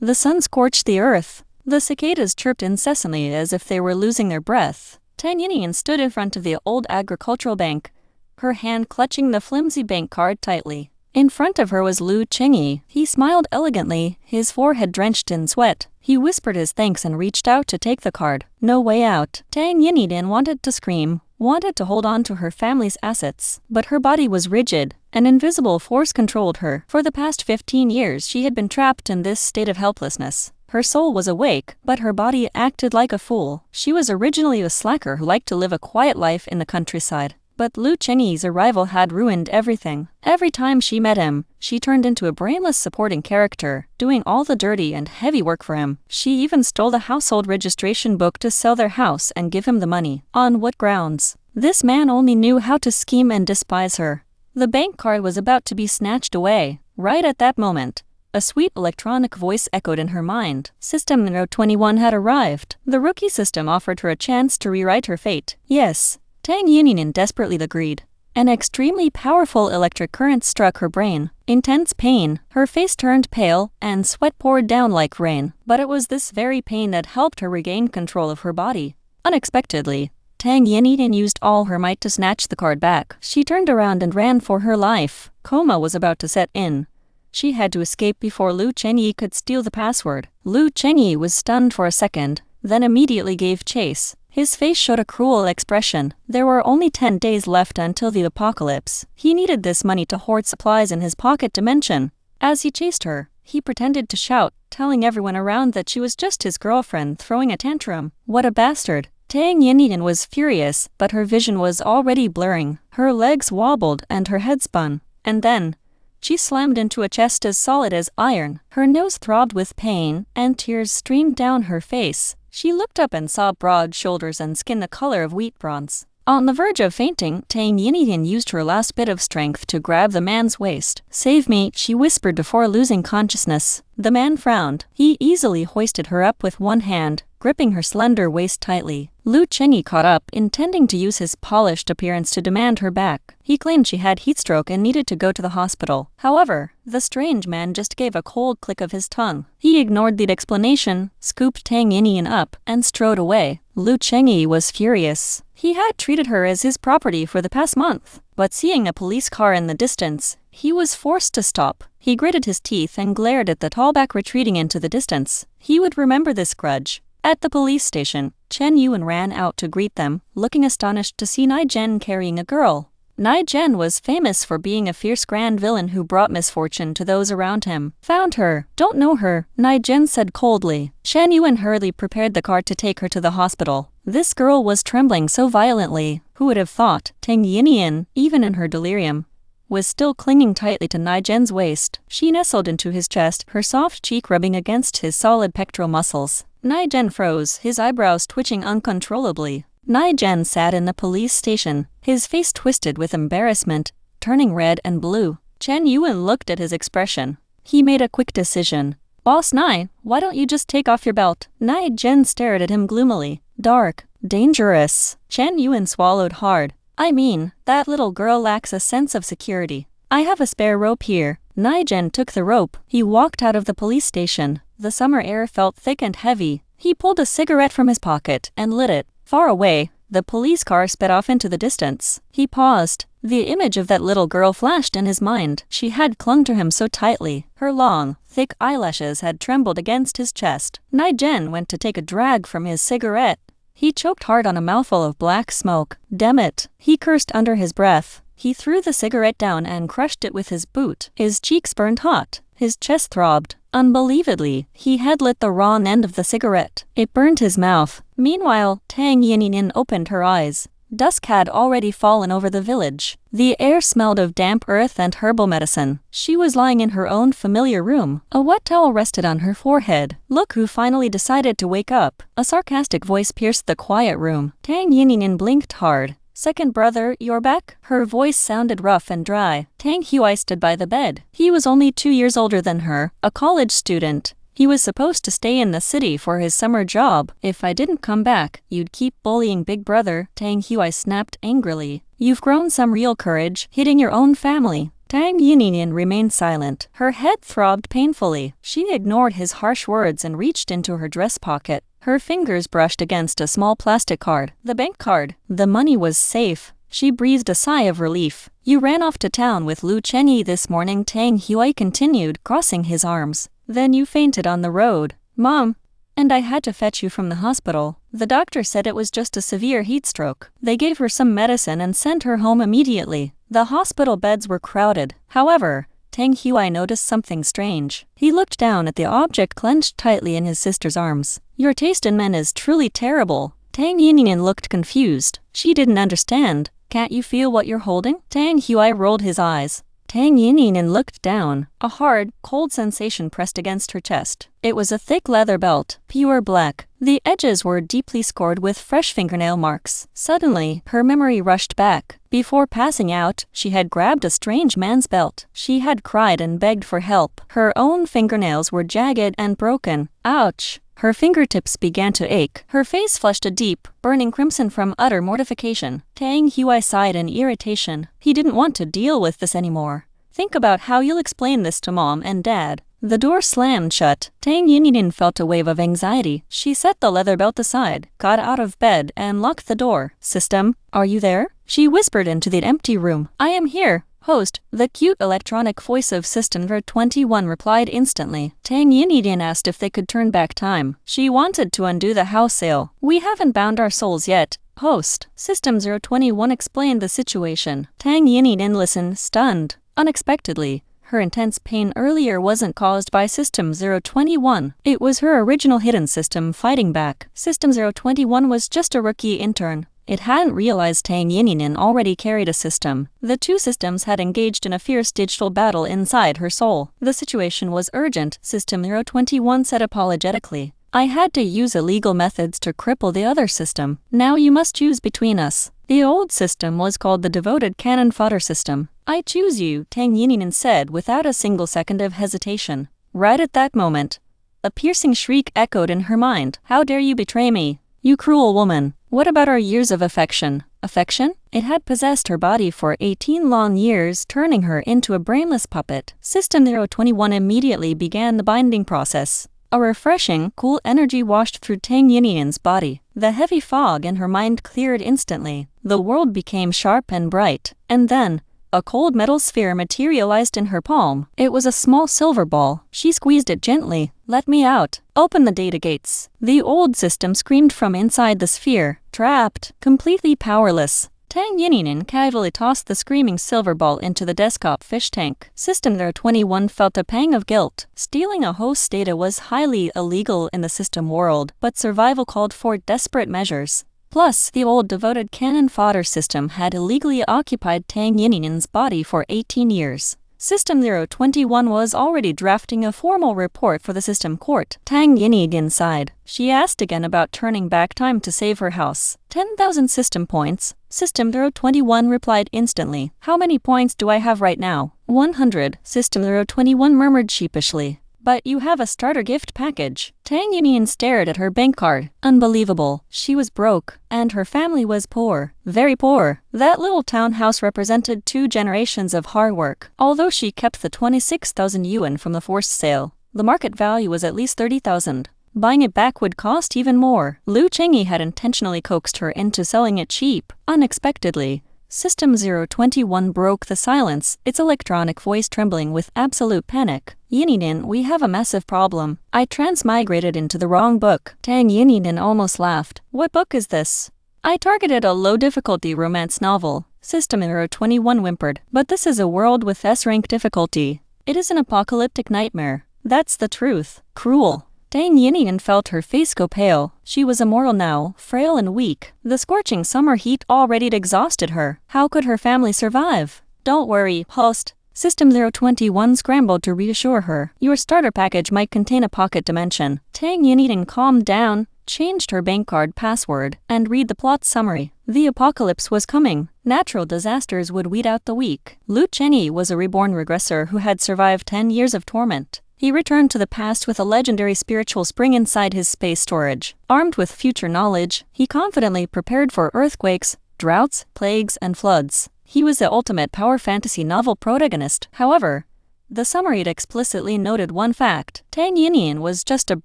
The sun scorched the earth. The cicadas chirped incessantly as if they were losing their breath. Tang Yinyin stood in front of the old agricultural bank, her hand clutching the flimsy bank card tightly. In front of her was Lu Chengyi. He smiled elegantly, his forehead drenched in sweat. He whispered his thanks and reached out to take the card. No way out. Tang Yinyin wanted to scream, wanted to hold on to her family's assets, but her body was rigid. An invisible force controlled her. For the past 15 years she had been trapped in this state of helplessness. Her soul was awake, but her body acted like a fool. She was originally a slacker who liked to live a quiet life in the countryside. But Lu Chengyi's arrival had ruined everything. Every time she met him, she turned into a brainless supporting character, doing all the dirty and heavy work for him. She even stole the household registration book to sell their house and give him the money. On what grounds? This man only knew how to scheme and despise her. The bank card was about to be snatched away. Right at that moment, a sweet electronic voice echoed in her mind. System 021 had arrived. The rookie system offered her a chance to rewrite her fate. Yes. Tang Yinyin desperately agreed. An extremely powerful electric current struck her brain. Intense pain, her face turned pale, and sweat poured down like rain. But it was this very pain that helped her regain control of her body. Unexpectedly, Tang Yinyin used all her might to snatch the card back. She turned around and ran for her life. Coma was about to set in. She had to escape before Lu Chengyi could steal the password. Lu Chengyi was stunned for a second, then immediately gave chase. His face showed a cruel expression. There were only 10 days left until the apocalypse. He needed this money to hoard supplies in his pocket dimension. As he chased her, he pretended to shout, telling everyone around that she was just his girlfriend throwing a tantrum. What a bastard. Tang Yinyin was furious, but her vision was already blurring. Her legs wobbled and her head spun. And then, she slammed into a chest as solid as iron. Her nose throbbed with pain, and tears streamed down her face. She looked up and saw broad shoulders and skin the color of wheat bronze. On the verge of fainting, Tang Yinyin used her last bit of strength to grab the man's waist. "Save me," she whispered before losing consciousness. The man frowned. He easily hoisted her up with one hand, gripping her slender waist tightly. Lu Chengyi caught up, intending to use his polished appearance to demand her back. He claimed she had heatstroke and needed to go to the hospital. However, the strange man just gave a cold click of his tongue. He ignored the explanation, scooped Tang Yinyin up, and strode away. Lu Chengyi was furious. He had treated her as his property for the past month, but seeing a police car in the distance, he was forced to stop. He gritted his teeth and glared at the tallback retreating into the distance. He would remember this grudge. At the police station, Chen Yuan ran out to greet them, looking astonished to see Nie Gen carrying a girl. Nie Gen was famous for being a fierce grand villain who brought misfortune to those around him. "Found her. Don't know her," Nie Gen said coldly. Chen Yuan hurriedly prepared the car to take her to the hospital. This girl was trembling so violently. Who would have thought? Tang Yinyin, even in her delirium, was still clinging tightly to Nie Gen's waist. She nestled into his chest, her soft cheek rubbing against his solid pectoral muscles. Nie Gen froze, his eyebrows twitching uncontrollably. Nie Gen sat in the police station, his face twisted with embarrassment, turning red and blue. Chen Yuan looked at his expression. He made a quick decision. "Boss Nie, why don't you just take off your belt?" Nie Gen stared at him gloomily. "Dark, dangerous." Chen Yuan swallowed hard. "I mean, that little girl lacks a sense of security. I have a spare rope here." Nie Gen took the rope. He walked out of the police station. The summer air felt thick and heavy. He pulled a cigarette from his pocket and lit it. Far away, the police car sped off into the distance. He paused. The image of that little girl flashed in his mind. She had clung to him so tightly. Her long, thick eyelashes had trembled against his chest. Nie Gen went to take a drag from his cigarette. He choked hard on a mouthful of black smoke. "Damn it," he cursed under his breath. He threw the cigarette down and crushed it with his boot. His cheeks burned hot. His chest throbbed. Unbelievably, he had lit the raw end of the cigarette. It burned his mouth. Meanwhile, Tang Yinyin opened her eyes. Dusk had already fallen over the village. The air smelled of damp earth and herbal medicine. She was lying in her own familiar room. A wet towel rested on her forehead. "Look who finally decided to wake up." A sarcastic voice pierced the quiet room. Tang Yinyin blinked hard. "Second brother, you're back?" Her voice sounded rough and dry. Tang Hui stood by the bed. He was only 2 years older than her, a college student. He was supposed to stay in the city for his summer job. "If I didn't come back, you'd keep bullying Big Brother," Tang Hui snapped angrily. "You've grown some real courage, hitting your own family." Tang Yinyin remained silent. Her head throbbed painfully. She ignored his harsh words and reached into her dress pocket. Her fingers brushed against a small plastic card. The bank card. The money was safe. She breathed a sigh of relief. You ran off to town with Lu Chenyi this morning, Tang Hui continued, crossing his arms. Then you fainted on the road. Mom. And I had to fetch you from the hospital. The doctor said it was just a severe heat stroke. They gave her some medicine and sent her home immediately. The hospital beds were crowded. However, Tang Hui noticed something strange. He looked down at the object clenched tightly in his sister's arms. Your taste in men is truly terrible. Tang Yinyin looked confused. She didn't understand. Can't you feel what you're holding? Tang Hui rolled his eyes. Tang Yinyin looked down. A hard, cold sensation pressed against her chest. It was a thick leather belt, pure black. The edges were deeply scored with fresh fingernail marks. Suddenly, her memory rushed back. Before passing out, she had grabbed a strange man's belt. She had cried and begged for help. Her own fingernails were jagged and broken. Ouch! Her fingertips began to ache. Her face flushed a deep, burning crimson from utter mortification. Tang Hui sighed in irritation. He didn't want to deal with this anymore. Think about how you'll explain this to Mom and Dad. The door slammed shut. Tang Yinyin felt a wave of anxiety. She set the leather belt aside, got out of bed, and locked the door. System, are you there? She whispered into the empty room. I am here. Host, the cute electronic voice of System 021 replied instantly. Tang Yinyin asked if they could turn back time. She wanted to undo the house sale. We haven't bound our souls yet. Host, System 021 explained the situation. Tang Yinyin listened, stunned. Unexpectedly, her intense pain earlier wasn't caused by System 021. It was her original hidden system fighting back. System 021 was just a rookie intern. It hadn't realized Tang Yinyin already carried a system. The two systems had engaged in a fierce digital battle inside her soul. The situation was urgent, System 021 said apologetically. I had to use illegal methods to cripple the other system. Now you must choose between us. The old system was called the devoted cannon fodder system. I choose you, Tang Yinyin said without a single second of hesitation. Right at that moment, a piercing shriek echoed in her mind. How dare you betray me? You cruel woman. What about our years of affection? Affection? It had possessed her body for 18 long years, turning her into a brainless puppet. System 021 immediately began the binding process. A refreshing, cool energy washed through Tang Yinyin's body. The heavy fog in her mind cleared instantly. The world became sharp and bright. And then, a cold metal sphere materialized in her palm. It was a small silver ball. She squeezed it gently. Let me out. Open the data gates. The old system screamed from inside the sphere. Trapped. Completely powerless. Tang Yinyin casually tossed the screaming silver ball into the desktop fish tank. System 021 felt a pang of guilt. Stealing a host's data was highly illegal in the system world, but survival called for desperate measures. Plus, the old devoted cannon fodder system had illegally occupied Tang Yinyin's body for 18 years. System 021 was already drafting a formal report for the system court. Tang Yinyin sighed. She asked again about turning back time to save her house. 10,000 system points. System 021 replied instantly. How many points do I have right now? 100. System 021 murmured sheepishly. But you have a starter gift package. Tang Yinyin stared at her bank card. Unbelievable. She was broke, and her family was poor. Very poor. That little townhouse represented 2 generations of hard work. Although she kept the 26,000 yuan from the forced sale, the market value was at least 30,000. Buying it back would cost even more. Lu Chengyi had intentionally coaxed her into selling it cheap. Unexpectedly, System 021 broke the silence, its electronic voice trembling with absolute panic. Yinyin, we have a massive problem. I transmigrated into the wrong book. Tang Yinyin almost laughed. What book is this? I targeted a low-difficulty romance novel. System 021 whimpered. But this is a world with S-rank difficulty. It is an apocalyptic nightmare. That's the truth. Cruel. Tang Yinyin felt her face go pale. She was immortal now, frail and weak. The scorching summer heat already exhausted her. How could her family survive? Don't worry, host. System 021 scrambled to reassure her. Your starter package might contain a pocket dimension. Tang Yinyin calmed down, changed her bank card password, and read the plot summary. The apocalypse was coming. Natural disasters would weed out the weak. Lu Chenyi was a reborn regressor who had survived 10 years of torment. He returned to the past with a legendary spiritual spring inside his space storage. Armed with future knowledge, he confidently prepared for earthquakes, droughts, plagues, and floods. He was the ultimate power fantasy novel protagonist. However, the summary explicitly noted one fact: Tang Yinyin was just a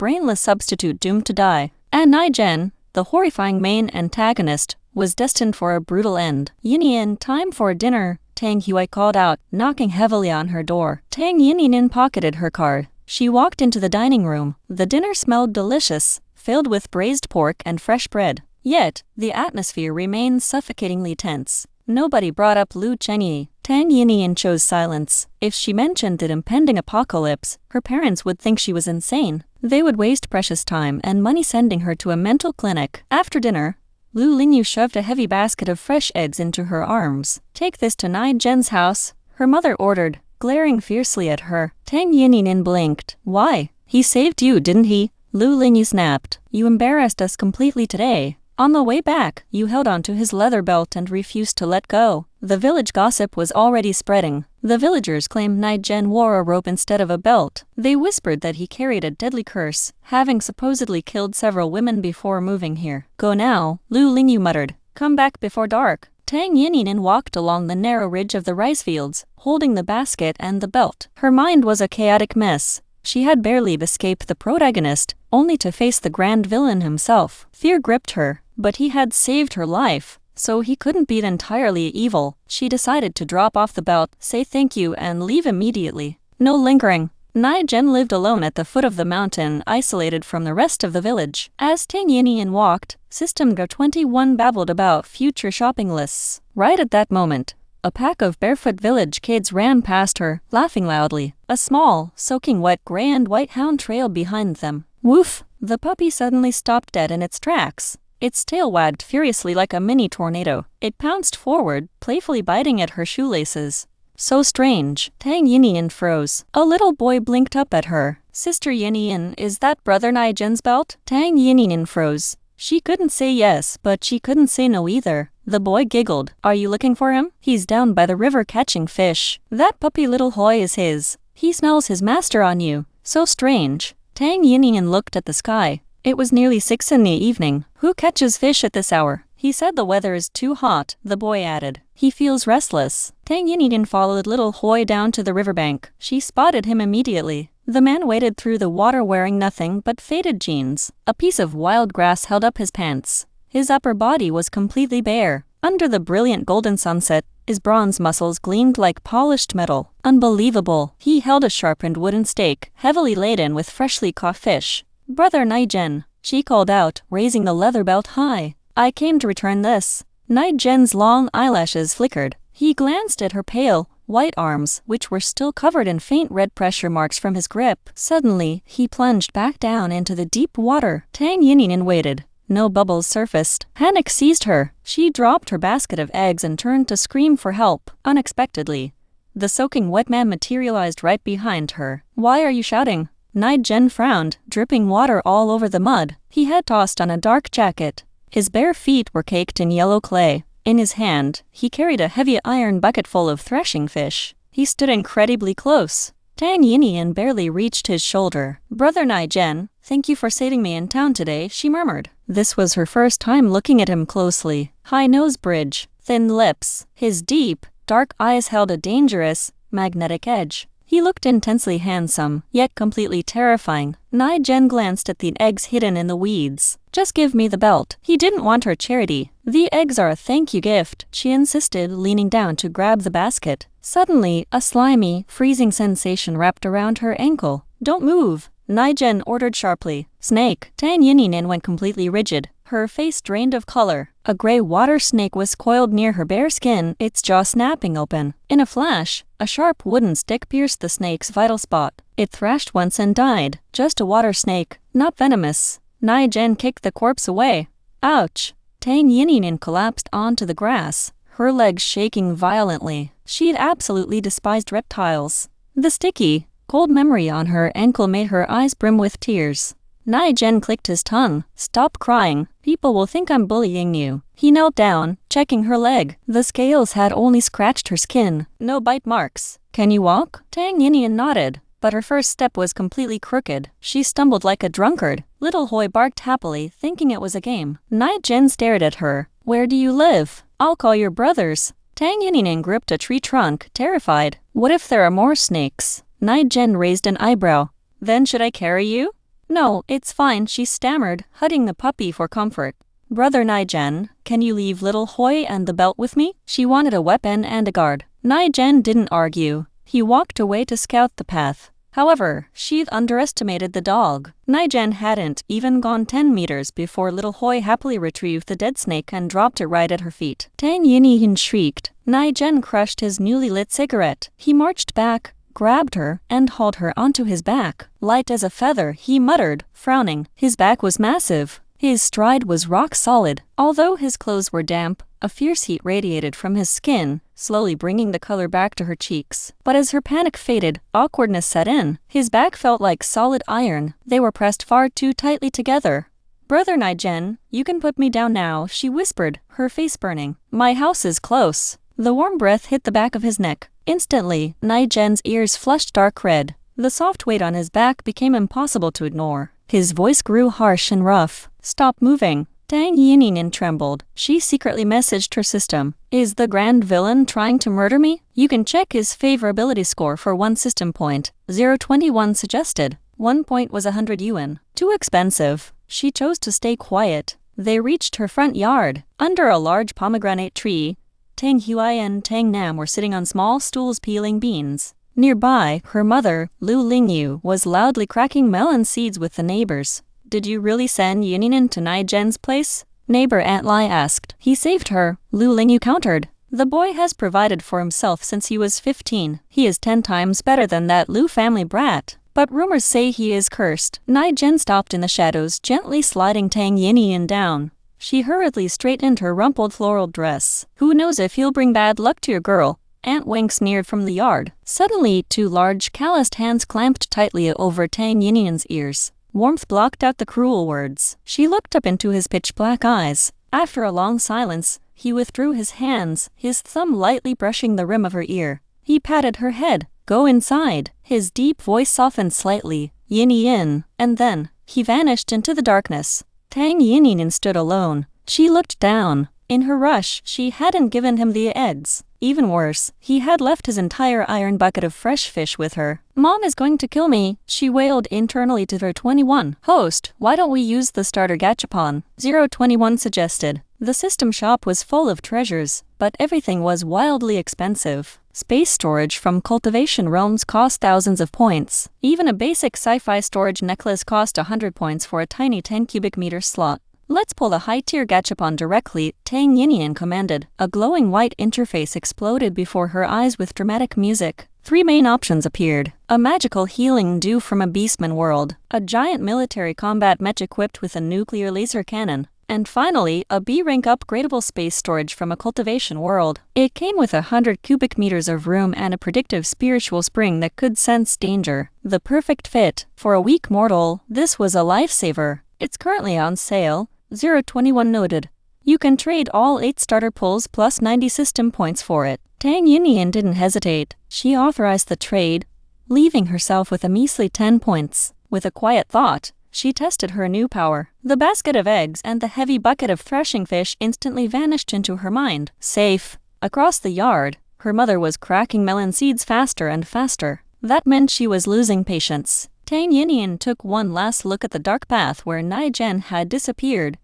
brainless substitute doomed to die, and Nie Gen, the horrifying main antagonist, was destined for a brutal end. "Yinyin, time for dinner," Tang Hui called out, knocking heavily on her door. Tang Yinyin pocketed her card. She walked into the dining room. The dinner smelled delicious, filled with braised pork and fresh bread. Yet, the atmosphere remained suffocatingly tense. Nobody brought up Lu Chenyi. Tang Yinyin chose silence. If she mentioned the impending apocalypse, her parents would think she was insane. They would waste precious time and money sending her to a mental clinic. After dinner, Lu Lingyu shoved a heavy basket of fresh eggs into her arms. "Take this to Nie Gen's house," her mother ordered, glaring fiercely at her. Tang Yinyin blinked. "Why? He saved you, didn't he?" Lu Lingyu snapped. "You embarrassed us completely today. On the way back, you held onto his leather belt and refused to let go." The village gossip was already spreading. The villagers claimed Nie Gen wore a rope instead of a belt. They whispered that he carried a deadly curse, having supposedly killed several women before moving here. "Go now," Lu Lingyu muttered. "Come back before dark." Tang Yinyin walked along the narrow ridge of the rice fields, holding the basket and the belt. Her mind was a chaotic mess. She had barely escaped the protagonist, only to face the grand villain himself. Fear gripped her, but he had saved her life, so he couldn't be entirely evil. She decided to drop off the belt, say thank you, and leave immediately. No lingering. Nie Gen lived alone at the foot of the mountain, isolated from the rest of the village. As Tang Yinyin walked, System Go21 babbled about future shopping lists. Right at that moment, a pack of barefoot village kids ran past her, laughing loudly. A small, soaking wet gray and white hound trailed behind them. Woof! The puppy suddenly stopped dead in its tracks. Its tail wagged furiously like a mini tornado. It pounced forward, playfully biting at her shoelaces. So strange. Tang Yinyin froze. A little boy blinked up at her. "Sister Yinyin, is that brother Nie Gen's belt?" Tang Yinyin froze. She couldn't say yes, but she couldn't say no either. The boy giggled. "Are you looking for him? He's down by the river catching fish. That puppy little Hoi is his. He smells his master on you." So strange. Tang Yinyin looked at the sky. It was nearly 6 in the evening. "Who catches fish at this hour?" "He said the weather is too hot," the boy added. "He feels restless." Tang Yinyin followed little Hoi down to the riverbank. She spotted him immediately. The man waded through the water wearing nothing but faded jeans. A piece of wild grass held up his pants. His upper body was completely bare. Under the brilliant golden sunset, his bronze muscles gleamed like polished metal. Unbelievable. He held a sharpened wooden stake, heavily laden with freshly caught fish. "Brother Nie Gen," she called out, raising the leather belt high. "I came to return this." Nie Gen's long eyelashes flickered. He glanced at her pale, white arms, which were still covered in faint red pressure marks from his grip. Suddenly, he plunged back down into the deep water. Tang Yinyin waited. No bubbles surfaced. Panic seized her. She dropped her basket of eggs and turned to scream for help. Unexpectedly, the soaking wet man materialized right behind her. "Why are you shouting?" Nie Gen frowned, dripping water all over the mud. He had tossed on a dark jacket. His bare feet were caked in yellow clay. In his hand, he carried a heavy iron bucket full of threshing fish. He stood incredibly close. Tang Yinyin barely reached his shoulder. "Brother Nie Gen, thank you for saving me in town today," she murmured. This was her first time looking at him closely. High nose bridge, thin lips. His deep, dark eyes held a dangerous, magnetic edge. He looked intensely handsome, yet completely terrifying. Nie Gen glanced at the eggs hidden in the weeds. "Just give me the belt." He didn't want her charity. "The eggs are a thank you gift," she insisted, leaning down to grab the basket. Suddenly, a slimy, freezing sensation wrapped around her ankle. "Don't move," Nie Gen ordered sharply. "Snake." Tang Yinyin went completely rigid. Her face drained of color. A gray water snake was coiled near her bare skin, its jaw snapping open. In a flash, a sharp wooden stick pierced the snake's vital spot. It thrashed once and died. Just a water snake, not venomous. Nie Gen kicked the corpse away. "Ouch!" Tang Yinyin collapsed onto the grass, her legs shaking violently. She'd absolutely despised reptiles. The sticky, cold memory on her ankle made her eyes brim with tears. Nie Gen clicked his tongue. "Stop crying. People will think I'm bullying you." He knelt down, checking her leg. The scales had only scratched her skin. No bite marks. "Can you walk?" Tang Yinyin nodded, but her first step was completely crooked. She stumbled like a drunkard. Little Hoi barked happily, thinking it was a game. Nie Gen stared at her. "Where do you live?" "I'll call your brothers." Tang Yinyin gripped a tree trunk, terrified. What if there are more snakes? Nie Gen raised an eyebrow. Then should I carry you? No, it's fine, she stammered, hugging the puppy for comfort. Brother Nie Gen, can you leave little Hoi and the belt with me? She wanted a weapon and a guard. Nie Gen didn't argue. He walked away to scout the path. However, she underestimated the dog. Nie Gen hadn't even gone 10 meters before little Hoi happily retrieved the dead snake and dropped it right at her feet. Tang Yinyin shrieked. Nie Gen crushed his newly lit cigarette. He marched back, grabbed her, and hauled her onto his back. Light as a feather, he muttered, frowning. His back was massive. His stride was rock solid. Although his clothes were damp, a fierce heat radiated from his skin, slowly bringing the color back to her cheeks. But as her panic faded, awkwardness set in. His back felt like solid iron. They were pressed far too tightly together. Brother Nie Gen, you can put me down now, she whispered, her face burning. My house is close. The warm breath hit the back of his neck. Instantly, Nie Gen's ears flushed dark red. The soft weight on his back became impossible to ignore. His voice grew harsh and rough. Stop moving. Tang Yinyin trembled. She secretly messaged her system. Is the grand villain trying to murder me? You can check his favorability score for 1 system point. 021 suggested. 1 point was 100 yuan. Too expensive. She chose to stay quiet. They reached her front yard. Under a large pomegranate tree, Tang Hui and Tang Nam were sitting on small stools peeling beans. Nearby, her mother, Lu Lingyu, was loudly cracking melon seeds with the neighbors. Did you really send Yinyin to Nie Gen's place? Neighbor Aunt Lai asked. He saved her, Lu Lingyu countered. The boy has provided for himself since he was 15. He is 10 times better than that Lu family brat. But rumors say he is cursed. Nie Gen stopped in the shadows, gently sliding Tang Yinyin down. She hurriedly straightened her rumpled floral dress. Who knows if he'll bring bad luck to your girl? Aunt Wang sneered from the yard. Suddenly, 2 large, calloused hands clamped tightly over Tang Yinyin's ears. Warmth blocked out the cruel words. She looked up into his pitch-black eyes. After a long silence, he withdrew his hands, his thumb lightly brushing the rim of her ear. He patted her head. Go inside. His deep voice softened slightly. Yin, and then, he vanished into the darkness. Tang Yinyin stood alone. She looked down. In her rush, she hadn't given him the eggs. Even worse, he had left his entire iron bucket of fresh fish with her. Mom is going to kill me, she wailed internally to her 21. Host, why don't we use the starter gachapon? 021 suggested. The system shop was full of treasures, but everything was wildly expensive. Space storage from cultivation realms cost thousands of points. Even a basic sci-fi storage necklace cost 100 points for a tiny 10 cubic meter slot. Let's pull a high-tier gachapon directly, Tang Yinyin commanded. A glowing white interface exploded before her eyes with dramatic music. 3 main options appeared. A magical healing dew from a beastman world. A giant military combat mech equipped with a nuclear laser cannon. And finally, a B-rank upgradable space storage from a cultivation world. It came with 100 cubic meters of room and a predictive spiritual spring that could sense danger. The perfect fit. For a weak mortal, this was a lifesaver. It's currently on sale. 021 noted. You can trade all 8 starter pulls plus 90 system points for it. Tang Yinyin didn't hesitate. She authorized the trade, leaving herself with a measly 10 points. With a quiet thought, she tested her new power. The basket of eggs and the heavy bucket of threshing fish instantly vanished into her mind. Safe. Across the yard, her mother was cracking melon seeds faster and faster. That meant she was losing patience. Tang Yinyin took one last look at the dark path where Nie Gen had disappeared,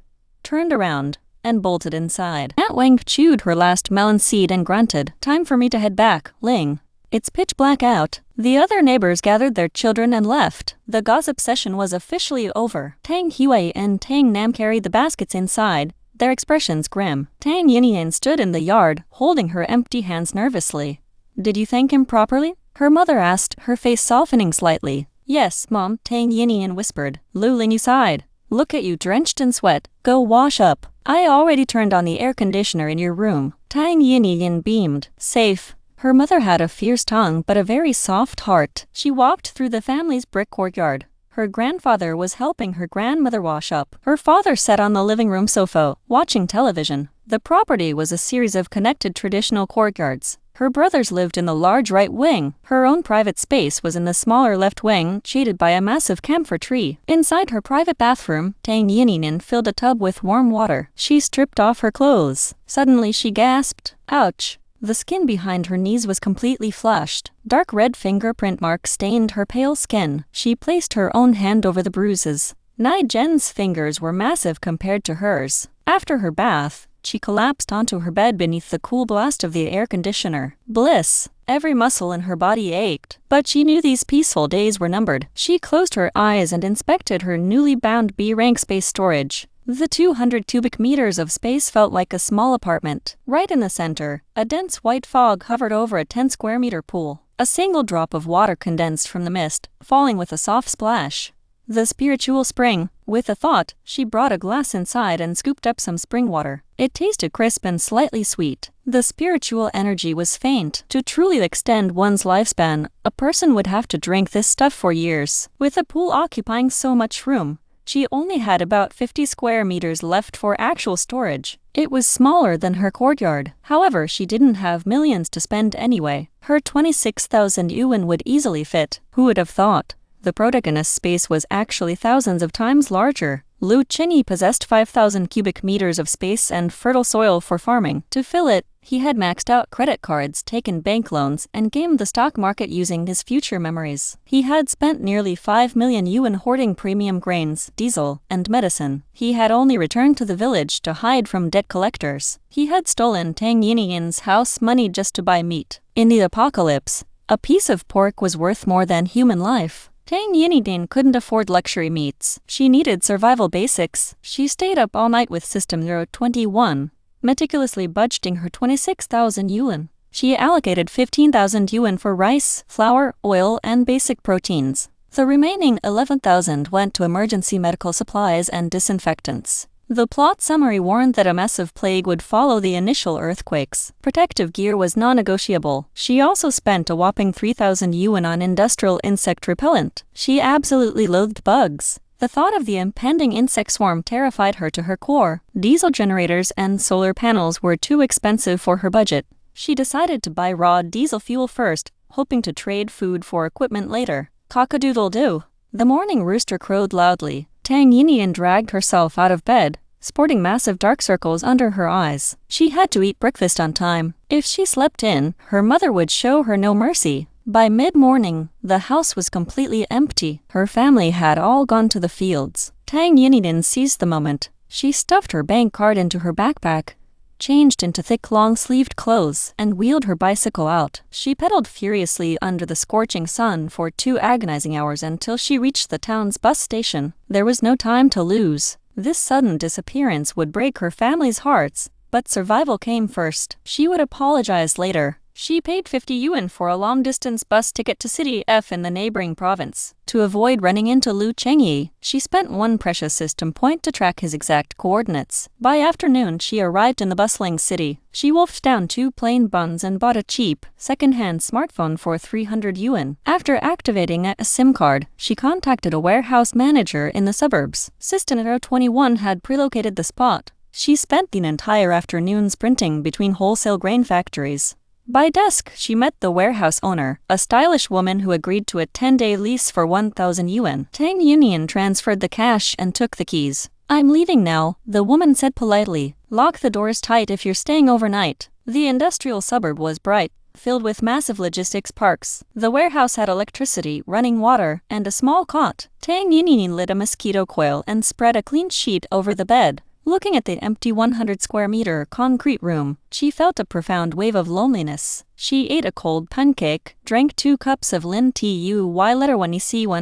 turned around, and bolted inside. Aunt Wang chewed her last melon seed and grunted. Time for me to head back, Ling. It's pitch black out. The other neighbors gathered their children and left. The gossip session was officially over. Tang Hui and Tang Nam carried the baskets inside, their expressions grim. Tang Yinyin stood in the yard, holding her empty hands nervously. Did you thank him properly? Her mother asked, her face softening slightly. Yes, Mom, Tang Yinyin whispered. Lu Lingyu sighed. Look at you drenched in sweat. Go wash up. I already turned on the air conditioner in your room. Tang Yinyin beamed. Safe. Her mother had a fierce tongue but a very soft heart. She walked through the family's brick courtyard. Her grandfather was helping her grandmother wash up. Her father sat on the living room sofa, watching television. The property was a series of connected traditional courtyards. Her brothers lived in the large right wing. Her own private space was in the smaller left wing, shaded by a massive camphor tree. Inside her private bathroom, Tang Yinyin filled a tub with warm water. She stripped off her clothes. Suddenly she gasped. Ouch! The skin behind her knees was completely flushed. Dark red fingerprint marks stained her pale skin. She placed her own hand over the bruises. Nie Gen's fingers were massive compared to hers. After her bath, she collapsed onto her bed beneath the cool blast of the air conditioner. Bliss! Every muscle in her body ached. But she knew these peaceful days were numbered. She closed her eyes and inspected her newly bound B-rank space storage. The 200 cubic meters of space felt like a small apartment. Right in the center, a dense white fog hovered over a 10 square meter pool. A single drop of water condensed from the mist, falling with a soft splash. The spiritual spring. With a thought, she brought a glass inside and scooped up some spring water. It tasted crisp and slightly sweet. The spiritual energy was faint. To truly extend one's lifespan, a person would have to drink this stuff for years. With the pool occupying so much room, she only had about 50 square meters left for actual storage. It was smaller than her courtyard. However, she didn't have millions to spend anyway. Her 26,000 yuan would easily fit. Who would have thought? The protagonist's space was actually thousands of times larger. Lu Chenyi possessed 5,000 cubic meters of space and fertile soil for farming. To fill it, he had maxed out credit cards, taken bank loans, and gamed the stock market using his future memories. He had spent nearly 5 million yuan hoarding premium grains, diesel, and medicine. He had only returned to the village to hide from debt collectors. He had stolen Tang Yinyin's house money just to buy meat. In the apocalypse, a piece of pork was worth more than human life. Tang Yinyin couldn't afford luxury meats. She needed survival basics. She stayed up all night with System 021, meticulously budgeting her 26,000 yuan. She allocated 15,000 yuan for rice, flour, oil, and basic proteins. The remaining 11,000 went to emergency medical supplies and disinfectants. The plot summary warned that a massive plague would follow the initial earthquakes. Protective gear was non-negotiable. She also spent a whopping 3,000 yuan on industrial insect repellent. She absolutely loathed bugs. The thought of the impending insect swarm terrified her to her core. Diesel generators and solar panels were too expensive for her budget. She decided to buy raw diesel fuel first, hoping to trade food for equipment later. Cock-a-doodle-doo. The morning rooster crowed loudly. Tang Yinyin dragged herself out of bed, sporting massive dark circles under her eyes. She had to eat breakfast on time. If she slept in, her mother would show her no mercy. By mid-morning, the house was completely empty. Her family had all gone to the fields. Tang Yinyin seized the moment. She stuffed her bank card into her backpack, changed into thick long-sleeved clothes, and wheeled her bicycle out. She pedaled furiously under the scorching sun for 2 agonizing hours until she reached the town's bus station. There was no time to lose. This sudden disappearance would break her family's hearts, but survival came first. She would apologize later. She paid 50 yuan for a long-distance bus ticket to City F in the neighboring province. To avoid running into Lu Chenyi, she spent 1 precious system point to track his exact coordinates. By afternoon, she arrived in the bustling city. She wolfed down 2 plain buns and bought a cheap, second-hand smartphone for 300 yuan. After activating a SIM card, she contacted a warehouse manager in the suburbs. System 021 had prelocated the spot. She spent the entire afternoon sprinting between wholesale grain factories. By dusk, she met the warehouse owner, a stylish woman who agreed to a 10-day lease for 1,000 yuan. Tang Yinyin transferred the cash and took the keys. "I'm leaving now," the woman said politely. "Lock the doors tight if you're staying overnight." The industrial suburb was bright, filled with massive logistics parks. The warehouse had electricity, running water, and a small cot. Tang Yinyin lit a mosquito coil and spread a clean sheet over the bed. Looking at the empty 100 square meter concrete room, she felt a profound wave of loneliness. She ate a cold pancake, drank 2 cups of Lin Tu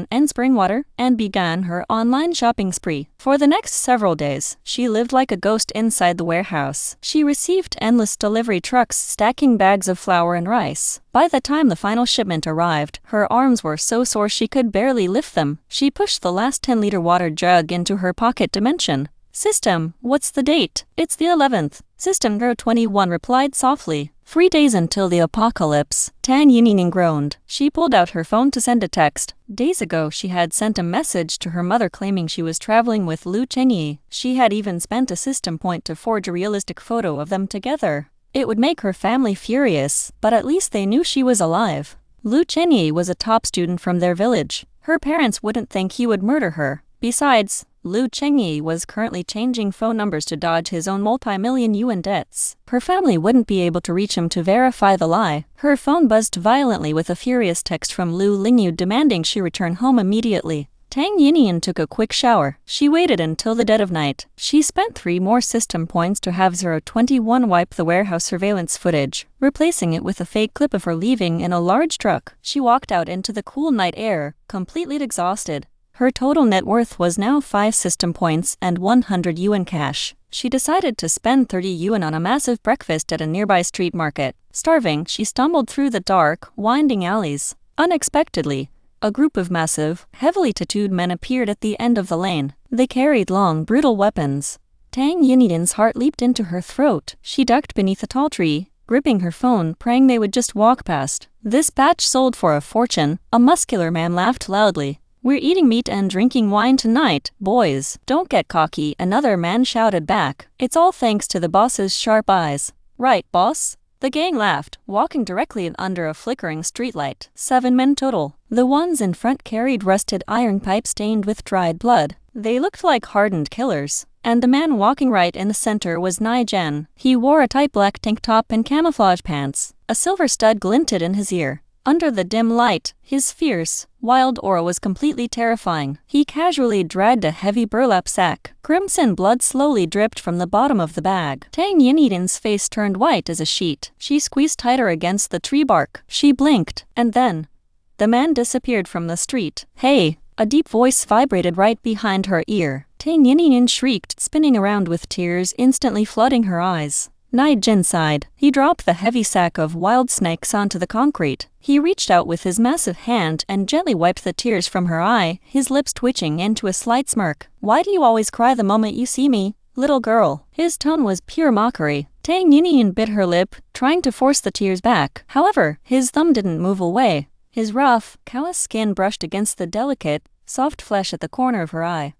and spring water, and began her online shopping spree. For the next several days, she lived like a ghost inside the warehouse. She received endless delivery trucks stacking bags of flour and rice. By the time the final shipment arrived, her arms were so sore she could barely lift them. She pushed the last 10-liter water jug into her pocket dimension. "System, what's the date?" "It's the 11th. System 021 replied softly. 3 days until the apocalypse. Tang Yinyin groaned. She pulled out her phone to send a text. Days ago, she had sent a message to her mother claiming she was traveling with Lu Chenyi. She had even spent a system point to forge a realistic photo of them together. It would make her family furious, but at least they knew she was alive. Lu Chenyi was a top student from their village. Her parents wouldn't think he would murder her. Besides, Liu Chengyi was currently changing phone numbers to dodge his own multi-million yuan debts. Her family wouldn't be able to reach him to verify the lie. Her phone buzzed violently with a furious text from Liu Lingyu demanding she return home immediately. Tang Yinyin took a quick shower. She waited until the dead of night. She spent 3 more system points to have 021 wipe the warehouse surveillance footage, replacing it with a fake clip of her leaving in a large truck. She walked out into the cool night air, completely exhausted. Her total net worth was now 5 system points and 100 yuan cash. She decided to spend 30 yuan on a massive breakfast at a nearby street market. Starving, she stumbled through the dark, winding alleys. Unexpectedly, a group of massive, heavily tattooed men appeared at the end of the lane. They carried long, brutal weapons. Tang Yinyin's heart leaped into her throat. She ducked beneath a tall tree, gripping her phone, praying they would just walk past. "This batch sold for a fortune," a muscular man laughed loudly. "We're eating meat and drinking wine tonight, boys. Don't get cocky," another man shouted back. "It's all thanks to the boss's sharp eyes." "Right, boss?" The gang laughed, walking directly under a flickering streetlight. 7 men total. The ones in front carried rusted iron pipes stained with dried blood. They looked like hardened killers. And the man walking right in the center was Nie Gen. He wore a tight black tank top and camouflage pants. A silver stud glinted in his ear. Under the dim light, his fierce, wild aura was completely terrifying. He casually dragged a heavy burlap sack. Crimson blood slowly dripped from the bottom of the bag. Tang Yinyin's face turned white as a sheet. She squeezed tighter against the tree bark. She blinked, and then the man disappeared from the street. "Hey!" A deep voice vibrated right behind her ear. Tang Yinyin shrieked, spinning around with tears instantly flooding her eyes. Nie Gen sighed. He dropped the heavy sack of wild snakes onto the concrete. He reached out with his massive hand and gently wiped the tears from her eye, his lips twitching into a slight smirk. "Why do you always cry the moment you see me, little girl?" His tone was pure mockery. Tang Yinyin bit her lip, trying to force the tears back. However, his thumb didn't move away. His rough, callous skin brushed against the delicate, soft flesh at the corner of her eye.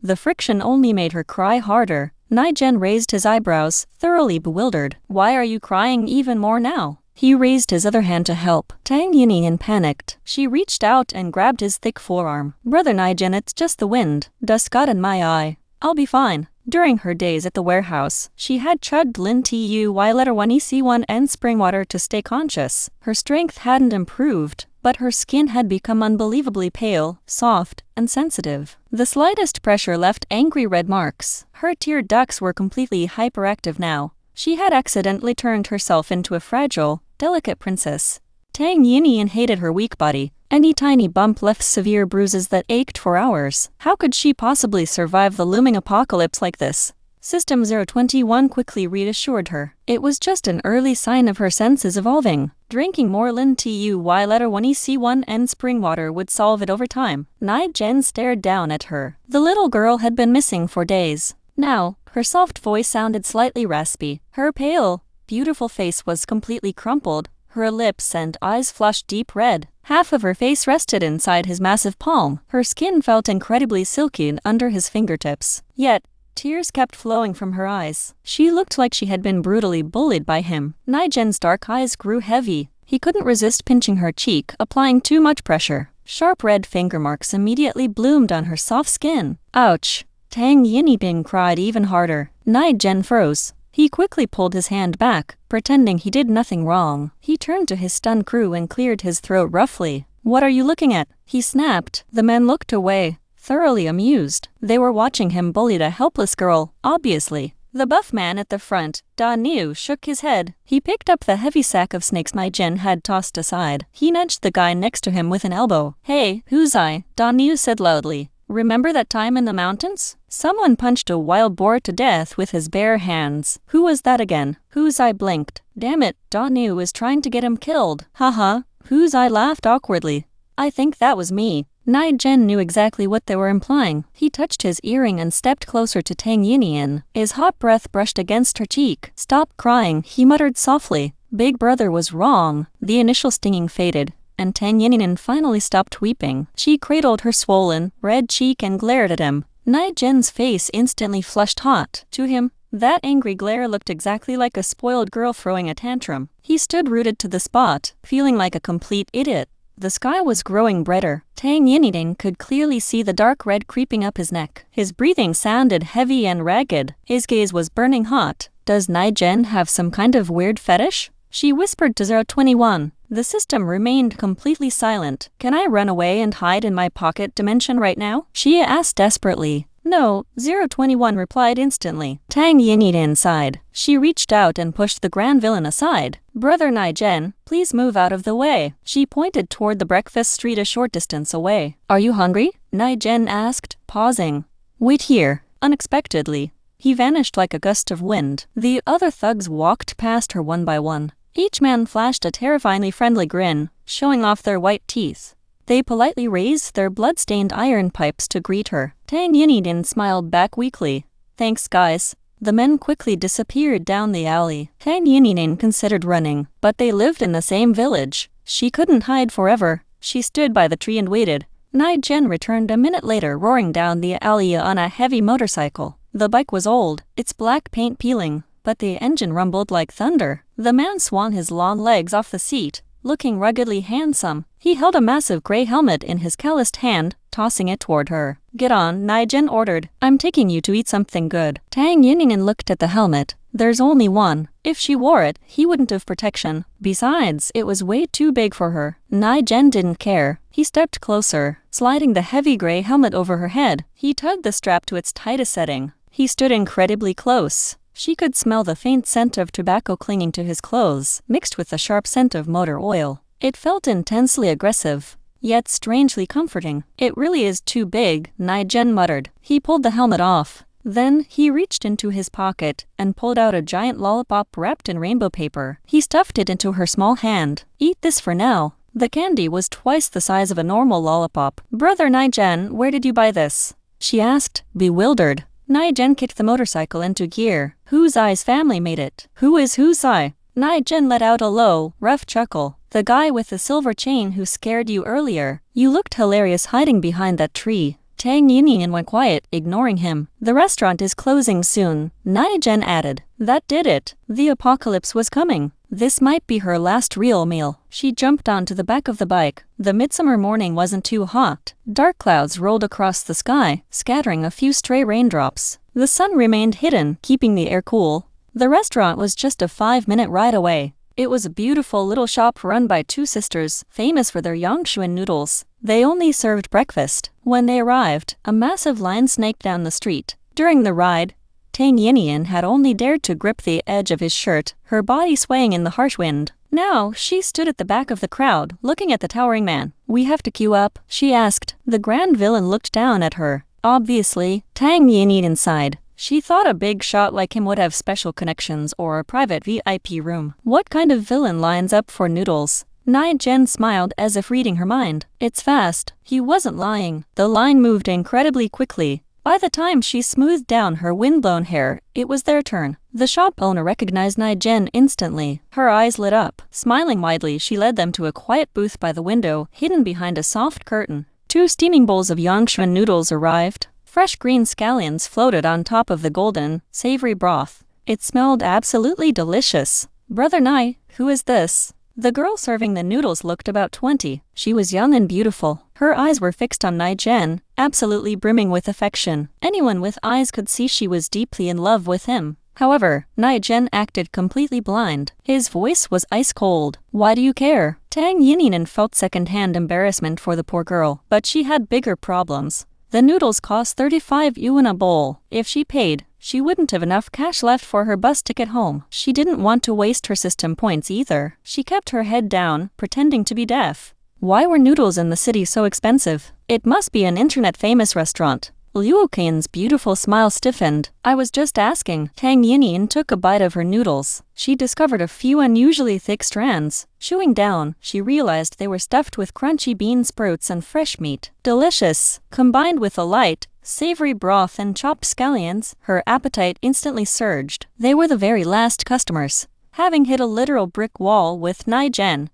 The friction only made her cry harder. Nie Gen raised his eyebrows, thoroughly bewildered. "Why are you crying even more now?" He raised his other hand to help. Tang Yinyin panicked. She reached out and grabbed his thick forearm. "Brother Nie Gen, it's just the wind. Dust got in my eye. I'll be fine." During her days at the warehouse, she had chugged Lin Tu letter 1 EC1 and spring water to stay conscious. Her strength hadn't improved, but her skin had become unbelievably pale, soft, and sensitive. The slightest pressure left angry red marks. Her tear ducts were completely hyperactive now. She had accidentally turned herself into a fragile, delicate princess. Tang Yinyin hated her weak body. Any tiny bump left severe bruises that ached for hours. How could she possibly survive the looming apocalypse like this? System 021 quickly reassured her. It was just an early sign of her senses evolving. Drinking more Lin Tu letter 1 EC1 and spring water would solve it over time. Nie Gen stared down at her. The little girl had been missing for days. Now, her soft voice sounded slightly raspy. Her pale, beautiful face was completely crumpled. Her lips and eyes flushed deep red. Half of her face rested inside his massive palm. Her skin felt incredibly silky under his fingertips. Yet, tears kept flowing from her eyes. She looked like she had been brutally bullied by him. Nie Gen's dark eyes grew heavy. He couldn't resist pinching her cheek, applying too much pressure. Sharp red finger marks immediately bloomed on her soft skin. "Ouch!" Tang Yinyin cried even harder. Nie Gen froze. He quickly pulled his hand back, pretending he did nothing wrong. He turned to his stunned crew and cleared his throat roughly. "What are you looking at?" he snapped. The men looked away, thoroughly amused. They were watching him bully a helpless girl, obviously. The buff man at the front, Da Niu, shook his head. He picked up the heavy sack of snakes Nie Gen had tossed aside. He nudged the guy next to him with an elbow. "Hey, who's I?" Da Niu said loudly. "Remember that time in the mountains? Someone punched a wild boar to death with his bare hands. Who was that again?" Who's I blinked. "Damn it, Da Niu was trying to get him killed." "Haha." Who's I laughed awkwardly. "I think that was me." Nie Gen knew exactly what they were implying. He touched his earring and stepped closer to Tang Yinyin. His hot breath brushed against her cheek. "Stop crying," he muttered softly. Big brother was wrong. The initial stinging faded, and Tang Yinyin finally stopped weeping. She cradled her swollen, red cheek and glared at him. Nie Gen's face instantly flushed hot. To him, that angry glare looked exactly like a spoiled girl throwing a tantrum. He stood rooted to the spot, feeling like a complete idiot. The sky was growing brighter. Tang Yinyin could clearly see the dark red creeping up his neck. His breathing sounded heavy and ragged. His gaze was burning hot. Does Nie Gen have some kind of weird fetish? She whispered to 021. The system remained completely silent. Can I run away and hide in my pocket dimension right now? She asked desperately. No, 021 replied instantly. Tang Yinyin sighed. She reached out and pushed the grand villain aside. Brother Nie Gen, please move out of the way. She pointed toward the breakfast street a short distance away. Are you hungry? Nie Gen asked, pausing. Wait here. Unexpectedly, he vanished like a gust of wind. The other thugs walked past her one by one. Each man flashed a terrifyingly friendly grin, showing off their white teeth. They politely raised their blood-stained iron pipes to greet her. Tang Yinyin smiled back weakly. Thanks, guys. The men quickly disappeared down the alley. Tang Yinyin considered running, but they lived in the same village. She couldn't hide forever. She stood by the tree and waited. Nie Gen returned a minute later, roaring down the alley on a heavy motorcycle. The bike was old, its black paint peeling, but the engine rumbled like thunder. The man swung his long legs off the seat, looking ruggedly handsome. He held a massive gray helmet in his calloused hand, tossing it toward her. Get on, Nie Gen ordered. I'm taking you to eat something good. Tang Yinyin looked at the helmet. There's only one. If she wore it, he wouldn't have protection. Besides, it was way too big for her. Nie Gen didn't care. He stepped closer, sliding the heavy gray helmet over her head. He tugged the strap to its tightest setting. He stood incredibly close. She could smell the faint scent of tobacco clinging to his clothes, mixed with the sharp scent of motor oil. It felt intensely aggressive, yet strangely comforting. It really is too big, Nie Gen muttered. He pulled the helmet off. Then, he reached into his pocket and pulled out a giant lollipop wrapped in rainbow paper. He stuffed it into her small hand. Eat this for now. The candy was twice the size of a normal lollipop. Brother Nie Gen, where did you buy this? She asked, bewildered. Nie Gen kicked the motorcycle into gear. Whose eye's family made it? Who is whose eye? Nie Gen let out a low, rough chuckle. The guy with the silver chain who scared you earlier. You looked hilarious hiding behind that tree. Tang Yinyin went quiet, ignoring him. The restaurant is closing soon, Nie Gen added. That did it. The apocalypse was coming. This might be her last real meal. She jumped onto the back of the bike. The midsummer morning wasn't too hot. Dark clouds rolled across the sky, scattering a few stray raindrops. The sun remained hidden, keeping the air cool. The restaurant was just a 5-minute ride away. It was a beautiful little shop run by two sisters, famous for their Yangshuan noodles. They only served breakfast. When they arrived, a massive line snaked down the street. During the ride, Tang Yinyin had only dared to grip the edge of his shirt, her body swaying in the harsh wind. Now, she stood at the back of the crowd, looking at the towering man. We have to queue up, she asked. The grand villain looked down at her. Obviously, Tang Yinyin sighed. She thought a big shot like him would have special connections or a private VIP room. What kind of villain lines up for noodles? Nie Gen smiled as if reading her mind. It's fast. He wasn't lying. The line moved incredibly quickly. By the time she smoothed down her windblown hair, it was their turn. The shop owner recognized Nie Gen instantly. Her eyes lit up. Smiling widely, she led them to a quiet booth by the window, hidden behind a soft curtain. 2 steaming bowls of Yangshuan noodles arrived. Fresh green scallions floated on top of the golden, savory broth. It smelled absolutely delicious. Brother Nie, who is this? The girl serving the noodles looked about 20. She was young and beautiful. Her eyes were fixed on Nie Gen, absolutely brimming with affection. Anyone with eyes could see she was deeply in love with him. However, Nie Gen acted completely blind. His voice was ice cold. Why do you care? Tang Yinyin felt second-hand embarrassment for the poor girl, but she had bigger problems. The noodles cost 35 yuan a bowl. If she paid, she wouldn't have enough cash left for her bus ticket home. She didn't want to waste her system points either. She kept her head down, pretending to be deaf. Why were noodles in the city so expensive? It must be an internet-famous restaurant. Liu Qian's beautiful smile stiffened. I was just asking. Tang Yinyin took a bite of her noodles. She discovered a few unusually thick strands. Chewing down, she realized they were stuffed with crunchy bean sprouts and fresh meat. Delicious. Combined with a light, savory broth and chopped scallions, her appetite instantly surged. They were the very last customers. Having hit a literal brick wall with Nie Gen,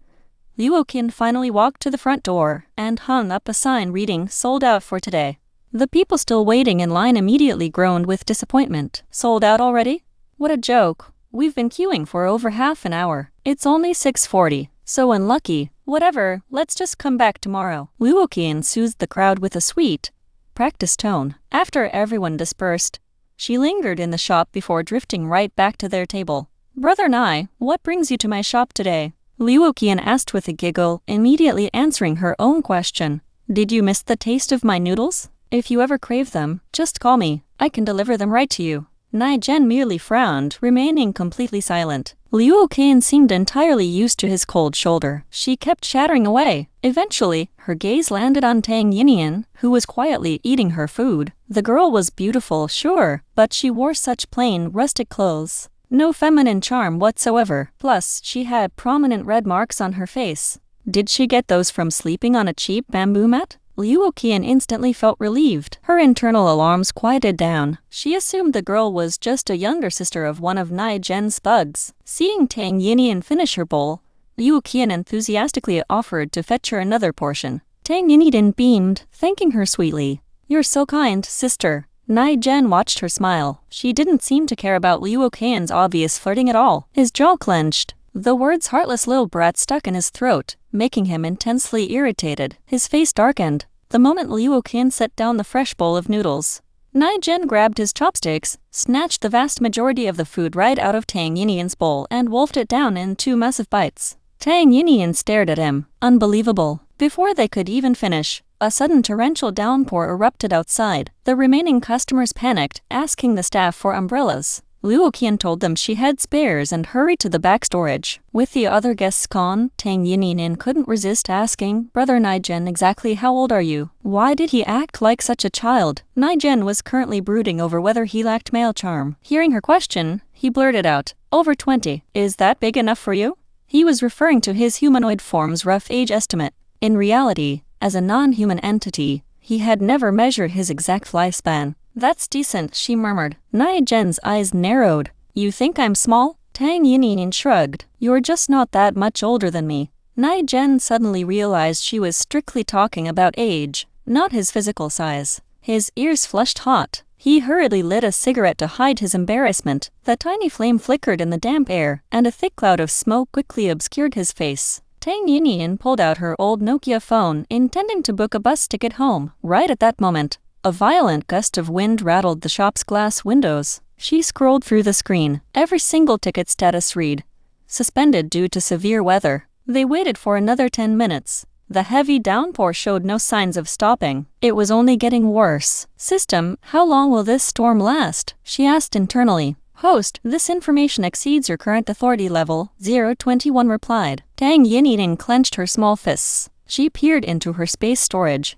Liu Qian finally walked to the front door and hung up a sign reading, "Sold out for today." The people still waiting in line immediately groaned with disappointment. Sold out already? What a joke. We've been queuing for over half an hour. It's only 6:40. So unlucky. Whatever, let's just come back tomorrow. Liu Qian soothed the crowd with a sweet, practiced tone. After everyone dispersed, she lingered in the shop before drifting right back to their table. Brother Nai, what brings you to my shop today? Liu Qian asked with a giggle, immediately answering her own question. Did you miss the taste of my noodles? If you ever crave them, just call me. I can deliver them right to you. Nie Gen merely frowned, remaining completely silent. Liu Qian seemed entirely used to his cold shoulder. She kept chattering away. Eventually, her gaze landed on Tang Yinyin, who was quietly eating her food. The girl was beautiful, sure, but she wore such plain, rustic clothes. No feminine charm whatsoever. Plus, she had prominent red marks on her face. Did she get those from sleeping on a cheap bamboo mat? Liu Qian instantly felt relieved. Her internal alarms quieted down. She assumed the girl was just a younger sister of one of Nie Gen's thugs. Seeing Tang Yinyin finish her bowl, Liu Qian enthusiastically offered to fetch her another portion. Tang Yinyin beamed, thanking her sweetly. You're so kind, sister. Nie Gen watched her smile. She didn't seem to care about Liu Qian's obvious flirting at all. His jaw clenched. The words heartless little brat stuck in his throat, making him intensely irritated. His face darkened. The moment Liu Qian set down the fresh bowl of noodles, Nie Gen grabbed his chopsticks, snatched the vast majority of the food right out of Tang Yinyin's bowl and wolfed it down in 2 massive bites. Tang Yinyin stared at him. Unbelievable. Before they could even finish, a sudden torrential downpour erupted outside. The remaining customers panicked, asking the staff for umbrellas. Liu Qian told them she had spares and hurried to the back storage. With the other guests gone, Tang Yinyin couldn't resist asking, Brother Nie Gen, exactly how old are you? Why did he act like such a child? Nie Gen was currently brooding over whether he lacked male charm. Hearing her question, he blurted out, over 20. Is that big enough for you? He was referring to his humanoid form's rough age estimate. In reality, as a non-human entity, he had never measured his exact lifespan. That's decent, she murmured. Nie Gen's eyes narrowed. You think I'm small? Tang Yinyin shrugged. You're just not that much older than me. Nie Gen suddenly realized she was strictly talking about age, not his physical size. His ears flushed hot. He hurriedly lit a cigarette to hide his embarrassment. The tiny flame flickered in the damp air, and a thick cloud of smoke quickly obscured his face. Tang Yinyin pulled out her old Nokia phone, intending to book a bus ticket home. Right at that moment, a violent gust of wind rattled the shop's glass windows. She scrolled through the screen. Every single ticket status read, suspended due to severe weather. They waited for another 10 minutes. The heavy downpour showed no signs of stopping. It was only getting worse. System, how long will this storm last? She asked internally. Host, this information exceeds your current authority level, 021 replied. Tang Yinyin clenched her small fists. She peered into her space storage,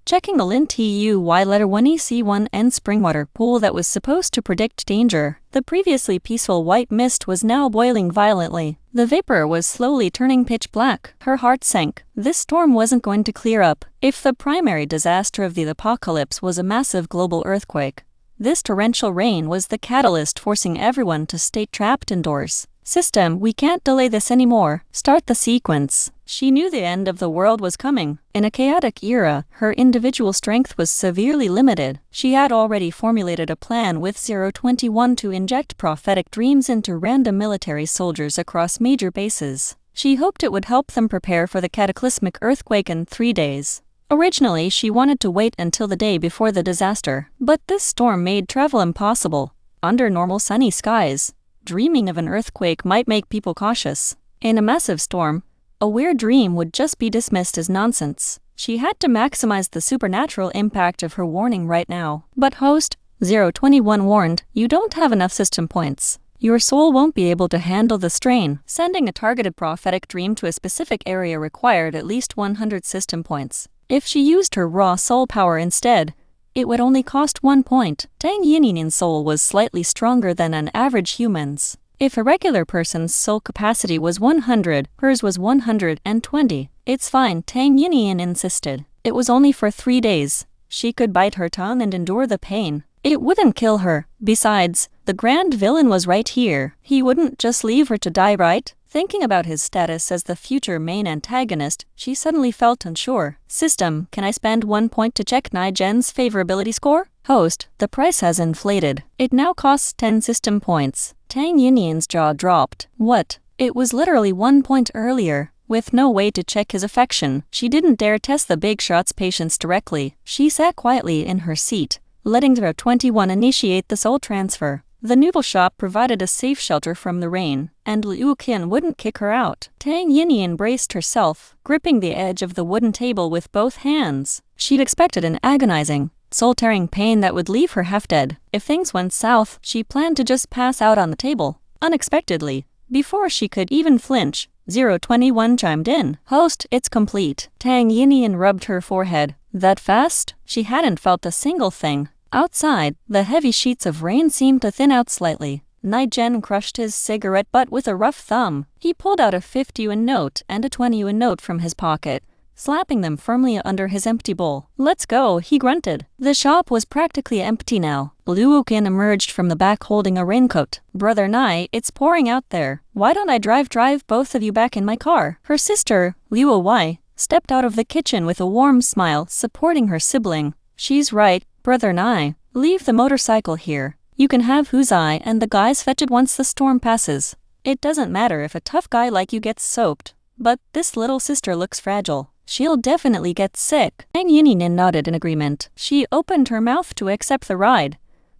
checking the Lin TUY letter 1EC1N springwater pool that was supposed to predict danger. The previously peaceful white mist was now boiling violently. The vapor was slowly turning pitch black. Her heart sank. This storm wasn't going to clear up. If the primary disaster of the apocalypse was a massive global earthquake, this torrential rain was the catalyst forcing everyone to stay trapped indoors. System, we can't delay this anymore. Start the sequence. She knew the end of the world was coming. In a chaotic era, her individual strength was severely limited. She had already formulated a plan with 021 to inject prophetic dreams into random military soldiers across major bases. She hoped it would help them prepare for the cataclysmic earthquake in 3 days. Originally, she wanted to wait until the day before the disaster, but this storm made travel impossible. Under normal sunny skies, dreaming of an earthquake might make people cautious. In a massive storm, a weird dream would just be dismissed as nonsense. She had to maximize the supernatural impact of her warning right now. But Host, 021 warned, you don't have enough system points. Your soul won't be able to handle the strain. Sending a targeted prophetic dream to a specific area required at least 100 system points. If she used her raw soul power instead, it would only cost 1 point. Tang Yinyin's soul was slightly stronger than an average human's. If a regular person's soul capacity was 100, hers was 120. It's fine, Tang Yinyin insisted. It was only for 3 days. She could bite her tongue and endure the pain. It wouldn't kill her. Besides, the grand villain was right here. He wouldn't just leave her to die, right? Thinking about his status as the future main antagonist, she suddenly felt unsure. System, can I spend 1 point to check Nie Gen's favorability score? Host, the price has inflated. It now costs 10 system points. Tang Yinyin's jaw dropped. What? It was literally 1 point earlier. With no way to check his affection, she didn't dare test the big shot's patience directly. She sat quietly in her seat, letting the 21 initiate the soul transfer. The noodle shop provided a safe shelter from the rain, and Liu Qin wouldn't kick her out. Tang Yinyin braced herself, gripping the edge of the wooden table with both hands. She'd expected an agonizing, soul-tearing pain that would leave her half-dead. If things went south, she planned to just pass out on the table. Unexpectedly, before she could even flinch, 021 chimed in. "Host, it's complete." Tang Yinyin rubbed her forehead. That fast? She hadn't felt a single thing. Outside, the heavy sheets of rain seemed to thin out slightly. Nie Gen crushed his cigarette butt with a rough thumb. He pulled out a 50-yuan note and a 20-yuan note from his pocket, slapping them firmly under his empty bowl. "Let's go," he grunted. The shop was practically empty now. Liu Qin emerged from the back holding a raincoat. "Brother Nie, it's pouring out there. Why don't I drive both of you back in my car?" Her sister, Liu Wei, stepped out of the kitchen with a warm smile, supporting her sibling. "She's right, Brother Nie. Leave the motorcycle here. You can have Huzai and the guys fetch it once the storm passes. It doesn't matter if a tough guy like you gets soaked. But this little sister looks fragile. She'll definitely get sick." Tang Yinyin nodded in agreement. She opened her mouth to accept the ride,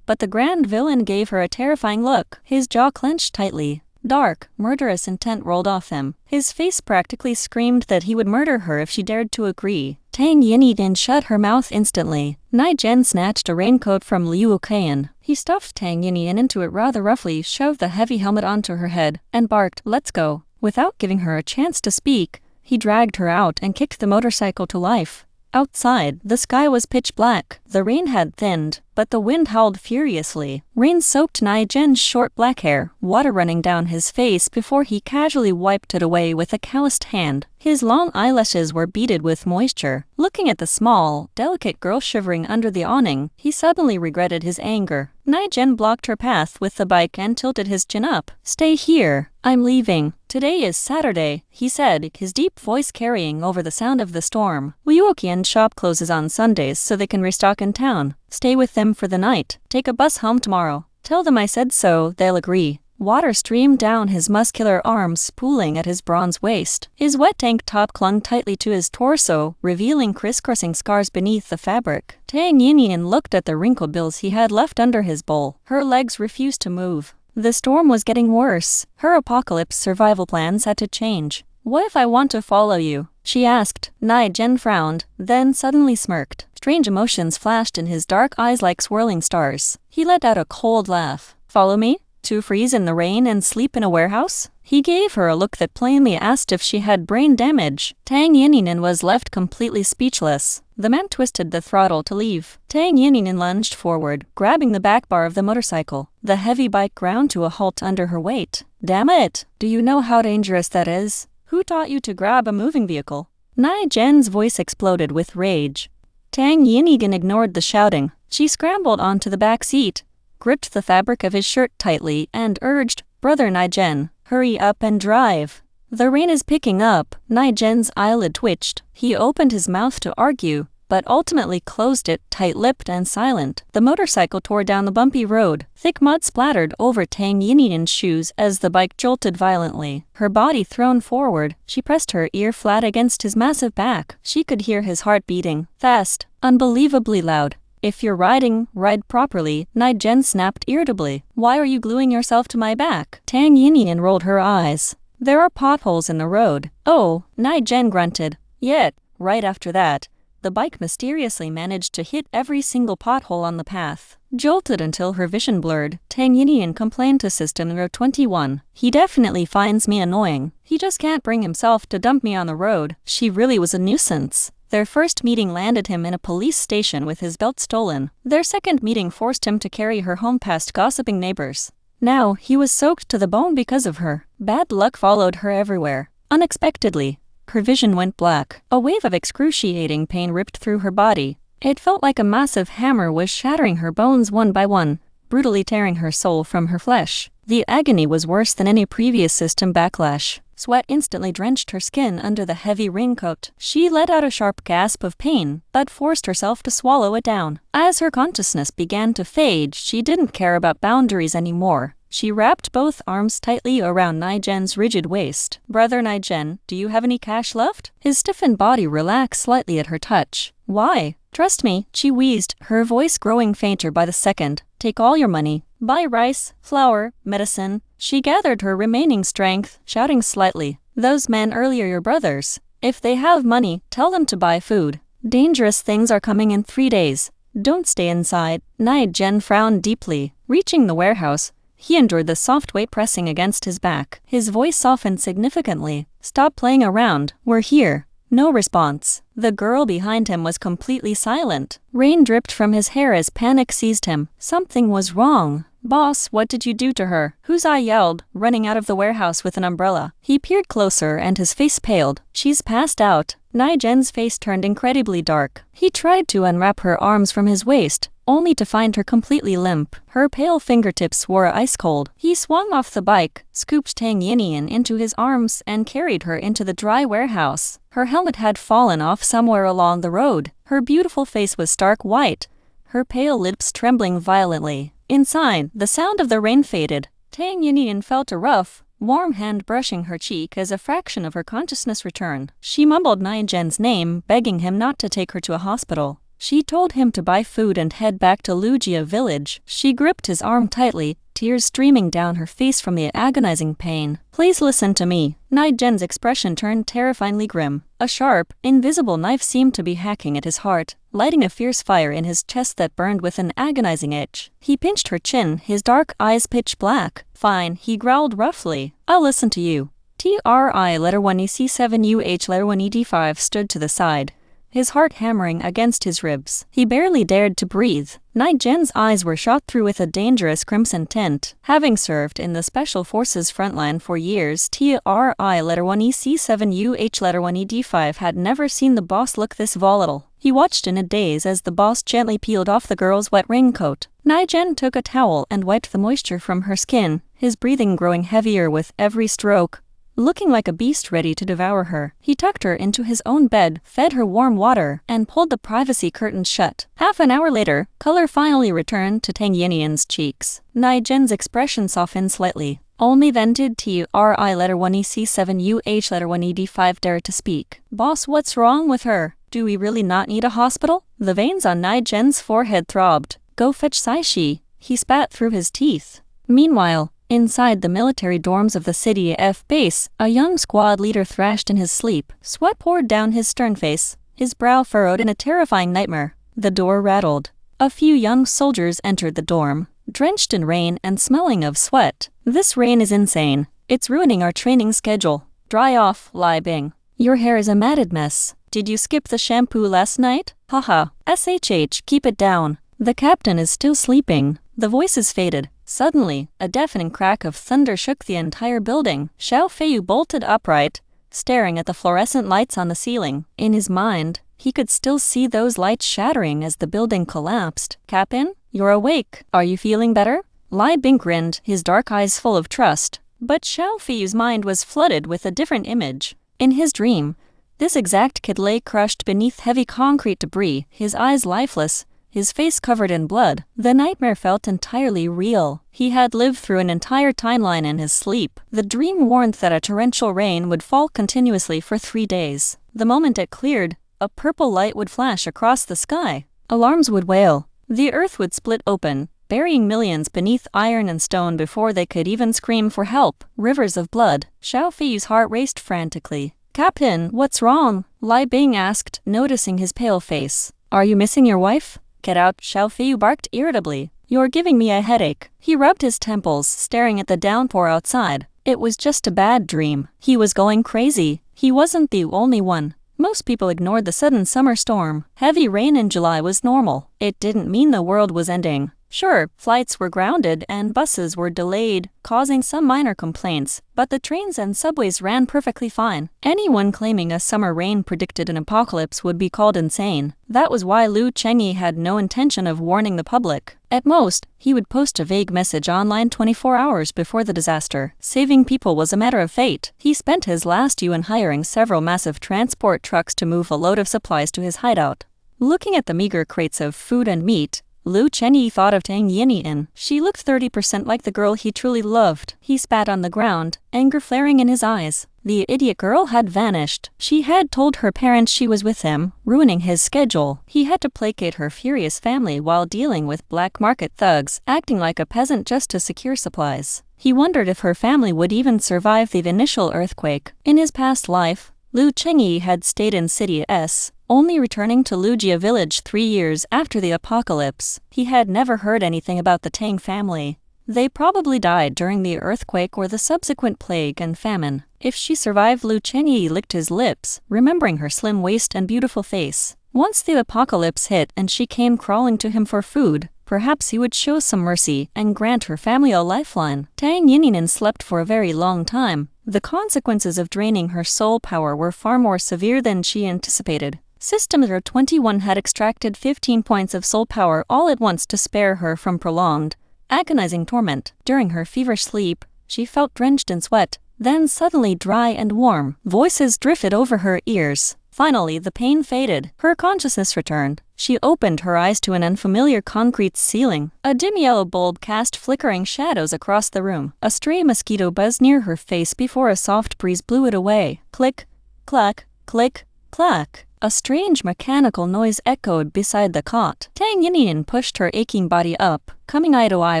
but the grand villain gave her a terrifying look. His jaw clenched tightly. Dark, murderous intent rolled off him. His face practically screamed that he would murder her if she dared to agree. Tang Yinyin shut her mouth instantly. Nie Gen snatched a raincoat from Liu Qin. He stuffed Tang Yinyin into it rather roughly, shoved the heavy helmet onto her head, and barked, "Let's go." Without giving her a chance to speak, he dragged her out and kicked the motorcycle to life. Outside, the sky was pitch black. The rain had thinned, but the wind howled furiously. Rain soaked Nie Gen's short black hair, water running down his face before he casually wiped it away with a calloused hand. His long eyelashes were beaded with moisture. Looking at the small, delicate girl shivering under the awning, he suddenly regretted his anger. Nie Gen blocked her path with the bike and tilted his chin up. "Stay here. I'm leaving. Today is Saturday," he said, his deep voice carrying over the sound of the storm. Liu Qian's shop closes on Sundays so they can restock in town. Stay with them for the night. Take a bus home tomorrow. Tell them I said so, they'll agree. Water streamed down his muscular arms, pooling at his bronze waist. His wet tank top clung tightly to his torso, revealing crisscrossing scars beneath the fabric. Tang Yinyin looked at the wrinkled bills he had left under his bowl. Her legs refused to move. The storm was getting worse. Her apocalypse survival plans had to change. "What if I want to follow you?" she asked. Nie Gen frowned, then suddenly smirked. Strange emotions flashed in his dark eyes like swirling stars. He let out a cold laugh. "Follow me? To freeze in the rain and sleep in a warehouse?" He gave her a look that plainly asked if she had brain damage. Tang Yinyin was left completely speechless. The man twisted the throttle to leave. Tang Yinyin lunged forward, grabbing the back bar of the motorcycle. The heavy bike ground to a halt under her weight. "Damn it! Do you know how dangerous that is? Who taught you to grab a moving vehicle?" Nie Gen's voice exploded with rage. Tang Yinyin ignored the shouting. She scrambled onto the back seat, gripped the fabric of his shirt tightly, and urged, "Brother Nie Gen, hurry up and drive. The rain is picking up." Nie Gen's eyelid twitched. He opened his mouth to argue, but ultimately closed it, tight-lipped and silent. The motorcycle tore down the bumpy road. Thick mud splattered over Tang Yinyin's shoes as the bike jolted violently. Her body thrown forward, she pressed her ear flat against his massive back. She could hear his heart beating, fast, unbelievably loud. "If you're riding, ride properly," Nie Gen snapped irritably. "Why are you gluing yourself to my back?" Tang Yinyin rolled her eyes. "There are potholes in the road." "Oh," Nie Gen grunted. Yet, right after that, the bike mysteriously managed to hit every single pothole on the path. Jolted until her vision blurred, Tang Yinyin complained to System 21. "He definitely finds me annoying. He just can't bring himself to dump me on the road." She really was a nuisance. Their first meeting landed him in a police station with his belt stolen. Their second meeting forced him to carry her home past gossiping neighbors. Now, he was soaked to the bone because of her. Bad luck followed her everywhere. Unexpectedly, her vision went black. A wave of excruciating pain ripped through her body. It felt like a massive hammer was shattering her bones one by one, brutally tearing her soul from her flesh. The agony was worse than any previous system backlash. Sweat instantly drenched her skin under the heavy raincoat. She let out a sharp gasp of pain, but forced herself to swallow it down. As her consciousness began to fade, she didn't care about boundaries anymore. She wrapped both arms tightly around Nie Gen's rigid waist. "Brother Nie Gen, do you have any cash left?" His stiffened body relaxed slightly at her touch. "Why?" "Trust me," she wheezed, her voice growing fainter by the second. "Take all your money. Buy rice, flour, medicine." She gathered her remaining strength, shouting slightly, "Those men earlier your brothers. If they have money, tell them to buy food. Dangerous things are coming in 3 days. Don't stay inside." Nie Gen frowned deeply. Reaching the warehouse, he endured the soft weight pressing against his back. His voice softened significantly. "Stop playing around. We're here." No response. The girl behind him was completely silent. Rain dripped from his hair as panic seized him. Something was wrong. "Boss, what did you do to her?" Huzai yelled, running out of the warehouse with an umbrella. He peered closer and his face paled. "She's passed out." Nie Gen's face turned incredibly dark. He tried to unwrap her arms from his waist, only to find her completely limp. Her pale fingertips were ice cold. He swung off the bike, scooped Tang Yinyin into his arms, and carried her into the dry warehouse. Her helmet had fallen off somewhere along the road. Her beautiful face was stark white, her pale lips trembling violently. Inside, the sound of the rain faded. Tang Yinyin felt a rough, warm hand brushing her cheek as a fraction of her consciousness returned. She mumbled Nie Gen's name, begging him not to take her to a hospital. She told him to buy food and head back to Lugia village. She gripped his arm tightly, tears streaming down her face from the agonizing pain. "Please listen to me." Nie Gen's expression turned terrifyingly grim. A sharp, invisible knife seemed to be hacking at his heart, lighting a fierce fire in his chest that burned with an agonizing itch. He pinched her chin, his dark eyes pitch black. "Fine," he growled roughly. "I'll listen to you." TRI letter 1 EC7 UH letter 1 ED5 stood to the side, his heart hammering against his ribs. He barely dared to breathe. Nie Gen's eyes were shot through with a dangerous crimson tint. Having served in the Special Forces frontline for years, TRI letter 1 EC7 UH letter 1 ED5 had never seen the boss look this volatile. He watched in a daze as the boss gently peeled off the girl's wet raincoat. Nie Gen took a towel and wiped the moisture from her skin, his breathing growing heavier with every stroke. Looking like a beast ready to devour her, he tucked her into his own bed, fed her warm water, and pulled the privacy curtains shut. Half an hour later, color finally returned to Tang Yinyin's cheeks. Nie Gen's expression softened slightly. Only then did TRI letter 1 EC7 UH letter 1 ED5 dare to speak. "Boss, what's wrong with her? Do we really not need a hospital?" The veins on Nie Gen's forehead throbbed. "Go fetch Saishi," he spat through his teeth. Meanwhile, inside the military dorms of the City F base, a young squad leader thrashed in his sleep. Sweat poured down his stern face, his brow furrowed in a terrifying nightmare. The door rattled. A few young soldiers entered the dorm, drenched in rain and smelling of sweat. "This rain is insane. It's ruining our training schedule." "Dry off, Lai Bing. Your hair is a matted mess. Did you skip the shampoo last night? Haha. SHH, keep it down. The captain is still sleeping." The voices faded. Suddenly, a deafening crack of thunder shook the entire building. Xiao Feiyu bolted upright, staring at the fluorescent lights on the ceiling. In his mind, he could still see those lights shattering as the building collapsed. "Captain, you're awake. Are you feeling better?" Lai Bing grinned, his dark eyes full of trust. But Xiao Feiyu's mind was flooded with a different image. In his dream, this exact kid lay crushed beneath heavy concrete debris, his eyes lifeless, his face covered in blood. The nightmare felt entirely real. He had lived through an entire timeline in his sleep. The dream warned that a torrential rain would fall continuously for 3 days. The moment it cleared, a purple light would flash across the sky. Alarms would wail. The earth would split open, burying millions beneath iron and stone before they could even scream for help. Rivers of blood. Xiao Feiyu's heart raced frantically. "Captain, what's wrong?" Lai Bing asked, noticing his pale face. "Are you missing your wife?" "Get out," Xiao Feiyu barked irritably. "You're giving me a headache." He rubbed his temples, staring at the downpour outside. It was just a bad dream. He was going crazy. He wasn't the only one. Most people ignored the sudden summer storm. Heavy rain in July was normal. It didn't mean the world was ending. Sure, flights were grounded and buses were delayed, causing some minor complaints, but the trains and subways ran perfectly fine. Anyone claiming a summer rain predicted an apocalypse would be called insane. That was why Liu Chengyi had no intention of warning the public. At most, he would post a vague message online 24 hours before the disaster. Saving people was a matter of fate. He spent his last yuan hiring several massive transport trucks to move a load of supplies to his hideout. Looking at the meager crates of food and meat, Lu Chenyi thought of Tang Yinyin. She looked 30% like the girl he truly loved. He spat on the ground, anger flaring in his eyes. The idiot girl had vanished. She had told her parents she was with him, ruining his schedule. He had to placate her furious family while dealing with black market thugs, acting like a peasant just to secure supplies. He wondered if her family would even survive the initial earthquake. In his past life, Lu Chenyi had stayed in City S, only returning to Lujia village 3 years after the apocalypse. He had never heard anything about the Tang family. They probably died during the earthquake or the subsequent plague and famine. If she survived, Lu Chenyi licked his lips, remembering her slim waist and beautiful face. Once the apocalypse hit and she came crawling to him for food, perhaps he would show some mercy and grant her family a lifeline. Tang Yinyin slept for a very long time. The consequences of draining her soul power were far more severe than she anticipated. System 021 had extracted 15 points of soul power all at once to spare her from prolonged, agonizing torment. During her feverish sleep, she felt drenched in sweat, then suddenly dry and warm. Voices drifted over her ears. Finally, the pain faded. Her consciousness returned. She opened her eyes to an unfamiliar concrete ceiling. A dim yellow bulb cast flickering shadows across the room. A stray mosquito buzzed near her face before a soft breeze blew it away. Click, clack, click, clack. A strange mechanical noise echoed beside the cot. Tang Yinyin pushed her aching body up, coming eye to eye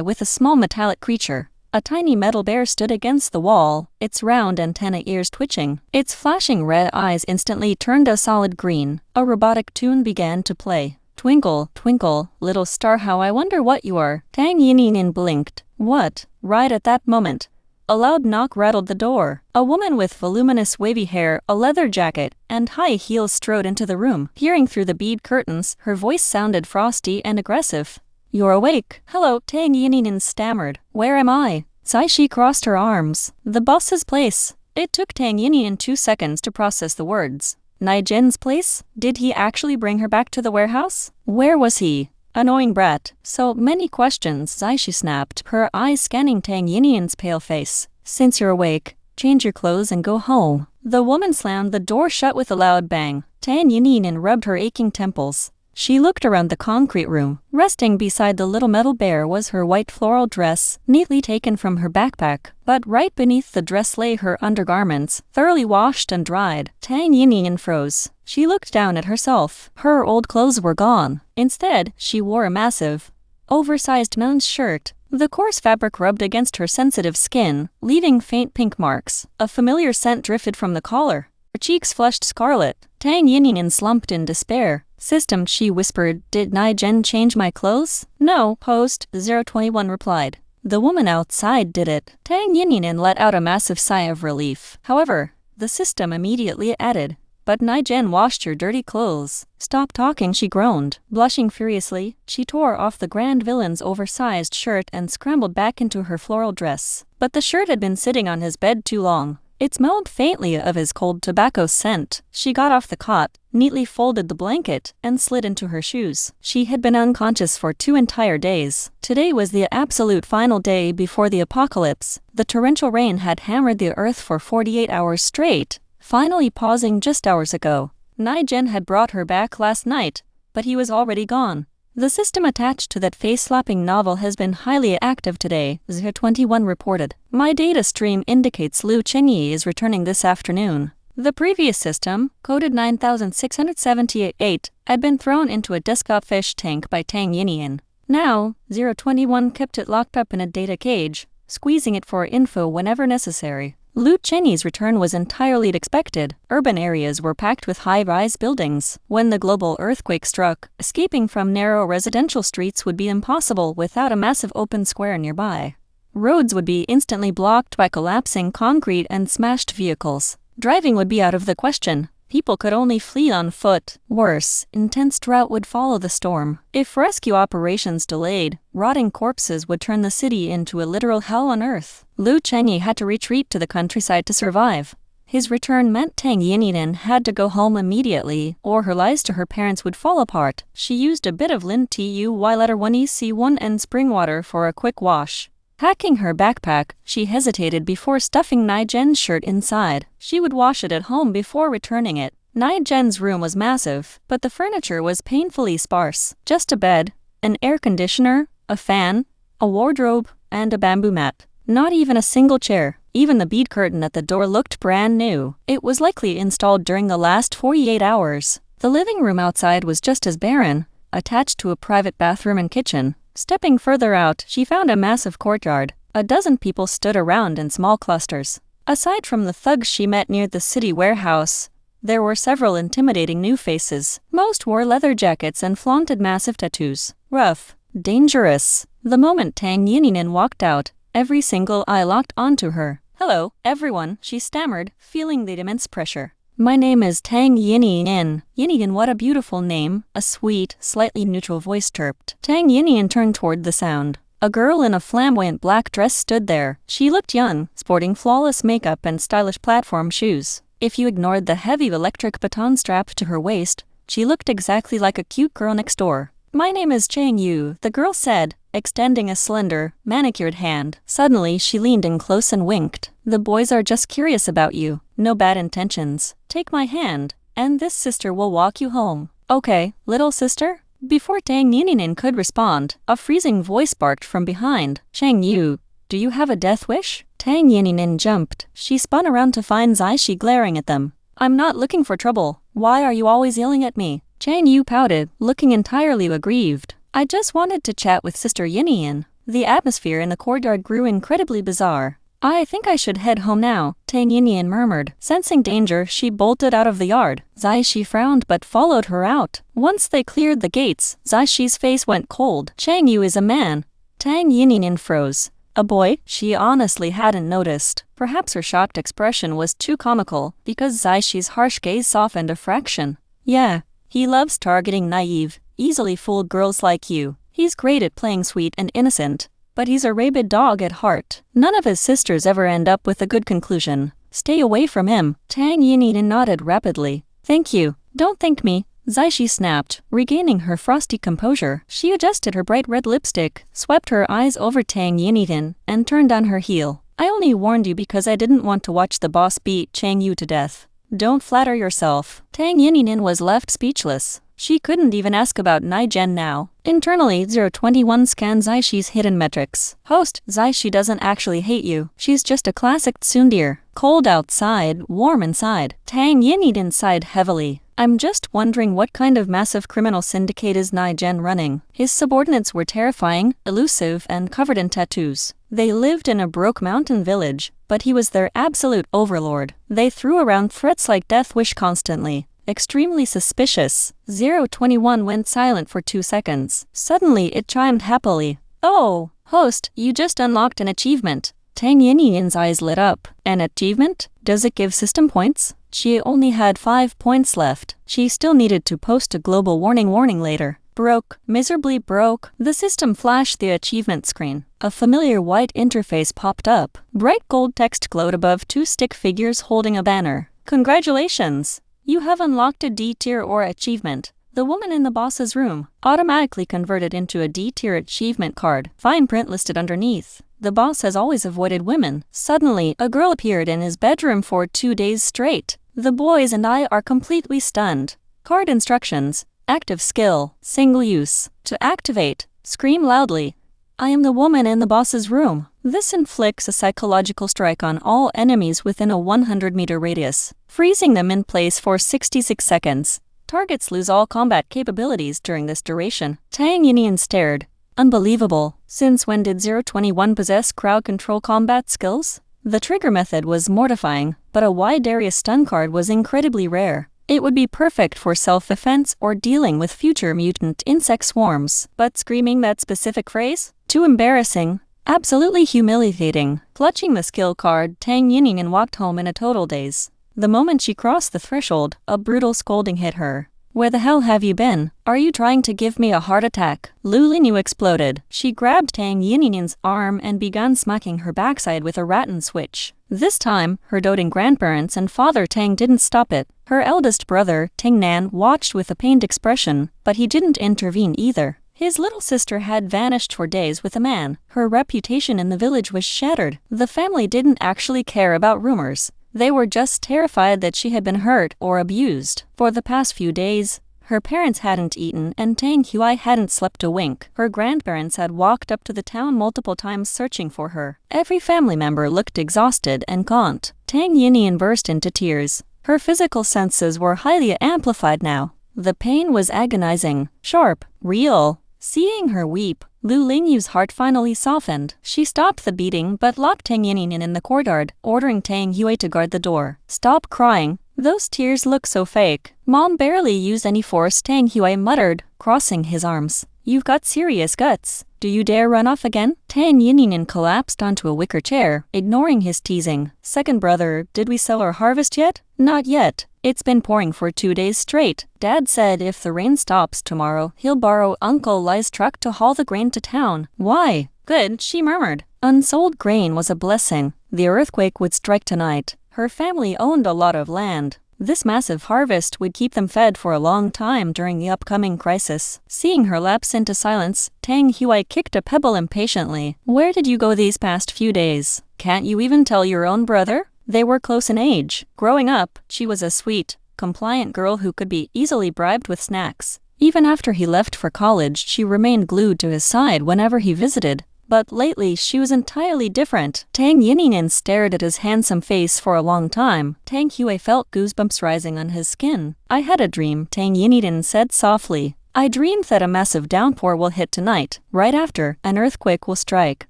with a small metallic creature. A tiny metal bear stood against the wall, its round antenna ears twitching. Its flashing red eyes instantly turned a solid green. A robotic tune began to play. Twinkle, twinkle, little star, how I wonder what you are. Tang Yinyin blinked. What? Right at that moment, a loud knock rattled the door. A woman with voluminous wavy hair, a leather jacket, and high heels strode into the room. Peering through the bead curtains, her voice sounded frosty and aggressive. You're awake. Hello, Tang Yinyin stammered. Where am I? Saishi crossed her arms. The boss's place. It took Tang Yinyin 2 seconds to process the words. Nie Gen's place? Did he actually bring her back to the warehouse? Where was he? Annoying brat. So many questions, Saishi snapped, her eyes scanning Tang Yinyin's pale face. Since you're awake, change your clothes and go home. The woman slammed the door shut with a loud bang. Tang Yinyin rubbed her aching temples. She looked around the concrete room. Resting beside the little metal bear was her white floral dress, neatly taken from her backpack. But right beneath the dress lay her undergarments, thoroughly washed and dried. Tang Yinyin froze. She looked down at herself. Her old clothes were gone. Instead, she wore a massive, oversized men's shirt. The coarse fabric rubbed against her sensitive skin, leaving faint pink marks. A familiar scent drifted from the collar. Her cheeks flushed scarlet. Tang Yinyin slumped in despair. System, she whispered, did Nie Gen change my clothes? No, post-021 replied. The woman outside did it. Tang Yinyin let out a massive sigh of relief. However, the system immediately added, but Nie Gen washed your dirty clothes. Stop talking, she groaned. Blushing furiously, she tore off the Grand Villain's oversized shirt and scrambled back into her floral dress. But the shirt had been sitting on his bed too long. It smelled faintly of his cold tobacco scent. She got off the cot, neatly folded the blanket, and slid into her shoes. She had been unconscious for 2 entire days. Today was the absolute final day before the apocalypse. The torrential rain had hammered the earth for 48 hours straight, finally pausing just hours ago. Nie Gen had brought her back last night, but he was already gone. The system attached to that face-slapping novel has been highly active today, 021 reported. My data stream indicates Lu Chenyi is returning this afternoon. The previous system, coded 9678, had been thrown into a desktop fish tank by Tang Yinyin. Now, 021 kept it locked up in a data cage, squeezing it for info whenever necessary. Lu Chenyi's return was entirely expected. Urban areas were packed with high-rise buildings. When the global earthquake struck, escaping from narrow residential streets would be impossible without a massive open square nearby. Roads would be instantly blocked by collapsing concrete and smashed vehicles. Driving would be out of the question. People could only flee on foot. Worse, intense drought would follow the storm. If rescue operations delayed, rotting corpses would turn the city into a literal hell on earth. Lu Chenyi had to retreat to the countryside to survive. His return meant Tang Yinyin had to go home immediately, or her lies to her parents would fall apart. She used a bit of Lin TUY letter 1EC1 and spring water for a quick wash. Packing her backpack, she hesitated before stuffing Nie Gen's shirt inside. She would wash it at home before returning it. Nie Gen's room was massive, but the furniture was painfully sparse. Just a bed, An air conditioner, a fan, a wardrobe, and a bamboo mat. Not even a single chair. Even the bead curtain at the door looked brand new. It was likely installed during the last 48 hours. The living room outside was just as barren, attached to a private bathroom and kitchen. Stepping further out, she found a massive courtyard. A dozen people stood around in small clusters. Aside from the thugs she met near the city warehouse, there were several intimidating new faces. Most wore leather jackets and flaunted massive tattoos. Rough. Dangerous. The moment Tang Yinyin walked out, every single eye locked onto her. "Hello, everyone," she stammered, feeling the immense pressure. "My name is Tang Yinyin." Yinyin, what a beautiful name, a sweet, slightly neutral voice chirped. Tang Yinyin turned toward the sound. A girl in a flamboyant black dress stood there. She looked young, sporting flawless makeup and stylish platform shoes. If you ignored the heavy electric baton strapped to her waist, she looked exactly like a cute girl next door. "My name is Chang Yu," the girl said, extending a slender, manicured hand. Suddenly, she leaned in close and winked. "The boys are just curious about you. No bad intentions. Take my hand, and this sister will walk you home." "Okay, little sister?" Before Tang Yinyin could respond, a freezing voice barked from behind. "Chang Yu, do you have a death wish?" Tang Yinyin jumped. She spun around to find Zaishi glaring at them. "I'm not looking for trouble. Why are you always yelling at me?" Chang Yu pouted, looking entirely aggrieved. "I just wanted to chat with Sister Yinyin." The atmosphere in the courtyard grew incredibly bizarre. "I think I should head home now," Tang Yinyin murmured. Sensing danger, she bolted out of the yard. Zaishi frowned but followed her out. Once they cleared the gates, Zaishi's face went cold. "Chang Yu is a man." Tang Yinyin froze. "A boy?" She honestly hadn't noticed. Perhaps her shocked expression was too comical, because Zaishi's harsh gaze softened a fraction. "Yeah, he loves targeting naive, easily fooled girls like you. He's great at playing sweet and innocent, but he's a rabid dog at heart. None of his sisters ever end up with a good conclusion. Stay away from him." Tang Yinyin nodded rapidly. "Thank you. Don't thank me," Zaishi snapped. Regaining her frosty composure, she adjusted her bright red lipstick, swept her eyes over Tang Yinyin, and turned on her heel. "I only warned you because I didn't want to watch the boss beat Chang Yu to death. Don't flatter yourself." Tang Yinyin was left speechless. She couldn't even ask about Nie Gen now. Internally, 021 scanned Zaishi's hidden metrics. "Host, Zaishi doesn't actually hate you. She's just a classic tsundere. Cold outside, warm inside." Tang Yinyin sighed heavily. "I'm just wondering what kind of massive criminal syndicate is Nie Gen running?" His subordinates were terrifying, elusive, and covered in tattoos. They lived in a broke mountain village, but he was their absolute overlord. They threw around threats like death wish constantly. Extremely suspicious. 021 went silent for 2 seconds. Suddenly it chimed happily. "Oh, host, you just unlocked an achievement." Tang Yinyin's eyes lit up. "An achievement? Does it give system points?" She only had 5 points left. She still needed to post a global warning later. "Broke, miserably broke." The system flashed the achievement screen. A familiar white interface popped up. Bright gold text glowed above 2 stick figures holding a banner. "Congratulations! You have unlocked a D-tier or achievement. The woman in the boss's room." Automatically converted into a D-tier achievement card. Fine print listed underneath. "The boss has always avoided women." Suddenly, a girl appeared in his bedroom for 2 days straight. The boys and I are completely stunned. Card instructions. Active skill. Single use. To activate, scream loudly. "I am the woman in the boss's room." This inflicts a psychological strike on all enemies within a 100-meter radius, freezing them in place for 66 seconds. Targets lose all combat capabilities during this duration. Tang Yinyin stared. Unbelievable. Since when did 021 possess crowd control combat skills? The trigger method was mortifying, but a wide area stun card was incredibly rare. It would be perfect for self-defense or dealing with future mutant insect swarms. But screaming that specific phrase? Too embarrassing. Absolutely humiliating. Clutching the skill card, Tang Yinyin walked home in a total daze. The moment she crossed the threshold, a brutal scolding hit her. "Where the hell have you been? Are you trying to give me a heart attack?" Lu Linyu exploded. She grabbed Tang Yinyin's arm and began smacking her backside with a rattan switch. This time, her doting grandparents and father Tang didn't stop it. Her eldest brother, Tang Nan, watched with a pained expression, but he didn't intervene either. His little sister had vanished for days with a man. Her reputation in the village was shattered. The family didn't actually care about rumors. They were just terrified that she had been hurt or abused. For the past few days, Her parents hadn't eaten and Tang Hui hadn't slept a wink. Her grandparents had walked up to the town multiple times searching for her. Every family member looked exhausted and gaunt. Tang Yinyin burst into tears. Her physical senses were highly amplified now. The pain was agonizing, sharp, real. Seeing her weep, Lu Lingyu's heart finally softened. She stopped the beating but locked Tang Yinyin in the courtyard, ordering Tang Hui to guard the door. "Stop crying. Those tears look so fake." "Mom barely used any force," Tang Hui muttered, crossing his arms. "You've got serious guts. Do you dare run off again?" Tang Yinyin collapsed onto a wicker chair, ignoring his teasing. "Second brother, did we sell our harvest yet?" "Not yet. It's been pouring for 2 days straight. Dad said if the rain stops tomorrow, he'll borrow Uncle Lai's truck to haul the grain to town." "Why?" "Good," she murmured. Unsold grain was a blessing. The earthquake would strike tonight. Her family owned a lot of land. This massive harvest would keep them fed for a long time during the upcoming crisis. Seeing her lapse into silence, Tang Hui kicked a pebble impatiently. "Where did you go these past few days? Can't you even tell your own brother?" They were close in age. Growing up, she was a sweet, compliant girl who could be easily bribed with snacks. Even after he left for college, she remained glued to his side whenever he visited. But lately, she was entirely different. Tang Yinyin stared at his handsome face for a long time. Tang Hui felt goosebumps rising on his skin. "I had a dream," Tang Yinyin said softly. "I dreamed that a massive downpour will hit tonight. Right after, an earthquake will strike."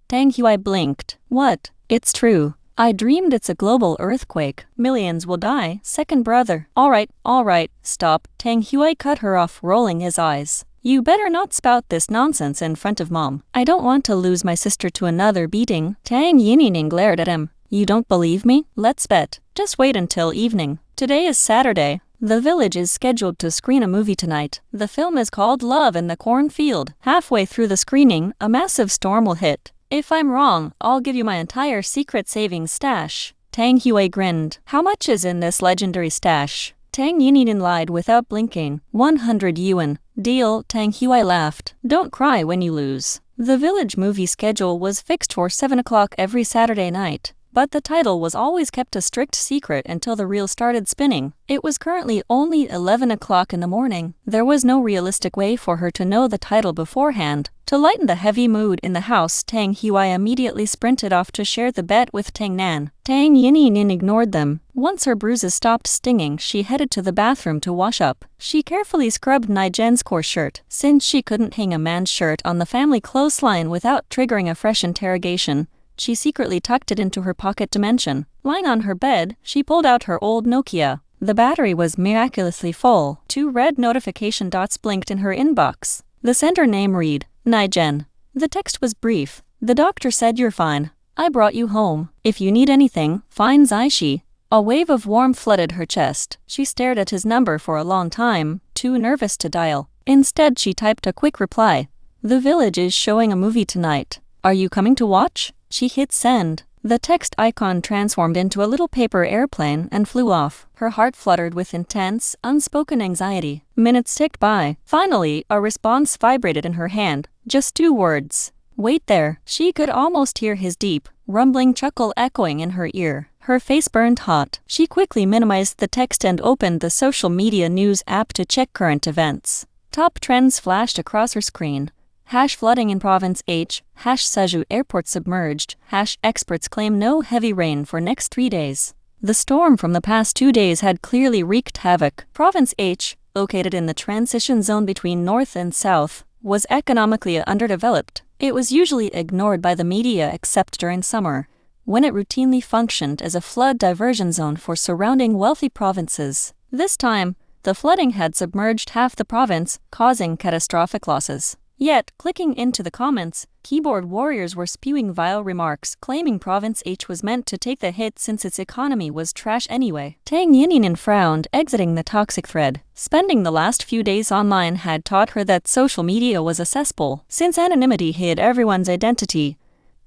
Tang Hui blinked. "What?" "It's true. I dreamed it's a global earthquake. Millions will die. Second brother." All right, stop." Tang Hui cut her off, rolling his eyes. "You better not spout this nonsense in front of Mom. I don't want to lose my sister to another beating." Tang Yinyin glared at him. "You don't believe me? Let's bet. Just wait until evening. Today is Saturday. The village is scheduled to screen a movie tonight. The film is called Love in the Cornfield. Halfway through the screening, a massive storm will hit. If I'm wrong, I'll give you my entire secret savings stash." Tang Hui grinned. "How much is in this legendary stash?" Tang Yinyin lied without blinking. 100 yuan. "Deal," Tang Hui laughed. "Don't cry when you lose." The village movie schedule was fixed for 7 o'clock every Saturday night, but the title was always kept a strict secret until the reel started spinning. It was currently only 11 o'clock in the morning. There was no realistic way for her to know the title beforehand. To lighten the heavy mood in the house, Tang Hui immediately sprinted off to share the bet with Tang Nan. Tang Yinyin ignored them. Once her bruises stopped stinging, she headed to the bathroom to wash up. She carefully scrubbed Nie Gen's core shirt, since she couldn't hang a man's shirt on the family clothesline without triggering a fresh interrogation. She secretly tucked it into her pocket dimension. Lying on her bed, she pulled out her old Nokia. The battery was miraculously full. 2 red notification dots blinked in her inbox. The sender name read, Nie Gen. The text was brief. "The doctor said you're fine. I brought you home. If you need anything, find Zaishi." A wave of warmth flooded her chest. She stared at his number for a long time, too nervous to dial. Instead, she typed a quick reply. "The village is showing a movie tonight. Are you coming to watch?" She hit send. The text icon transformed into a little paper airplane and flew off. Her heart fluttered with intense, unspoken anxiety. Minutes ticked by. Finally, a response vibrated in her hand. Just 2 words. "Wait there." She could almost hear his deep, rumbling chuckle echoing in her ear. Her face burned hot. She quickly minimized the text and opened the social media news app to check current events. Top trends flashed across her screen. #flooding in Province H, #Saju airport submerged, #experts claim no heavy rain for next 3 days. The storm from the past 2 days had clearly wreaked havoc. Province H, located in the transition zone between north and south, was economically underdeveloped. It was usually ignored by the media except during summer, when it routinely functioned as a flood diversion zone for surrounding wealthy provinces. This time, the flooding had submerged half the province, causing catastrophic losses. Yet, clicking into the comments, keyboard warriors were spewing vile remarks, claiming Province H was meant to take the hit since its economy was trash anyway. Tang Yinyin frowned, exiting the toxic thread. Spending the last few days online had taught her that social media was a cesspool. Since anonymity hid everyone's identity,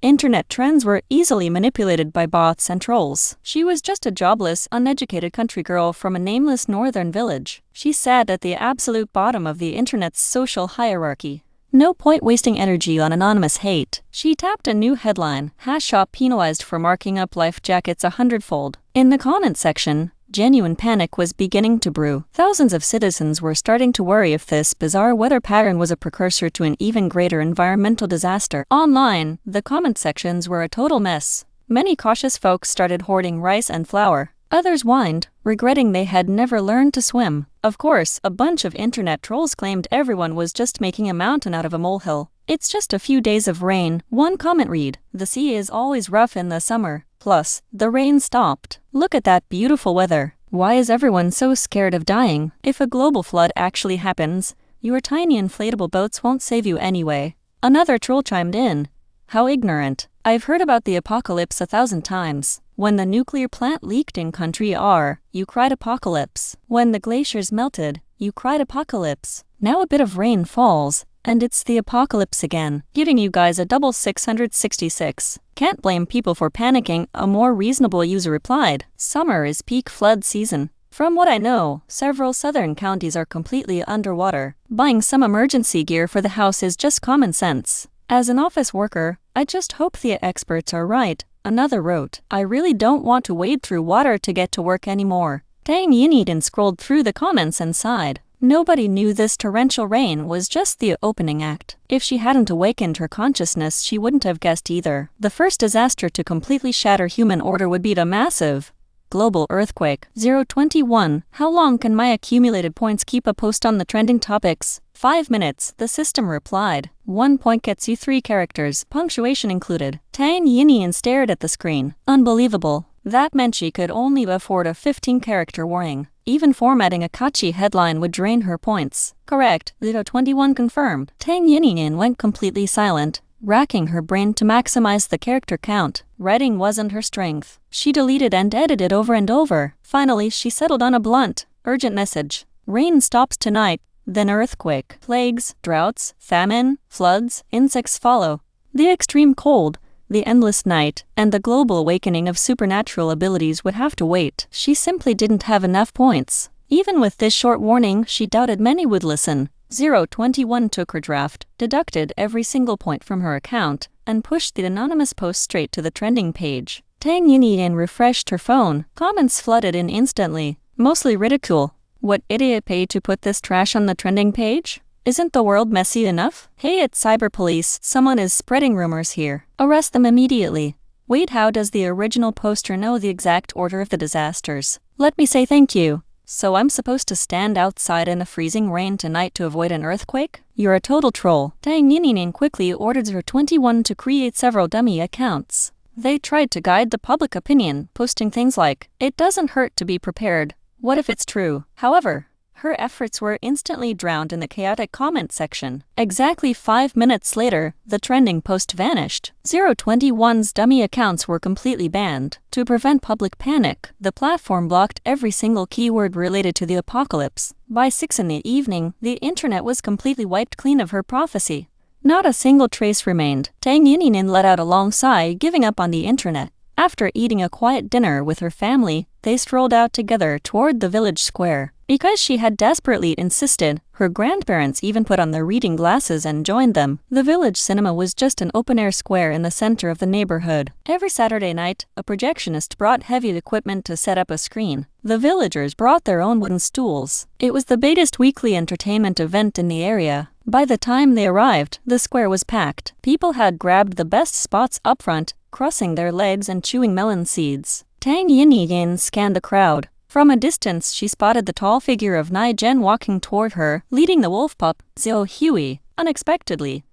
internet trends were easily manipulated by bots and trolls. She was just a jobless, uneducated country girl from a nameless northern village. She sat at the absolute bottom of the internet's social hierarchy. No point wasting energy on anonymous hate. She tapped a new headline, #shop penalized for marking up life jackets 100-fold. In the comment section, Genuine panic was beginning to brew. Thousands of citizens were starting to worry if this bizarre weather pattern was a precursor to an even greater environmental disaster. Online, the comment sections were a total mess. Many cautious folks started hoarding rice and flour. Others whined, regretting they had never learned to swim. Of course, a bunch of internet trolls claimed everyone was just making a mountain out of a molehill. It's just a few days of rain. One comment read, "The sea is always rough in the summer. Plus, the rain stopped. Look at that beautiful weather. Why is everyone so scared of dying? If a global flood actually happens, your tiny inflatable boats won't save you anyway." Another troll chimed in, "How ignorant. I've heard about the apocalypse 1,000 times. When the nuclear plant leaked in country R, you cried apocalypse. When the glaciers melted, you cried apocalypse. Now a bit of rain falls, and it's the apocalypse again. Giving you guys a double 666. Can't blame people for panicking," a more reasonable user replied. "Summer is peak flood season. From what I know, several southern counties are completely underwater. Buying some emergency gear for the house is just common sense. As an office worker, I just hope the experts are right." Another wrote, "I really don't want to wade through water to get to work anymore." Tang Yinyin scrolled through the comments and sighed. Nobody knew this torrential rain was just the opening act. If she hadn't awakened her consciousness, she wouldn't have guessed either. The first disaster to completely shatter human order would be the massive global earthquake. 021. How long can my accumulated points keep a post on the trending topics? 5 minutes, the system replied. 1 point gets you 3 characters, punctuation included. Tang Yinyin stared at the screen. Unbelievable. That meant she could only afford a 15-character warning. Even formatting a catchy headline would drain her points. Correct, 021 confirmed. Tang Yinyin went completely silent, racking her brain to maximize the character count. Writing wasn't her strength. She deleted and edited over and over. Finally, she settled on a blunt, urgent message. Rain stops tonight, then earthquake, plagues, droughts, famine, floods, insects follow. The extreme cold, the endless night, and the global awakening of supernatural abilities would have to wait. She simply didn't have enough points. Even with this short warning, she doubted many would listen. 021 took her draft, deducted every single point from her account, and pushed the anonymous post straight to the trending page. Tang Yinyin refreshed her phone. Comments flooded in instantly, mostly ridicule. "What idiot paid to put this trash on the trending page? Isn't the world messy enough? Hey, it's cyber police, someone is spreading rumors here. Arrest them immediately. Wait, how does the original poster know the exact order of the disasters? Let me say thank you. So I'm supposed to stand outside in the freezing rain tonight to avoid an earthquake? You're a total troll." Tang Yinyin quickly ordered her 21 to create several dummy accounts. They tried to guide the public opinion, posting things like, "It doesn't hurt to be prepared. What if it's true?" However, her efforts were instantly drowned in the chaotic comment section. Exactly 5 minutes later, the trending post vanished. 021's dummy accounts were completely banned. To prevent public panic, the platform blocked every single keyword related to the apocalypse. By 6 in the evening, the internet was completely wiped clean of her prophecy. Not a single trace remained. Tang Yinyin let out a long sigh, giving up on the internet. After eating a quiet dinner with her family, they strolled out together toward the village square. Because she had desperately insisted, her grandparents even put on their reading glasses and joined them. The village cinema was just an open-air square in the center of the neighborhood. Every Saturday night, a projectionist brought heavy equipment to set up a screen. The villagers brought their own wooden stools. It was the biggest weekly entertainment event in the area. By the time they arrived, the square was packed. People had grabbed the best spots up front, crossing their legs and chewing melon seeds. Tang Yinyin scanned the crowd. From a distance, she spotted the tall figure of Nie Gen walking toward her, leading the wolf pup, Xiao Hui, unexpectedly.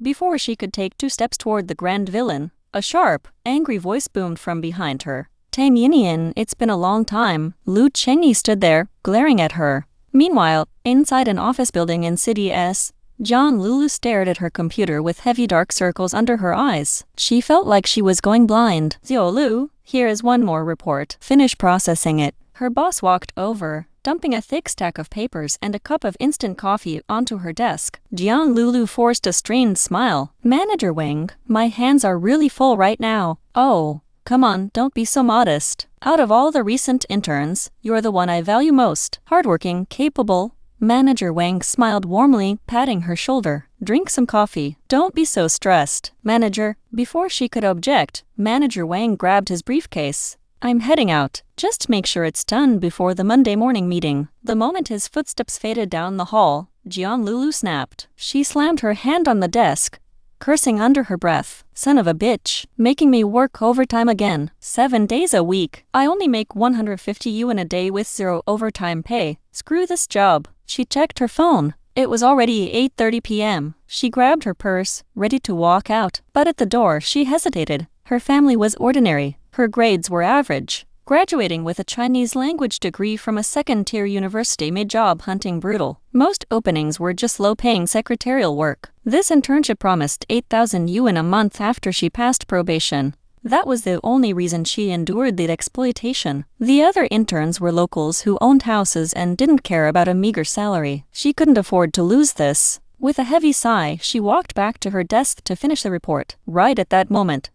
Before she could take 2 steps toward the grand villain, a sharp, angry voice boomed from behind her. "Tang Yinyin, it's been a long time." Lu Chengyi stood there, glaring at her. Meanwhile, inside an office building in City S, John Lulu stared at her computer with heavy dark circles under her eyes. She felt like she was going blind. "Xiao Lu, here is one more report. Finish processing it." Her boss walked over, dumping a thick stack of papers and a cup of instant coffee onto her desk. Jiang Lulu forced a strained smile. "Manager Wang, my hands are really full right now." "Oh, come on, don't be so modest. Out of all the recent interns, you're the one I value most. Hardworking, capable." Manager Wang smiled warmly, patting her shoulder. "Drink some coffee. Don't be so stressed." "Manager." Before she could object, Manager Wang grabbed his briefcase. I'm heading out. Just make sure it's done before the Monday morning meeting. The moment his footsteps faded down the hall, Lulu snapped. She slammed her hand on the desk, cursing under her breath. Son of a bitch, making me work overtime again. 7 days a week. I only make 150 yuan a day with 0 overtime pay. Screw this job. She checked her phone. It was already 8:30 p.m. She grabbed her purse, ready to walk out. But at the door she hesitated. Her family was ordinary. Her grades were average. Graduating with a Chinese language degree from a second-tier university made job hunting brutal. Most openings were just low-paying secretarial work. This internship promised 8,000 yuan a month after she passed probation. That was the only reason she endured the exploitation. The other interns were locals who owned houses and didn't care about a meager salary. She couldn't afford to lose this. With a heavy sigh, she walked back to her desk to finish the report. Right at that moment,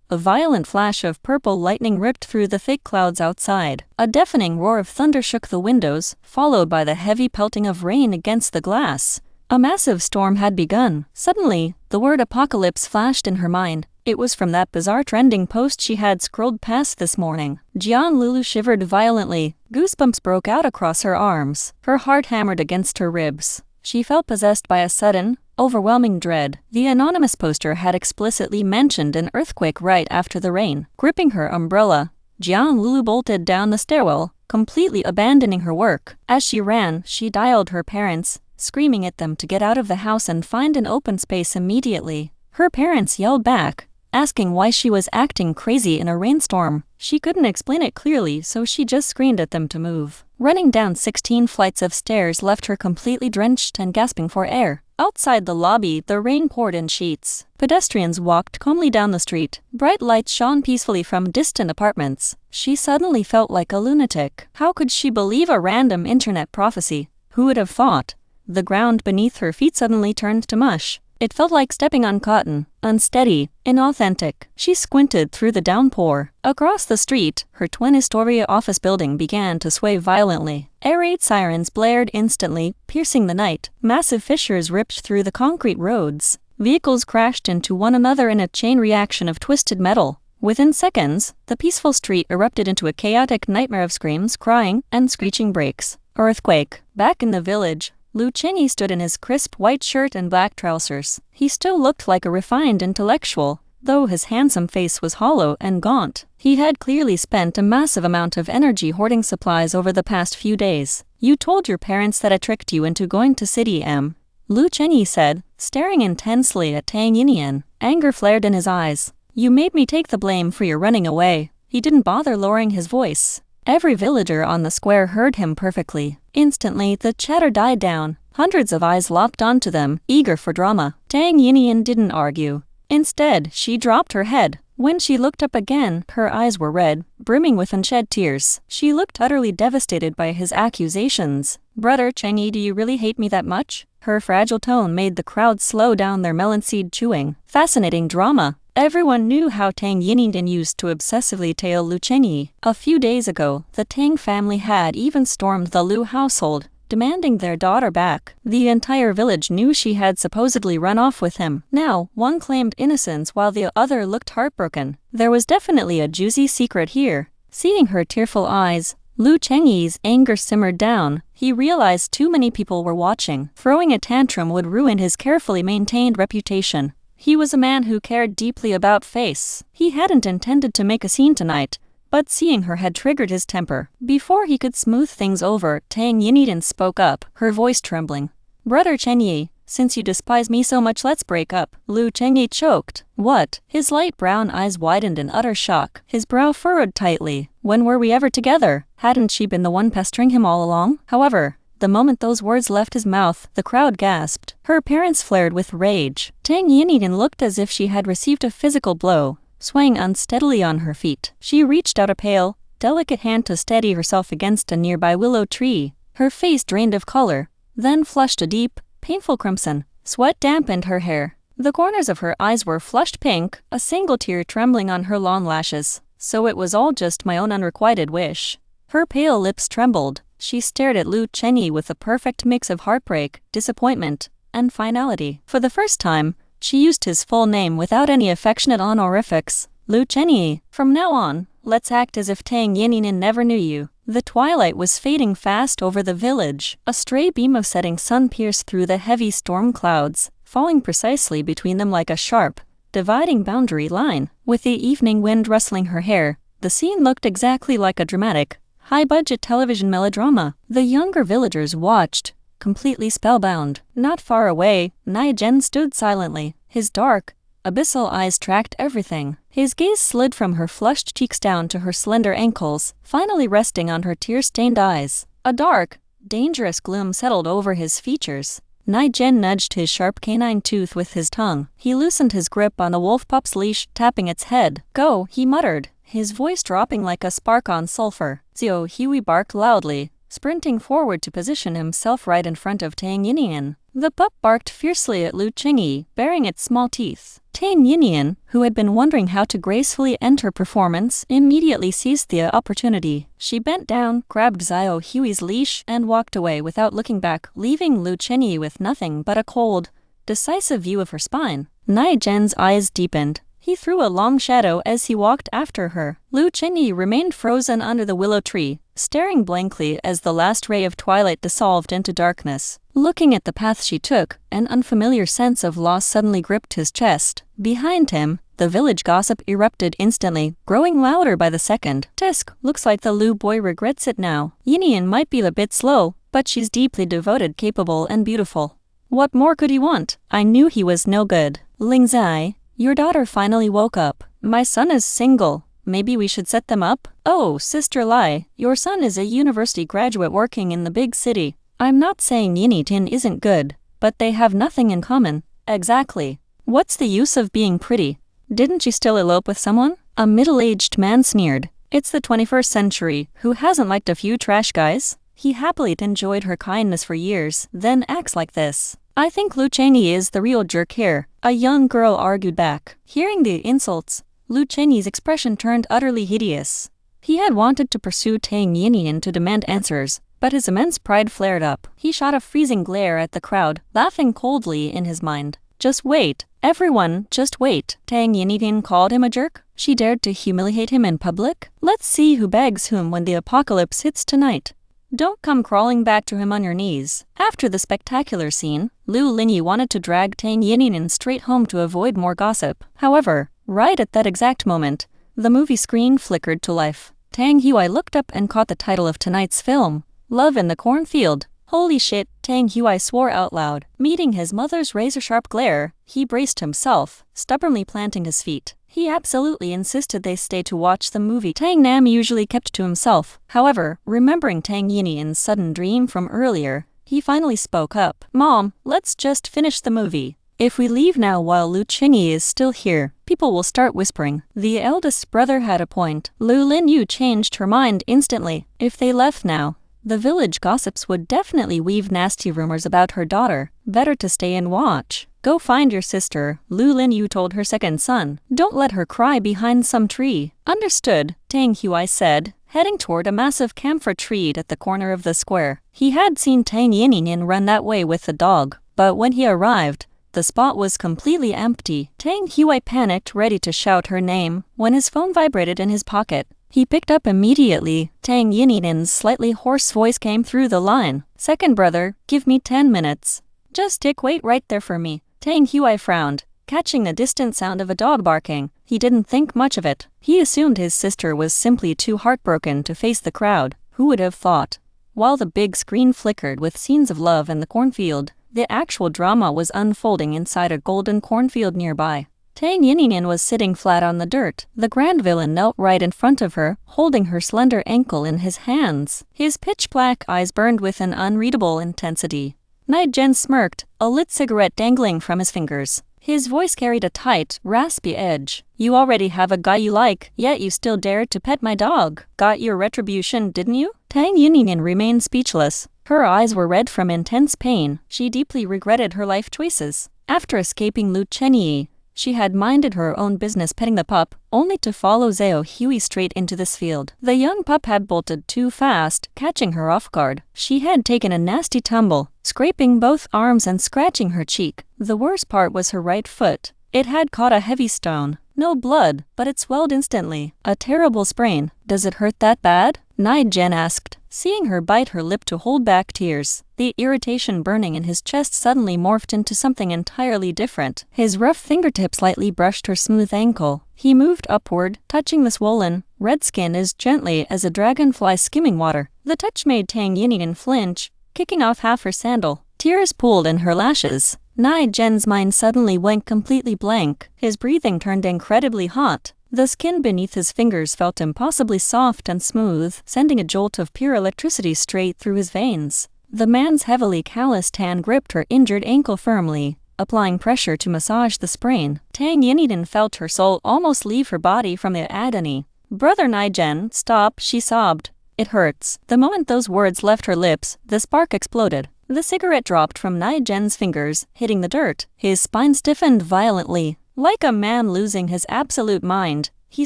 a violent flash of purple lightning ripped through the thick clouds outside. A deafening roar of thunder shook the windows, followed by the heavy pelting of rain against the glass. A massive storm had begun. Suddenly, the word apocalypse flashed in her mind. It was from that bizarre trending post she had scrolled past this morning. Lulu shivered violently. Goosebumps broke out across her arms. Her heart hammered against her ribs. She felt possessed by a sudden, overwhelming dread. The anonymous poster had explicitly mentioned an earthquake right after the rain. Gripping her umbrella, Lulu bolted down the stairwell, completely abandoning her work. As she ran, she dialed her parents, screaming at them to get out of the house and find an open space immediately. Her parents yelled back, asking why she was acting crazy in a rainstorm. She couldn't explain it clearly, so she just screamed at them to move. Running down 16 flights of stairs left her completely drenched and gasping for air. Outside the lobby, the rain poured in sheets. Pedestrians walked calmly down the street. Bright lights shone peacefully from distant apartments. She suddenly felt like a lunatic. How could she believe a random internet prophecy? Who would have thought? The ground beneath her feet suddenly turned to mush. It felt like stepping on cotton, unsteady, inauthentic. She squinted through the downpour. Across the street, her twin-story office building began to sway violently. Air raid sirens blared instantly, piercing the night. Massive fissures ripped through the concrete roads. Vehicles crashed into one another in a chain reaction of twisted metal. Within seconds, the peaceful street erupted into a chaotic nightmare of screams, crying, and screeching brakes. Earthquake. Back in the village, Lu Chenyi stood in his crisp white shirt and black trousers. He still looked like a refined intellectual, though his handsome face was hollow and gaunt. He had clearly spent a massive amount of energy hoarding supplies over the past few days. You told your parents that I tricked you into going to City M. Lu Chenyi said, staring intensely at Tang Yinyin. Anger flared in his eyes. You made me take the blame for your running away. He didn't bother lowering his voice. Every villager on the square heard him perfectly. Instantly, the chatter died down. Hundreds of eyes locked onto them, eager for drama. Tang Yinyin didn't argue. Instead, she dropped her head. When she looked up again, her eyes were red, brimming with unshed tears. She looked utterly devastated by his accusations. Brother Chenyi, do you really hate me that much? Her fragile tone made the crowd slow down their melon seed chewing. Fascinating drama. Everyone knew how Tang Yinyin used to obsessively tail Lu Chenyi. A few days ago, the Tang family had even stormed the Lu household, demanding their daughter back. The entire village knew she had supposedly run off with him. Now, one claimed innocence while the other looked heartbroken. There was definitely a juicy secret here. Seeing her tearful eyes, Lu Chenyi's anger simmered down. He realized too many people were watching. Throwing a tantrum would ruin his carefully maintained reputation. He was a man who cared deeply about face. He hadn't intended to make a scene tonight, but seeing her had triggered his temper. Before he could smooth things over, Tang Yinyin spoke up, her voice trembling. Brother Chenyi, since you despise me so much, let's break up. Lu Chenyi choked. What? His light brown eyes widened in utter shock. His brow furrowed tightly. When were we ever together? Hadn't she been the one pestering him all along? However, the moment those words left his mouth, the crowd gasped. Her parents flared with rage. Tang Yinyin looked as if she had received a physical blow. Swaying unsteadily on her feet, she reached out a pale, delicate hand to steady herself against a nearby willow tree. Her face drained of color, then flushed a deep, painful crimson. Sweat dampened her hair. The corners of her eyes were flushed pink, a single tear trembling on her long lashes. So it was all just my own unrequited wish. Her pale lips trembled. She stared at Lu Chenyi with a perfect mix of heartbreak, disappointment, and finality. For the first time, she used his full name without any affectionate honorifics. Lu Chenyi, From now on, let's act as if Tang Yinyin never knew you. The twilight was fading fast over the village. A stray beam of setting sun pierced through the heavy storm clouds, falling precisely between them like a sharp, dividing boundary line. With the evening wind rustling her hair, the scene looked exactly like a dramatic, high-budget television melodrama. The younger villagers watched, completely spellbound. Not far away, Nie Gen stood silently. His dark, abyssal eyes tracked everything. His gaze slid from her flushed cheeks down to her slender ankles, finally resting on her tear-stained eyes. A dark, dangerous gloom settled over his features. Nie Gen nudged his sharp canine tooth with his tongue. He loosened his grip on the wolf pup's leash, tapping its head. "Go," he muttered, his voice dropping like a spark on sulfur. Zhao Hui barked loudly, sprinting forward to position himself right in front of Tang Yinyin. The pup barked fiercely at Lu Qingyi, baring its small teeth. Tang Yinyin, who had been wondering how to gracefully end her performance, immediately seized the opportunity. She bent down, grabbed Zhao Hui's leash, and walked away without looking back, leaving Lu Qingyi with nothing but a cold, decisive view of her spine. Nie Gen's eyes deepened. He threw a long shadow as he walked after her. Lu Qingyi remained frozen under the willow tree, staring blankly as the last ray of twilight dissolved into darkness. Looking at the path she took, an unfamiliar sense of loss suddenly gripped his chest. Behind him, the village gossip erupted instantly, growing louder by the second. "Tisk, looks like the Lu boy regrets it now. Yinyin might be a bit slow, but she's deeply devoted, capable, and beautiful. What more could he want? I knew he was no good. Ling Zai, your daughter finally woke up. My son is single. Maybe we should set them up? Oh, Sister Lai, your son is a university graduate working in the big city. I'm not saying Yinyin isn't good, but they have nothing in common." "Exactly. What's the use of being pretty? Didn't you still elope with someone?" A middle-aged man sneered. "It's the 21st century. Who hasn't liked a few trash guys? He happily enjoyed her kindness for years, then acts like this." "I think Lu Qingyi is the real jerk here," a young girl argued back. Hearing the insults, Lu Qingyi's expression turned utterly hideous. He had wanted to pursue Tang Yinyin to demand answers, but his immense pride flared up. He shot a freezing glare at the crowd, laughing coldly in his mind. "Just wait. Everyone, just wait." Tang Yinyin called him a jerk? She dared to humiliate him in public? Let's see who begs whom when the apocalypse hits tonight. Don't come crawling back to him on your knees. After the spectacular scene, Lu Linyi wanted to drag Tang Yinyin straight home to avoid more gossip. However, right at that exact moment, the movie screen flickered to life. Tang Hui looked up and caught the title of tonight's film, Love in the Cornfield. Holy shit, Tang Hui swore out loud. Meeting his mother's razor-sharp glare, he braced himself, stubbornly planting his feet. He absolutely insisted they stay to watch the movie. Tang Nam usually kept to himself. However, remembering Tang Yinyin's sudden dream from earlier, he finally spoke up. "Mom, let's just finish the movie. If we leave now while Lu Qingyi is still here, people will start whispering." The eldest brother had a point. Lu Linyu changed her mind instantly. If they left now, the village gossips would definitely weave nasty rumors about her daughter. Better to stay and watch. "Go find your sister," Lu Linyu told her second son. "Don't let her cry behind some tree." "Understood," Tang Hui said, heading toward a massive camphor tree at the corner of the square. He had seen Tang Yinyin run that way with the dog, but when he arrived, the spot was completely empty. Tang Hui panicked, ready to shout her name, when his phone vibrated in his pocket. He picked up immediately. Tang Yinyin's slightly hoarse voice came through the line. "Second brother, give me 10 minutes. Just wait right there for me." Tang Hui frowned, catching the distant sound of a dog barking. He didn't think much of it. He assumed his sister was simply too heartbroken to face the crowd. Who would have thought? While the big screen flickered with scenes of love in the cornfield, the actual drama was unfolding inside a golden cornfield nearby. Tang Yinyin was sitting flat on the dirt. The grand villain knelt right in front of her, holding her slender ankle in his hands. His pitch-black eyes burned with an unreadable intensity. Nie Gen smirked, a lit cigarette dangling from his fingers. His voice carried a tight, raspy edge. "You already have a guy you like, yet you still dared to pet my dog. Got your retribution, didn't you?" Tang Yinyin remained speechless. Her eyes were red from intense pain. She deeply regretted her life choices. After escaping Lu Qingyi, she had minded her own business petting the pup, only to follow Zhao Hui straight into this field. The young pup had bolted too fast, catching her off guard. She had taken a nasty tumble, scraping both arms and scratching her cheek. The worst part was her right foot. It had caught a heavy stone. No blood, but it swelled instantly. A terrible sprain. Does it hurt that bad? Nie Gen asked, seeing her bite her lip to hold back tears. The irritation burning in his chest suddenly morphed into something entirely different. His rough fingertips lightly brushed her smooth ankle. He moved upward, touching the swollen, red skin as gently as a dragonfly skimming water. The touch made Tang Yinyin flinch, kicking off half her sandal. Tears pooled in her lashes. Nie Gen's mind suddenly went completely blank. His breathing turned incredibly hot. The skin beneath his fingers felt impossibly soft and smooth, sending a jolt of pure electricity straight through his veins. The man's heavily calloused hand gripped her injured ankle firmly, applying pressure to massage the sprain. Tang Yinyin felt her soul almost leave her body from the agony. "Brother Nie Gen, stop," she sobbed. "It hurts." The moment those words left her lips, the spark exploded. The cigarette dropped from Nie Gen's fingers, hitting the dirt. His spine stiffened violently. Like a man losing his absolute mind, he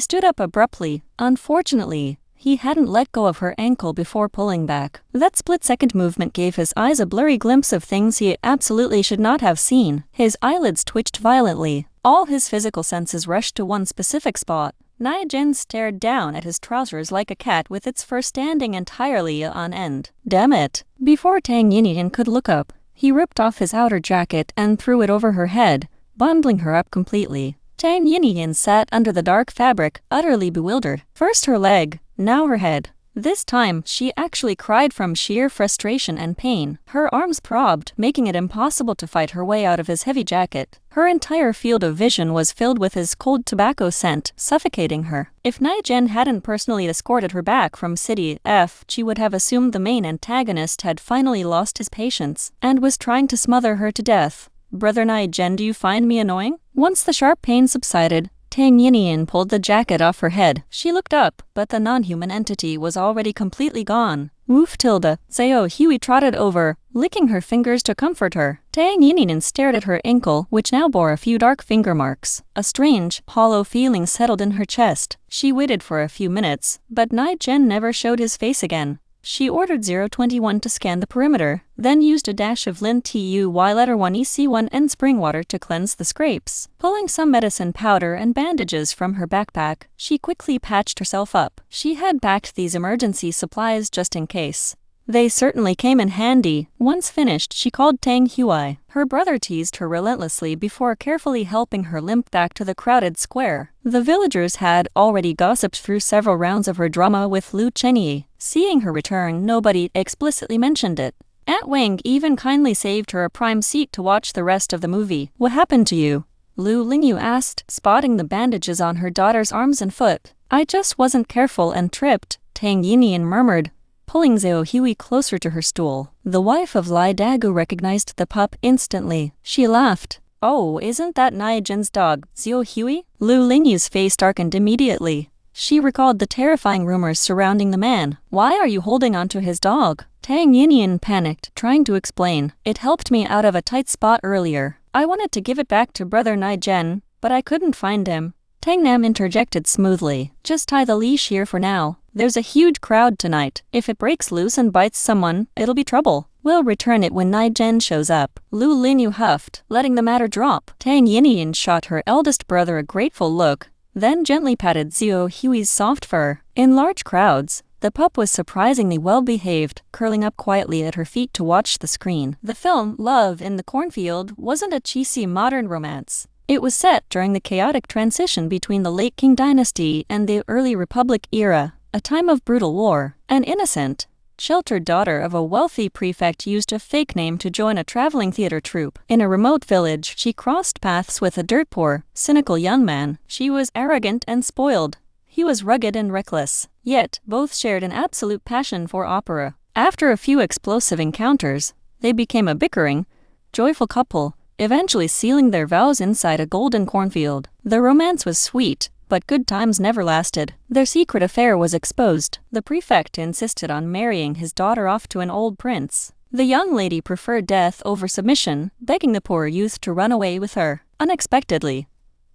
stood up abruptly. Unfortunately, he hadn't let go of her ankle before pulling back. That split-second movement gave his eyes a blurry glimpse of things he absolutely should not have seen. His eyelids twitched violently. All his physical senses rushed to one specific spot. Nie Gen stared down at his trousers like a cat with its fur standing entirely on end. Damn it! Before Tang Yinyin could look up, he ripped off his outer jacket and threw it over her head, bundling her up completely. Tang Yinyin sat under the dark fabric, utterly bewildered. First her leg, now her head. This time, she actually cried from sheer frustration and pain. Her arms probed, making it impossible to fight her way out of his heavy jacket. Her entire field of vision was filled with his cold tobacco scent, suffocating her. If Nie Gen hadn't personally escorted her back from City F, she would have assumed the main antagonist had finally lost his patience and was trying to smother her to death. "Brother Nie Gen, do you find me annoying?" Once the sharp pain subsided, Tang Yinyin pulled the jacket off her head. She looked up, but the non-human entity was already completely gone. "Woof Tilda." Zhao Hui trotted over, licking her fingers to comfort her. Tang Yinyin stared at her ankle, which now bore a few dark finger marks. A strange, hollow feeling settled in her chest. She waited for a few minutes, but Nie Gen never showed his face again. She ordered 021 to scan the perimeter, then used a dash of Lin TUY letter 1 EC1 and spring water to cleanse the scrapes. Pulling some medicine powder and bandages from her backpack, she quickly patched herself up. She had packed these emergency supplies just in case. They certainly came in handy. Once finished, she called Tang Hui. Her brother teased her relentlessly before carefully helping her limp back to the crowded square. The villagers had already gossiped through several rounds of her drama with Lu Chenyi. Seeing her return, nobody explicitly mentioned it. Aunt Wang even kindly saved her a prime seat to watch the rest of the movie. "What happened to you?" Lu Lingyu asked, spotting the bandages on her daughter's arms and foot. "I just wasn't careful and tripped," Tang Yinyin murmured, pulling Zhao Hui closer to her stool. The wife of Lai Dagu recognized the pup instantly. She laughed. "Oh, isn't that Nie Gen's dog, Zhao Hui?" Lu Lingyu's face darkened immediately. She recalled the terrifying rumors surrounding the man. "Why are you holding on to his dog?" Tang Yinyin panicked, trying to explain. "It helped me out of a tight spot earlier. I wanted to give it back to brother Nie Gen, but I couldn't find him." Tang Nam interjected smoothly. "Just tie the leash here for now. There's a huge crowd tonight. If it breaks loose and bites someone, it'll be trouble. We'll return it when Nie Gen shows up." Lu Linyu huffed, letting the matter drop. Tang Yinyin shot her eldest brother a grateful look, then gently patted Zhao Hui's soft fur. In large crowds, the pup was surprisingly well-behaved, curling up quietly at her feet to watch the screen. The film Love in the Cornfield wasn't a cheesy modern romance. It was set during the chaotic transition between the late Qing dynasty and the early Republic era, a time of brutal war. An innocent, sheltered daughter of a wealthy prefect used a fake name to join a traveling theater troupe. In a remote village, she crossed paths with a dirt-poor, cynical young man. She was arrogant and spoiled. He was rugged and reckless. Yet, both shared an absolute passion for opera. After a few explosive encounters, they became a bickering, joyful couple, eventually sealing their vows inside a golden cornfield. The romance was sweet, but good times never lasted. Their secret affair was exposed. The prefect insisted on marrying his daughter off to an old prince. The young lady preferred death over submission, begging the poor youth to run away with her. Unexpectedly,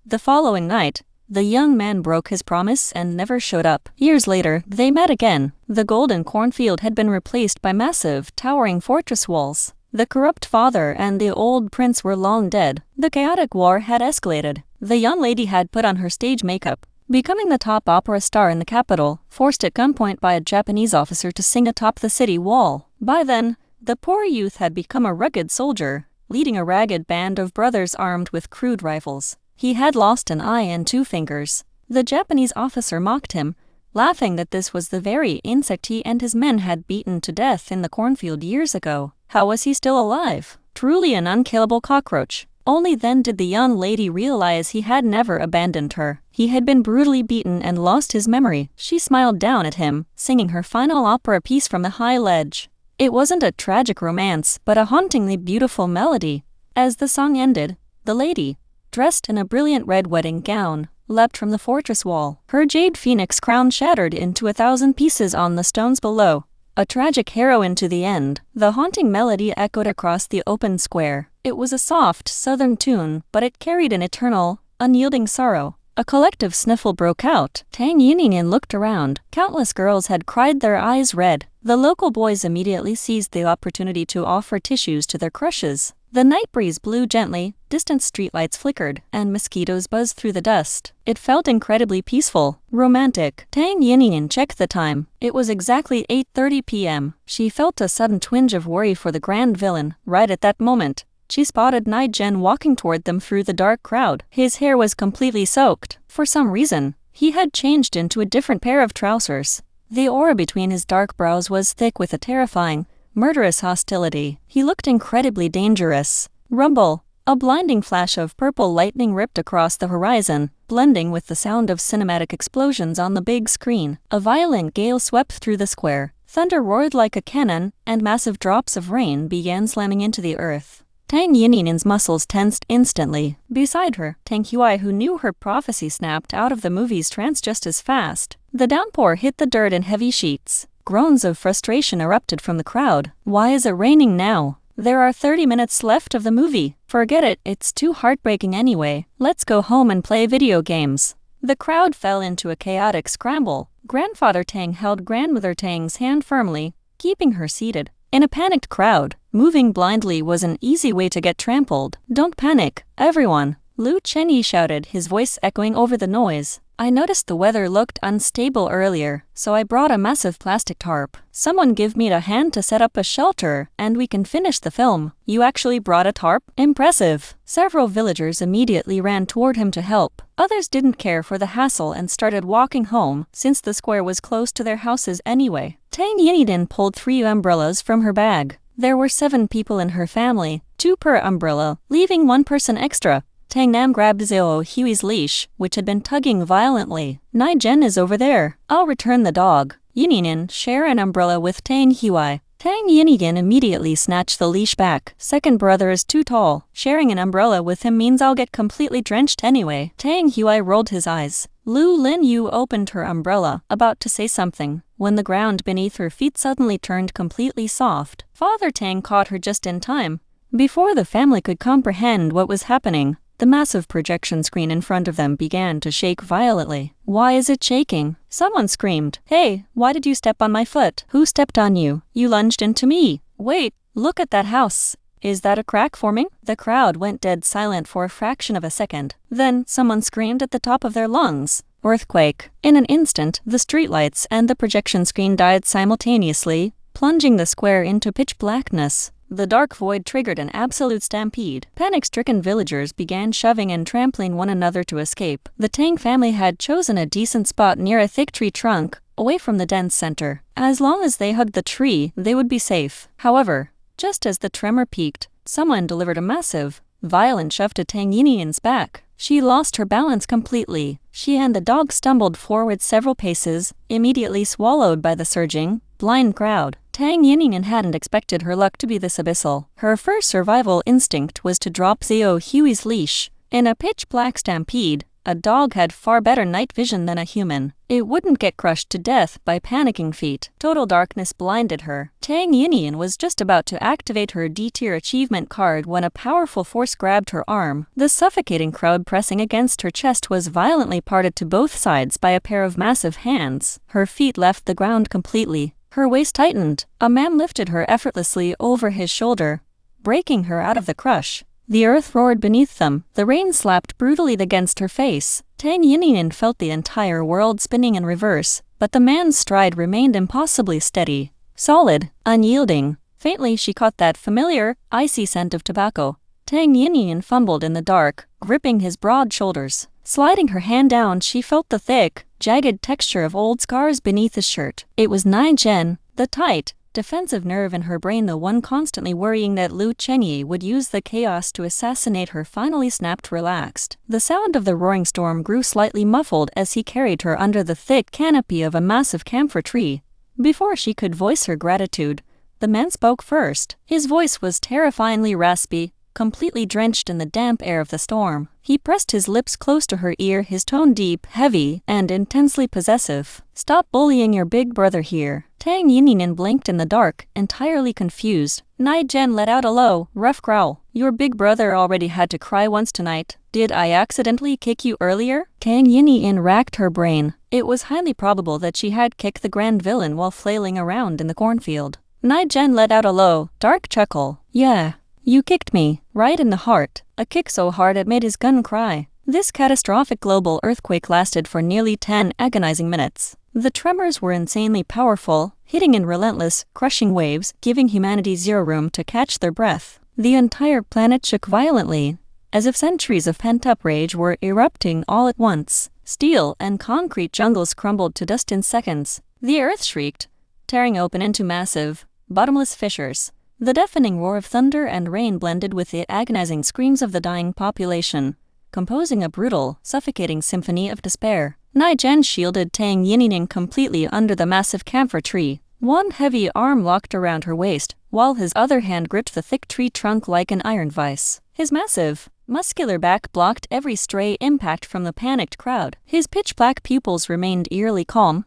the following night, the young man broke his promise and never showed up. Years later, they met again. The golden cornfield had been replaced by massive, towering fortress walls. The corrupt father and the old prince were long dead. The chaotic war had escalated. The young lady had put on her stage makeup, becoming the top opera star in the capital, forced at gunpoint by a Japanese officer to sing atop the city wall. By then, the poor youth had become a rugged soldier, leading a ragged band of brothers armed with crude rifles. He had lost an eye and 2 fingers. The Japanese officer mocked him, laughing that this was the very insect he and his men had beaten to death in the cornfield years ago. How was he still alive? Truly an unkillable cockroach. Only then did the young lady realize he had never abandoned her. He had been brutally beaten and lost his memory. She smiled down at him, singing her final opera piece from the high ledge. It wasn't a tragic romance, but a hauntingly beautiful melody. As the song ended, the lady, dressed in a brilliant red wedding gown, leapt from the fortress wall. Her jade phoenix crown shattered into 1,000 pieces on the stones below. A tragic heroine to the end. The haunting melody echoed across the open square. It was a soft, southern tune, but it carried an eternal, unyielding sorrow. A collective sniffle broke out. Tang Yinyin looked around. Countless girls had cried their eyes red. The local boys immediately seized the opportunity to offer tissues to their crushes. The night breeze blew gently, distant streetlights flickered, and mosquitoes buzzed through the dust. It felt incredibly peaceful, romantic. Tang Yinyin checked the time. It was exactly 8:30 p.m. She felt a sudden twinge of worry for the grand villain. Right at that moment, she spotted Nie Gen walking toward them through the dark crowd. His hair was completely soaked. For some reason, he had changed into a different pair of trousers. The aura between his dark brows was thick with a terrifying, murderous hostility. He looked incredibly dangerous. Rumble. A blinding flash of purple lightning ripped across the horizon, blending with the sound of cinematic explosions on the big screen. A violent gale swept through the square. Thunder roared like a cannon, and massive drops of rain began slamming into the earth. Tang Yinyin's muscles tensed instantly. Beside her, Tang Huai, who knew her prophecy, snapped out of the movie's trance just as fast. The downpour hit the dirt in heavy sheets. Groans of frustration erupted from the crowd. Why is it raining now? There are 30 minutes left of the movie. Forget it, it's too heartbreaking anyway. Let's go home and play video games. The crowd fell into a chaotic scramble. Grandfather Tang held Grandmother Tang's hand firmly, keeping her seated. In a panicked crowd, moving blindly was an easy way to get trampled. Don't panic, everyone. Lu Chenyi shouted, his voice echoing over the noise. I noticed the weather looked unstable earlier, so I brought a massive plastic tarp. Someone give me a hand to set up a shelter, and we can finish the film. You actually brought a tarp? Impressive. Several villagers immediately ran toward him to help. Others didn't care for the hassle and started walking home, since the square was close to their houses anyway. Tang Yinyin pulled 3 umbrellas from her bag. There were 7 people in her family, 2 per umbrella, leaving 1 person extra. Tang Nam grabbed Zhao Hui's leash, which had been tugging violently. Nie Gen is over there. I'll return the dog. Yinyin, share an umbrella with Tang Huai. Tang Yinyin immediately snatched the leash back. Second brother is too tall. Sharing an umbrella with him means I'll get completely drenched anyway. Tang Huai rolled his eyes. Lu Lin Yu opened her umbrella, about to say something, when the ground beneath her feet suddenly turned completely soft. Father Tang caught her just in time. Before the family could comprehend what was happening, the massive projection screen in front of them began to shake violently. Why is it shaking? Someone screamed. Hey, why did you step on my foot? Who stepped on you? You lunged into me. Wait, look at that house. Is that a crack forming? The crowd went dead silent for a fraction of a second. Then, someone screamed at the top of their lungs. Earthquake. In an instant, the streetlights and the projection screen died simultaneously, plunging the square into pitch blackness. The dark void triggered an absolute stampede. Panic-stricken villagers began shoving and trampling one another to escape. The Tang family had chosen a decent spot near a thick tree trunk, away from the dense center. As long as they hugged the tree, they would be safe. However, just as the tremor peaked, someone delivered a massive, violent shove to Tang Yinyin's back. She lost her balance completely. She and the dog stumbled forward several paces, immediately swallowed by the surging, blind crowd. Tang Yinyin hadn't expected her luck to be this abyssal. Her first survival instinct was to drop Zhao Hui's leash. In a pitch-black stampede, a dog had far better night vision than a human. It wouldn't get crushed to death by panicking feet. Total darkness blinded her. Tang Yinyin was just about to activate her D-tier achievement card when a powerful force grabbed her arm. The suffocating crowd pressing against her chest was violently parted to both sides by a pair of massive hands. Her feet left the ground completely. Her waist tightened. A man lifted her effortlessly over his shoulder, breaking her out of the crush. The earth roared beneath them, the rain slapped brutally against her face. Tang Yinyin felt the entire world spinning in reverse, but the man's stride remained impossibly steady. Solid, unyielding. Faintly she caught that familiar, icy scent of tobacco. Tang Yinyin fumbled in the dark, gripping his broad shoulders. Sliding her hand down, she felt the thick, jagged texture of old scars beneath his shirt. It was Nie Gen, the tight, defensive nerve in her brain, the one constantly worrying that Lu Chenyi would use the chaos to assassinate her, finally snapped relaxed. The sound of the roaring storm grew slightly muffled as he carried her under the thick canopy of a massive camphor tree. Before she could voice her gratitude, the man spoke first. His voice was terrifyingly raspy, completely drenched in the damp air of the storm. He pressed his lips close to her ear, his tone deep, heavy, and intensely possessive. "Stop bullying your big brother here." Tang Yinyin blinked in the dark, entirely confused. Nie Gen let out a low, rough growl. "Your big brother already had to cry once tonight. Did I accidentally kick you earlier?" Tang Yinyin racked her brain. It was highly probable that she had kicked the grand villain while flailing around in the cornfield. Nie Gen let out a low, dark chuckle. "Yeah. You kicked me, right in the heart." A kick so hard it made his gun cry. This catastrophic global earthquake lasted for nearly 10 agonizing minutes. The tremors were insanely powerful, hitting in relentless, crushing waves, giving humanity zero room to catch their breath. The entire planet shook violently, as if centuries of pent-up rage were erupting all at once. Steel and concrete jungles crumbled to dust in seconds. The earth shrieked, tearing open into massive, bottomless fissures. The deafening roar of thunder and rain blended with the agonizing screams of the dying population, composing a brutal, suffocating symphony of despair. Nie Gen shielded Tang Yinyin completely under the massive camphor tree. One heavy arm locked around her waist, while his other hand gripped the thick tree trunk like an iron vise. His massive, muscular back blocked every stray impact from the panicked crowd. His pitch-black pupils remained eerily calm,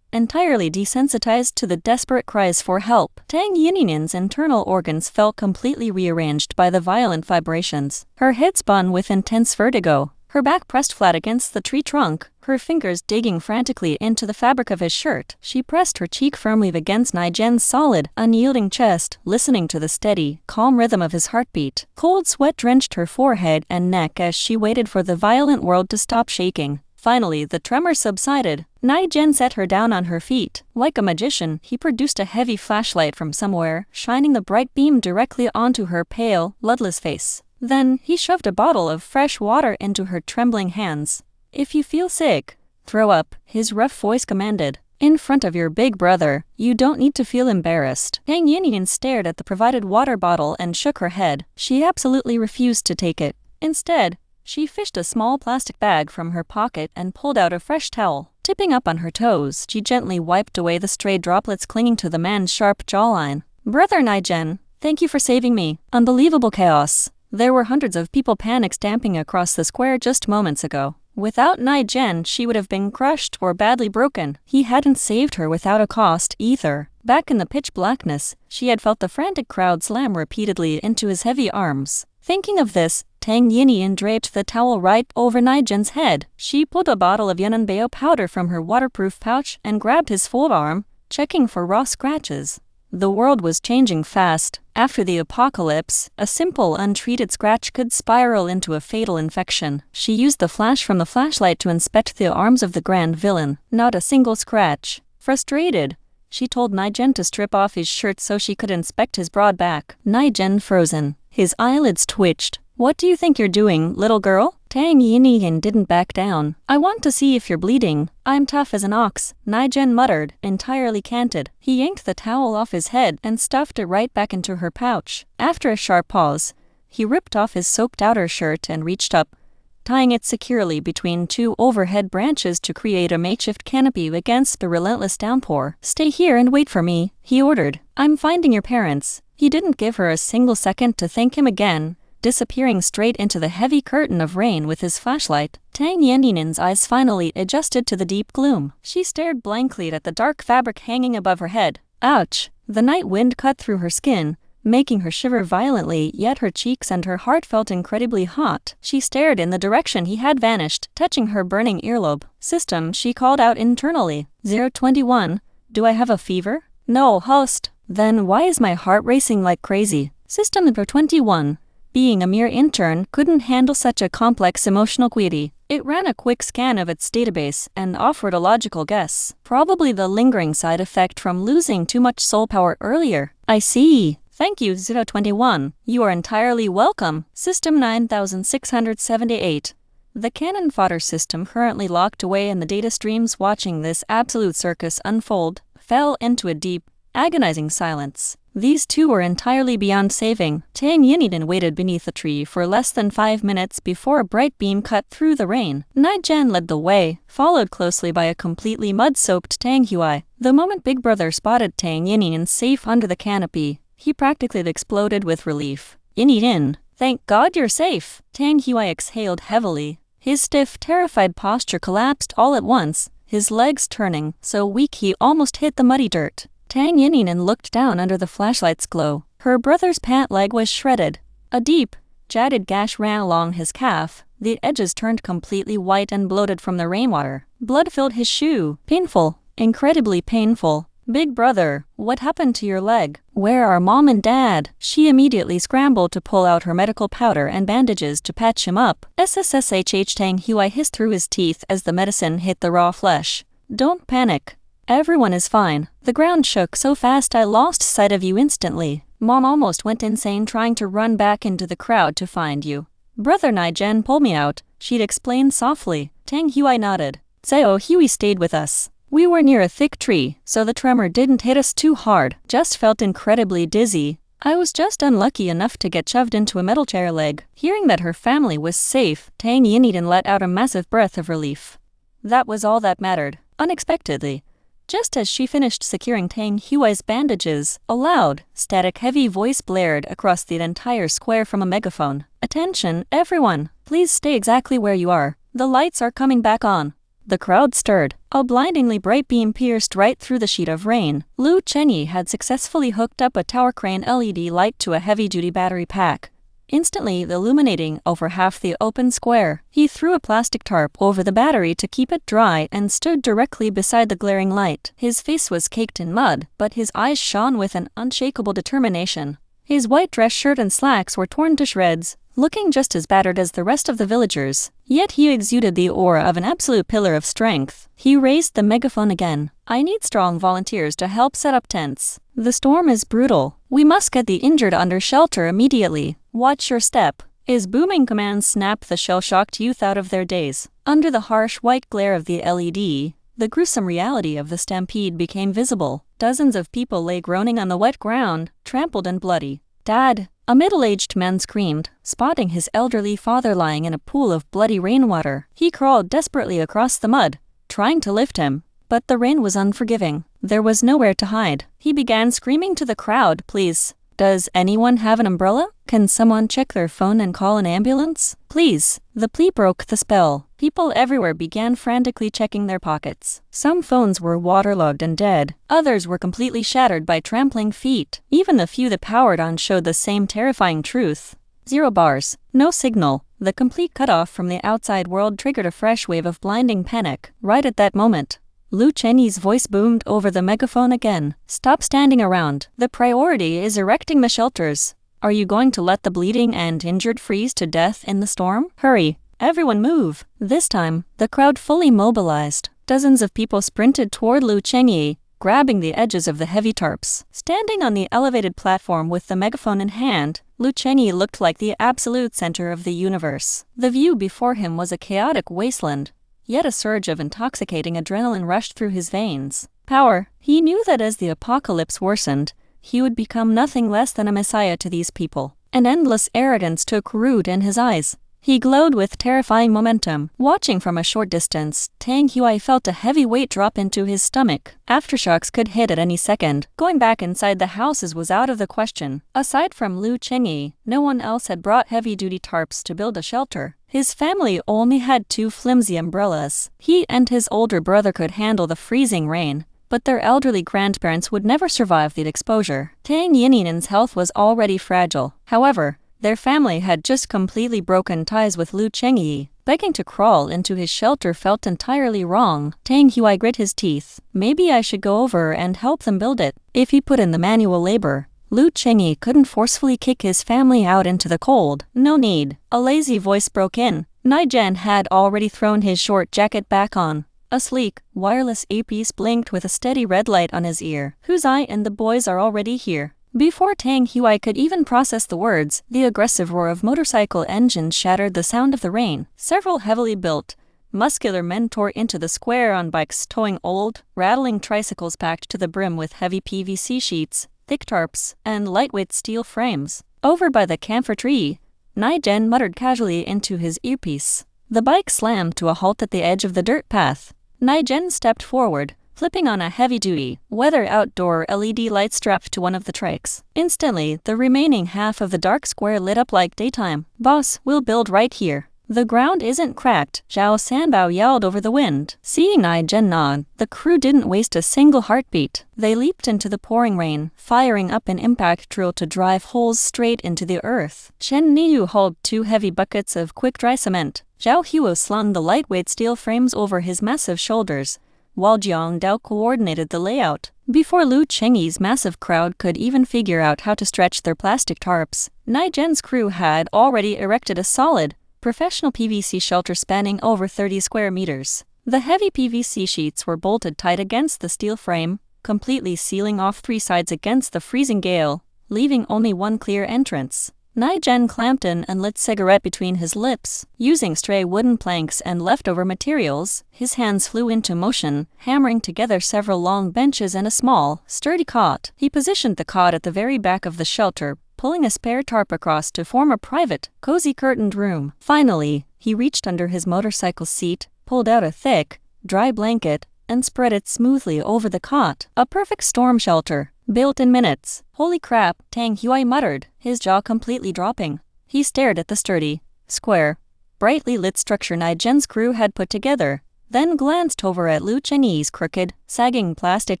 entirely desensitized to the desperate cries for help. Tang Yinyin's internal organs felt completely rearranged by the violent vibrations. Her head spun with intense vertigo, her back pressed flat against the tree trunk, her fingers digging frantically into the fabric of his shirt. She pressed her cheek firmly against Nie Gen's solid, unyielding chest, listening to the steady, calm rhythm of his heartbeat. Cold sweat drenched her forehead and neck as she waited for the violent world to stop shaking. Finally, the tremor subsided. Nie Gen set her down on her feet. Like a magician, he produced a heavy flashlight from somewhere, shining the bright beam directly onto her pale, bloodless face. Then, he shoved a bottle of fresh water into her trembling hands. "If you feel sick, throw up," his rough voice commanded. "In front of your big brother, you don't need to feel embarrassed." Tang Yinyin stared at the provided water bottle and shook her head. She absolutely refused to take it. Instead, she fished a small plastic bag from her pocket and pulled out a fresh towel. Tipping up on her toes, she gently wiped away the stray droplets clinging to the man's sharp jawline. "Brother Nie Gen, thank you for saving me." Unbelievable chaos. There were hundreds of people panic stamping across the square just moments ago. Without Nie Gen, she would have been crushed or badly broken. He hadn't saved her without a cost, either. Back in the pitch blackness, she had felt the frantic crowd slam repeatedly into his heavy arms. Thinking of this, Tang Yinyin draped the towel right over Nie Gen's head. She pulled a bottle of Yunanbao powder from her waterproof pouch and grabbed his forearm, checking for raw scratches. The world was changing fast. After the apocalypse, a simple, untreated scratch could spiral into a fatal infection. She used the flash from the flashlight to inspect the arms of the grand villain. Not a single scratch. Frustrated, she told Nie Gen to strip off his shirt so she could inspect his broad back. Nie Gen frozen. His eyelids twitched. "What do you think you're doing, little girl?" Tang Yinyin didn't back down. "I want to see if you're bleeding. I'm tough as an ox," Nie Gen muttered, entirely canted. He yanked the towel off his head and stuffed it right back into her pouch. After a sharp pause, he ripped off his soaked outer shirt and reached up, tying it securely between two overhead branches to create a makeshift canopy against the relentless downpour. "Stay here and wait for me," he ordered. "I'm finding your parents." He didn't give her a single second to thank him again, disappearing straight into the heavy curtain of rain with his flashlight. Tang Yinyin's eyes finally adjusted to the deep gloom. She stared blankly at the dark fabric hanging above her head. Ouch! The night wind cut through her skin, making her shiver violently, yet her cheeks and her heart felt incredibly hot. She stared in the direction he had vanished, touching her burning earlobe. "System," she called out internally. 021, do I have a fever? No, host. Then why is my heart racing like crazy? System number 21. Being a mere intern couldn't handle such a complex emotional query. It ran a quick scan of its database and offered a logical guess. Probably the lingering side effect from losing too much soul power earlier. I see. Thank you, 021. You are entirely welcome. System 9678. The Canon Fodder system, currently locked away in the data streams watching this absolute circus unfold, fell into a deep, agonizing silence. These two were entirely beyond saving. Tang Yinyin waited beneath a tree for less than 5 minutes before a bright beam cut through the rain. Nie Gen led the way, followed closely by a completely mud-soaked Tang Hui. The moment Big Brother spotted Tang Yinyin safe under the canopy, he practically exploded with relief. Yinyin, thank God you're safe. Tang Hui exhaled heavily. His stiff, terrified posture collapsed all at once, his legs turning so weak he almost hit the muddy dirt. Tang Yinyin looked down under the flashlight's glow. Her brother's pant leg was shredded. A deep, jagged gash ran along his calf, the edges turned completely white and bloated from the rainwater. Blood filled his shoe. Painful, incredibly painful. Big Brother, what happened to your leg? Where are Mom and Dad? She immediately scrambled to pull out her medical powder and bandages to patch him up. SSSHH, Tang Hui hissed through his teeth as the medicine hit the raw flesh. Don't panic. Everyone is fine. The ground shook so fast I lost sight of you instantly. Mom almost went insane trying to run back into the crowd to find you. Brother Nie Gen pulled me out, she'd explained softly. Tang Hui nodded. Zhao Hui stayed with us. We were near a thick tree, so the tremor didn't hit us too hard, just felt incredibly dizzy. I was just unlucky enough to get shoved into a metal chair leg. Hearing that her family was safe, Tang Yinyin let out a massive breath of relief. That was all that mattered. Unexpectedly, just as she finished securing Tang Hui's bandages, a loud, static, heavy voice blared across the entire square from a megaphone. Attention, everyone! Please stay exactly where you are. The lights are coming back on. The crowd stirred. A blindingly bright beam pierced right through the sheet of rain. Lu Chenyi had successfully hooked up a tower crane LED light to a heavy-duty battery pack, instantly illuminating over half the open square. He threw a plastic tarp over the battery to keep it dry and stood directly beside the glaring light. His face was caked in mud, but his eyes shone with an unshakable determination. His white dress shirt and slacks were torn to shreds, looking just as battered as the rest of the villagers. Yet he exuded the aura of an absolute pillar of strength. He raised the megaphone again. I need strong volunteers to help set up tents. The storm is brutal. We must get the injured under shelter immediately. Watch your step. His booming commands snapped the shell-shocked youth out of their daze. Under the harsh white glare of the LED, the gruesome reality of the stampede became visible. Dozens of people lay groaning on the wet ground, trampled and bloody. Dad! A middle-aged man screamed, spotting his elderly father lying in a pool of bloody rainwater. He crawled desperately across the mud, trying to lift him, but the rain was unforgiving. There was nowhere to hide. He began screaming to the crowd, please. Does anyone have an umbrella? Can someone check their phone and call an ambulance? Please. The plea broke the spell. People everywhere began frantically checking their pockets. Some phones were waterlogged and dead. Others were completely shattered by trampling feet. Even the few that powered on showed the same terrifying truth. 0 bars. No signal. The complete cutoff from the outside world triggered a fresh wave of blinding panic. Right at that moment, Lu Chenyi's voice boomed over the megaphone again. Stop standing around. The priority is erecting the shelters. Are you going to let the bleeding and injured freeze to death in the storm? Hurry. Everyone move. This time, the crowd fully mobilized. Dozens of people sprinted toward Lu Chenyi, grabbing the edges of the heavy tarps. Standing on the elevated platform with the megaphone in hand, Lu Chenyi looked like the absolute center of the universe. The view before him was a chaotic wasteland. Yet a surge of intoxicating adrenaline rushed through his veins. Power. He knew that as the apocalypse worsened, he would become nothing less than a messiah to these people. An endless arrogance took root in his eyes. He glowed with terrifying momentum. Watching from a short distance, Tang Hui felt a heavy weight drop into his stomach. Aftershocks could hit at any second. Going back inside the houses was out of the question. Aside from Lu Chenyi, no one else had brought heavy-duty tarps to build a shelter. His family only had 2 flimsy umbrellas. He and his older brother could handle the freezing rain, but their elderly grandparents would never survive the exposure. Tang Yinyin's health was already fragile. However, their family had just completely broken ties with Lu Chenyi. Begging to crawl into his shelter felt entirely wrong. Tang Hui grit his teeth. Maybe I should go over and help them build it. If he put in the manual labor, Lu Chengyi couldn't forcefully kick his family out into the cold. No need. A lazy voice broke in. Nie Gen had already thrown his short jacket back on. A sleek, wireless earpiece blinked with a steady red light on his ear. Whose eye and the boys are already here. Before Tang Hui could even process the words, the aggressive roar of motorcycle engines shattered the sound of the rain. Several heavily built, muscular men tore into the square on bikes towing old, rattling tricycles packed to the brim with heavy PVC sheets, thick tarps, and lightweight steel frames. Over by the camphor tree, Nie Gen muttered casually into his earpiece. The bike slammed to a halt at the edge of the dirt path. Nie Gen stepped forward, flipping on a heavy-duty, weather outdoor LED light strapped to one of the trikes. Instantly, the remaining half of the dark square lit up like daytime. "Boss, we'll build right here. The ground isn't cracked," Zhao Sanbao yelled over the wind. Seeing Nie Gen nod, the crew didn't waste a single heartbeat. They leaped into the pouring rain, firing up an impact drill to drive holes straight into the earth. Chen Niu hauled 2 heavy buckets of quick-dry cement. Zhao Huo slung the lightweight steel frames over his massive shoulders, while Jiang Dao coordinated the layout. Before Lu Chengyi's massive crowd could even figure out how to stretch their plastic tarps, Nie Gen's crew had already erected a solid, professional PVC shelter spanning over 30 square meters. The heavy PVC sheets were bolted tight against the steel frame, completely sealing off 3 sides against the freezing gale, leaving only one clear entrance. Nie Gen clamped in and lit cigarette between his lips. Using stray wooden planks and leftover materials, his hands flew into motion, hammering together several long benches and a small, sturdy cot. He positioned the cot at the very back of the shelter, pulling a spare tarp across to form a private, cozy curtained room. Finally, he reached under his motorcycle seat, pulled out a thick, dry blanket, and spread it smoothly over the cot. A perfect storm shelter, built in minutes. "Holy crap," Tang Hui muttered, his jaw completely dropping. He stared at the sturdy, square, brightly lit structure Nie Gen's crew had put together, then glanced over at Lu Chengyi's crooked, sagging plastic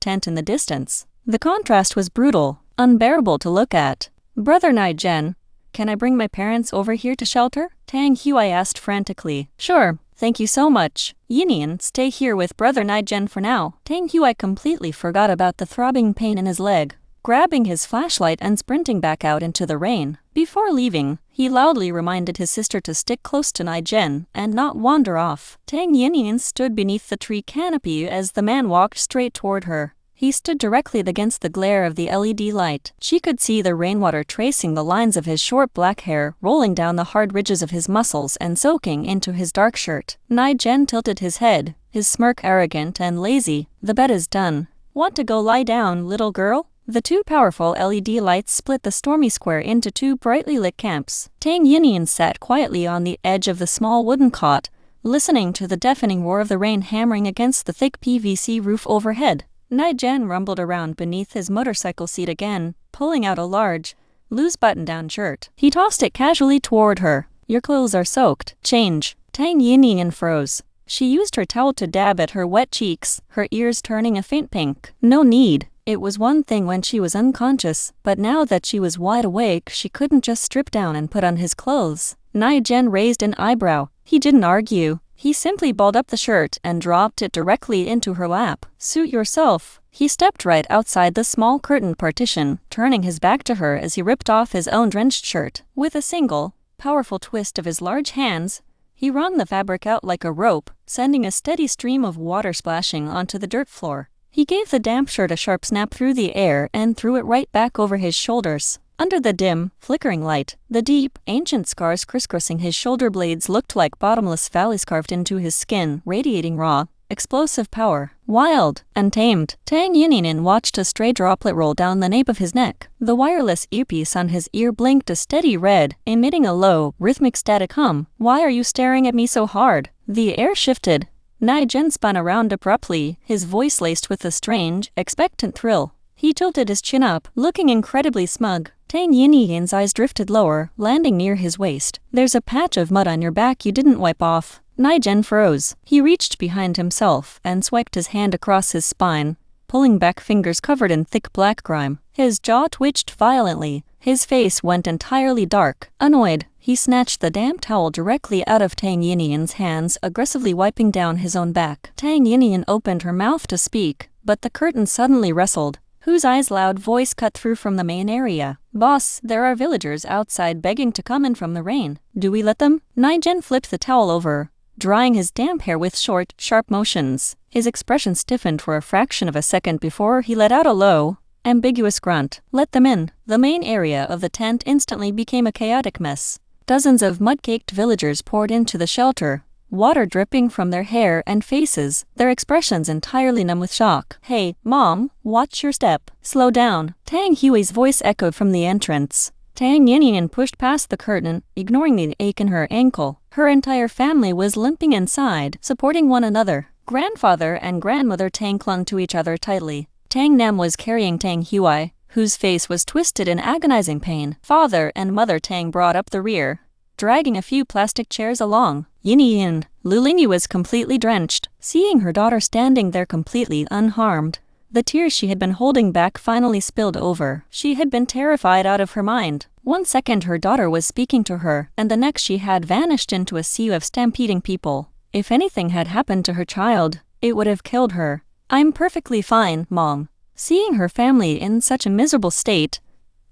tent in the distance. The contrast was brutal, unbearable to look at. "Brother Nie Gen, can I bring my parents over here to shelter?" Tang Hui asked frantically. "Sure, thank you so much. Yinyin, stay here with Brother Nie Gen for now." Tang Hui completely forgot about the throbbing pain in his leg, grabbing his flashlight and sprinting back out into the rain. Before leaving, he loudly reminded his sister to stick close to Nie Gen and not wander off. Tang Yinyin stood beneath the tree canopy as the man walked straight toward her. He stood directly against the glare of the LED light. She could see the rainwater tracing the lines of his short black hair, rolling down the hard ridges of his muscles and soaking into his dark shirt. Nie Gen tilted his head, his smirk arrogant and lazy. "The bed is done. Want to go lie down, little girl?" The 2 powerful LED lights split the stormy square into 2 brightly lit camps. Tang Yinyin sat quietly on the edge of the small wooden cot, listening to the deafening roar of the rain hammering against the thick PVC roof overhead. Nie Gen rumbled around beneath his motorcycle seat again, pulling out a large, loose button-down shirt. He tossed it casually toward her. "Your clothes are soaked. Change." Tang Yinyin froze. She used her towel to dab at her wet cheeks, her ears turning a faint pink. No need. It was one thing when she was unconscious, but now that she was wide awake, she couldn't just strip down and put on his clothes. Nie Gen raised an eyebrow. He didn't argue. He simply balled up the shirt and dropped it directly into her lap. "Suit yourself." He stepped right outside the small curtained partition, turning his back to her as he ripped off his own drenched shirt. With a single, powerful twist of his large hands, he wrung the fabric out like a rope, sending a steady stream of water splashing onto the dirt floor. He gave the damp shirt a sharp snap through the air and threw it right back over his shoulders. Under the dim, flickering light, the deep, ancient scars crisscrossing his shoulder blades looked like bottomless valleys carved into his skin, radiating raw, explosive power. Wild, untamed, Tang Yinyin watched a stray droplet roll down the nape of his neck. The wireless earpiece on his ear blinked a steady red, emitting a low, rhythmic static hum. "Why are you staring at me so hard?" The air shifted. Nie Gen spun around abruptly, his voice laced with a strange, expectant thrill. He tilted his chin up, looking incredibly smug. Tang Yinyin's eyes drifted lower, landing near his waist. "There's a patch of mud on your back you didn't wipe off." Nie Gen froze. He reached behind himself and swiped his hand across his spine, pulling back fingers covered in thick black grime. His jaw twitched violently. His face went entirely dark. Annoyed, he snatched the damp towel directly out of Tang Yinyin's hands, aggressively wiping down his own back. Tang Yinyin opened her mouth to speak, but the curtain suddenly rustled, Hu's eyes loud voice cut through from the main area. Boss, there are villagers outside begging to come in from the rain. Do we let them? Nie Gen flipped the towel over, drying his damp hair with short, sharp motions. His expression stiffened for a fraction of a second before he let out a low, ambiguous grunt. Let them in. The main area of the tent instantly became a chaotic mess. Dozens of mud-caked villagers poured into the shelter, water dripping from their hair and faces, their expressions entirely numb with shock. Hey, Mom, watch your step. Slow down. Tang Hui's voice echoed from the entrance. Tang Yinyin pushed past the curtain, ignoring the ache in her ankle. Her entire family was limping inside, supporting one another. Grandfather and grandmother Tang clung to each other tightly. Tang Nam was carrying Tang Hui, whose face was twisted in agonizing pain. Father and Mother Tang brought up the rear, dragging a few plastic chairs along. Yinyin, Lulingyu was completely drenched. Seeing her daughter standing there completely unharmed, the tears she had been holding back finally spilled over. She had been terrified out of her mind. One second her daughter was speaking to her, and the next she had vanished into a sea of stampeding people. If anything had happened to her child, it would have killed her. I'm perfectly fine, Mom. Seeing her family in such a miserable state,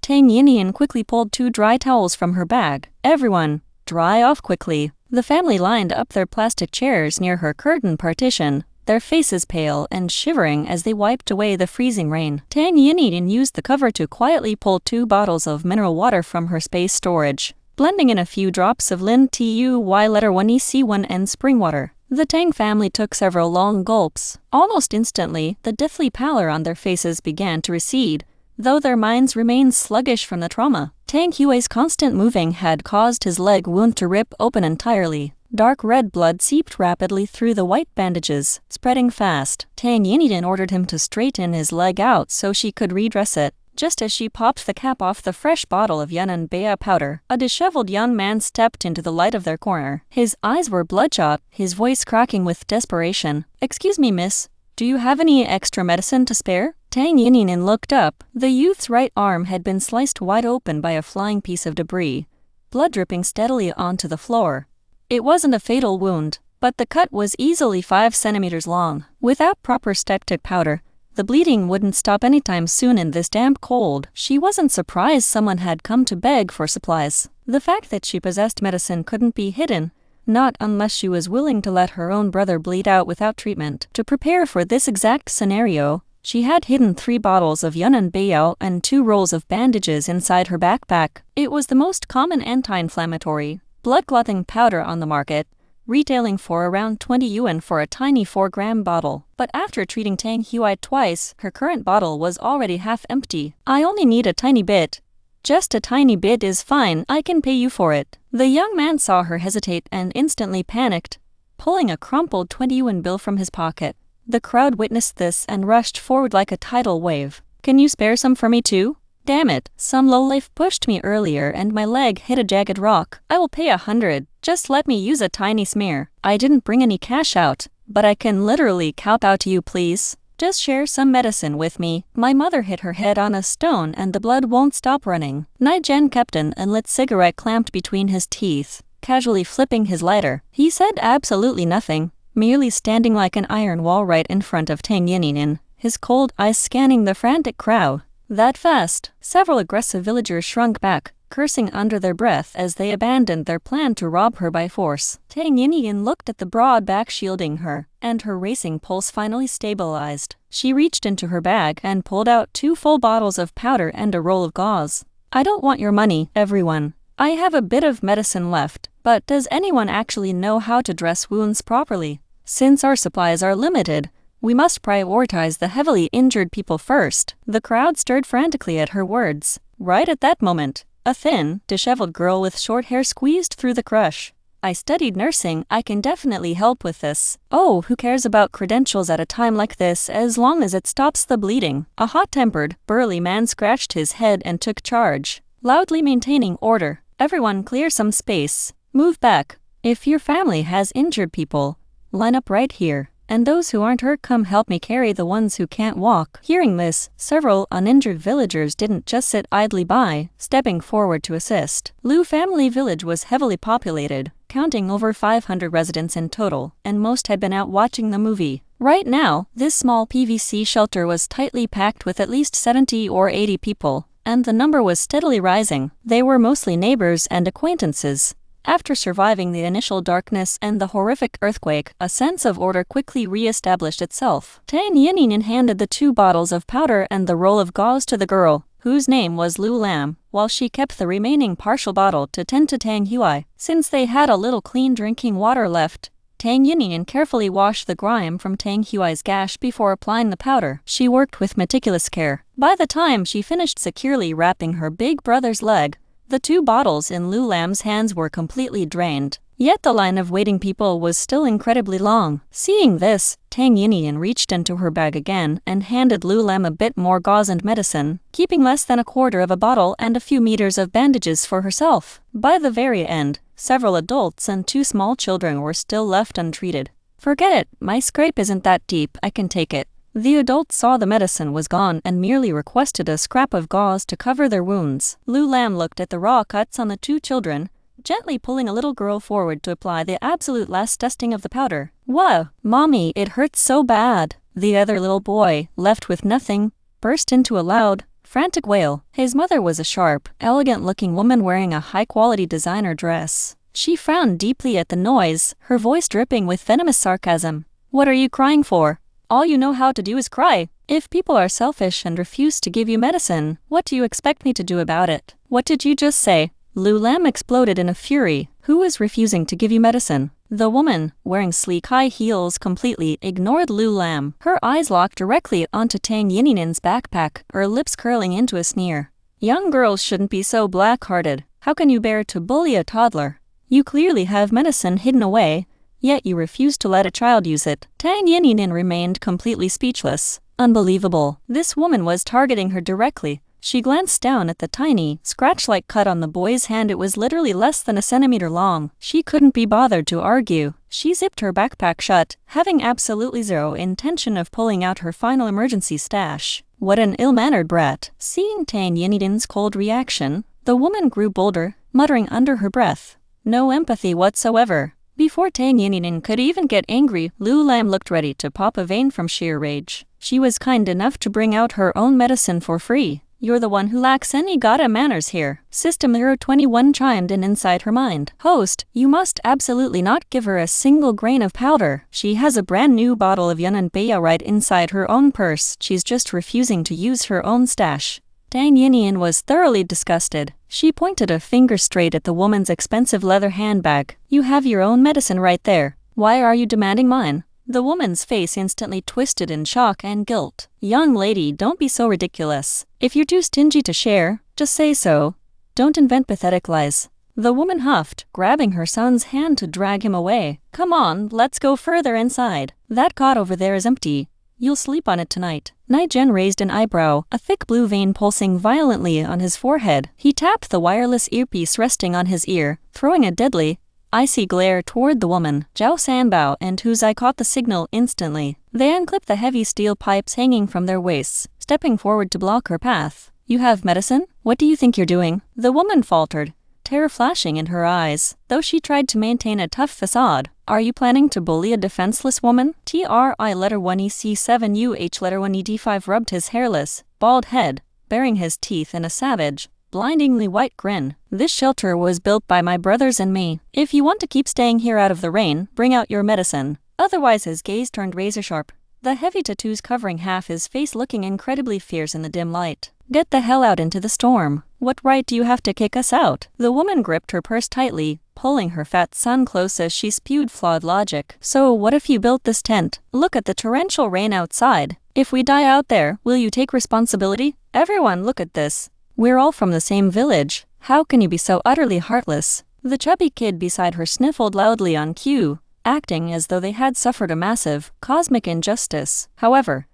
Tang Yinyin quickly pulled 2 dry towels from her bag. Everyone, dry off quickly. The family lined up their plastic chairs near her curtain partition, their faces pale and shivering as they wiped away the freezing rain. Tang Yinyin used the cover to quietly pull 2 bottles of mineral water from her space storage, blending in a few drops of Lin Tuy letter 1 EC1 and spring water. The Tang family took several long gulps. Almost instantly, the deathly pallor on their faces began to recede, though their minds remained sluggish from the trauma. Tang Hui's constant moving had caused his leg wound to rip open entirely. Dark red blood seeped rapidly through the white bandages, spreading fast. Tang Yinyin ordered him to straighten his leg out so she could redress it. Just as she popped the cap off the fresh bottle of Yun and Bea powder, a disheveled young man stepped into the light of their corner. His eyes were bloodshot, his voice cracking with desperation. Excuse me, miss. Do you have any extra medicine to spare? Tang Yinyin looked up. The youth's right arm had been sliced wide open by a flying piece of debris, blood dripping steadily onto the floor. It wasn't a fatal wound, but the cut was easily 5 centimeters long. Without proper styptic powder, the bleeding wouldn't stop anytime soon in this damp cold. She wasn't surprised someone had come to beg for supplies. The fact that she possessed medicine couldn't be hidden, not unless she was willing to let her own brother bleed out without treatment. To prepare for this exact scenario, she had hidden 3 bottles of Yun and Bea and 2 rolls of bandages inside her backpack. It was the most common anti-inflammatory, blood-clotting powder on the market, retailing for around 20 yuan for a tiny 4-gram bottle. But after treating Tang Hui twice, her current bottle was already half empty. I only need a tiny bit. Just a tiny bit is fine, I can pay you for it. The young man saw her hesitate and instantly panicked, pulling a crumpled 20 yuan bill from his pocket. The crowd witnessed this and rushed forward like a tidal wave. Can you spare some for me too? Damn it, some lowlife pushed me earlier and my leg hit a jagged rock. I will pay 100. Just let me use a tiny smear. I didn't bring any cash out, but I can literally kowtow to you, please. Just share some medicine with me. My mother hit her head on a stone and the blood won't stop running. Nie Gen kept an unlit cigarette clamped between his teeth, casually flipping his lighter. He said absolutely nothing, merely standing like an iron wall right in front of Tang Yinyin, his cold eyes scanning the frantic crowd. That fast, several aggressive villagers shrunk back, cursing under their breath as they abandoned their plan to rob her by force. Tang Yinyin looked at the broad back shielding her, and her racing pulse finally stabilized. She reached into her bag and pulled out 2 full bottles of powder and a roll of gauze. I don't want your money, everyone. I have a bit of medicine left, but does anyone actually know how to dress wounds properly? Since our supplies are limited, we must prioritize the heavily injured people first. The crowd stirred frantically at her words. Right at that moment, a thin, disheveled girl with short hair squeezed through the crush. I studied nursing, I can definitely help with this. Oh, who cares about credentials at a time like this as long as it stops the bleeding? A hot-tempered, burly man scratched his head and took charge, loudly maintaining order. Everyone clear some space. Move back. If your family has injured people, line up right here. And those who aren't hurt come help me carry the ones who can't walk. Hearing this, several uninjured villagers didn't just sit idly by, stepping forward to assist. Lu Family Village was heavily populated, counting over 500 residents in total, and most had been out watching the movie. Right now, this small PVC shelter was tightly packed with at least 70 or 80 people, and the number was steadily rising. They were mostly neighbors and acquaintances. After surviving the initial darkness and the horrific earthquake, a sense of order quickly re-established itself. Tang Yinyin handed the 2 bottles of powder and the roll of gauze to the girl, whose name was Lu Lam, while she kept the remaining partial bottle to tend to Tang Hui. Since they had a little clean drinking water left, Tang Yinyin carefully washed the grime from Tang Hui's gash before applying the powder. She worked with meticulous care. By the time she finished securely wrapping her big brother's leg, the 2 bottles in Lu Lam's hands were completely drained. Yet the line of waiting people was still incredibly long. Seeing this, Tang Yinyin reached into her bag again and handed Lu Lam a bit more gauze and medicine, keeping less than a quarter of a bottle and a few meters of bandages for herself. By the very end, several adults and 2 small children were still left untreated. "Forget it, my scrape isn't that deep, I can take it." The adults saw the medicine was gone and merely requested a scrap of gauze to cover their wounds. Lu Lam looked at the raw cuts on the 2 children, gently pulling a little girl forward to apply the absolute last dusting of the powder. "Whoa, mommy, it hurts so bad." The other little boy, left with nothing, burst into a loud, frantic wail. His mother was a sharp, elegant-looking woman wearing a high-quality designer dress. She frowned deeply at the noise, her voice dripping with venomous sarcasm. "What are you crying for? All you know how to do is cry. If people are selfish and refuse to give you medicine, what do you expect me to do about it?" "What did you just say?" Lu Lam exploded in a fury. "Who is refusing to give you medicine?" The woman, wearing sleek high heels, completely ignored Lu Lam. Her eyes locked directly onto Tang Yinin's backpack, her lips curling into a sneer. "Young girls shouldn't be so black-hearted. How can you bear to bully a toddler? You clearly have medicine hidden away, yet you refuse to let a child use it." Tang Yinyin remained completely speechless. Unbelievable. This woman was targeting her directly. She glanced down at the tiny, scratch-like cut on the boy's hand. It was literally less than a centimeter long. She couldn't be bothered to argue. She zipped her backpack shut, having absolutely zero intention of pulling out her final emergency stash. What an ill-mannered brat. Seeing Tang Yinin's cold reaction, the woman grew bolder, muttering under her breath. No empathy whatsoever. Before Tang Yinyin could even get angry, Lu Lam looked ready to pop a vein from sheer rage. She was kind enough to bring out her own medicine for free. "You're the one who lacks any gotta manners here." System 021 chimed in inside her mind. "Host, you must absolutely not give her a single grain of powder. She has a brand new bottle of Yunnan Beya right inside her own purse. She's just refusing to use her own stash." Tang Yinyin was thoroughly disgusted. She pointed a finger straight at the woman's expensive leather handbag. "You have your own medicine right there. Why are you demanding mine?" The woman's face instantly twisted in shock and guilt. "Young lady, don't be so ridiculous. If you're too stingy to share, just say so. Don't invent pathetic lies." The woman huffed, grabbing her son's hand to drag him away. "Come on, let's go further inside. That cot over there is empty. You'll sleep on it tonight." Nie Gen raised an eyebrow, a thick blue vein pulsing violently on his forehead. He tapped the wireless earpiece resting on his ear, throwing a deadly, icy glare toward the woman. Zhao Sanbao and Huzai caught the signal instantly. They unclipped the heavy steel pipes hanging from their waists, stepping forward to block her path. "You have medicine? What do you think you're doing?" The woman faltered, terror flashing in her eyes, though she tried to maintain a tough facade. "Are you planning to bully a defenseless woman?" TRI letter 1 EC7 UH letter 1 ED5 rubbed his hairless, bald head, baring his teeth in a savage, blindingly white grin. "This shelter was built by my brothers and me. If you want to keep staying here out of the rain, bring out your medicine." Otherwise his gaze turned razor-sharp, the heavy tattoos covering half his face looking incredibly fierce in the dim light. "Get the hell out into the storm. What right do you have to kick us out?" The woman gripped her purse tightly, pulling her fat son close as she spewed flawed logic. "So what if you built this tent? Look at the torrential rain outside. If we die out there, will you take responsibility? Everyone look at this. We're all from the same village. How can you be so utterly heartless?" The chubby kid beside her sniffled loudly on cue, acting as though they had suffered a massive, cosmic injustice. However,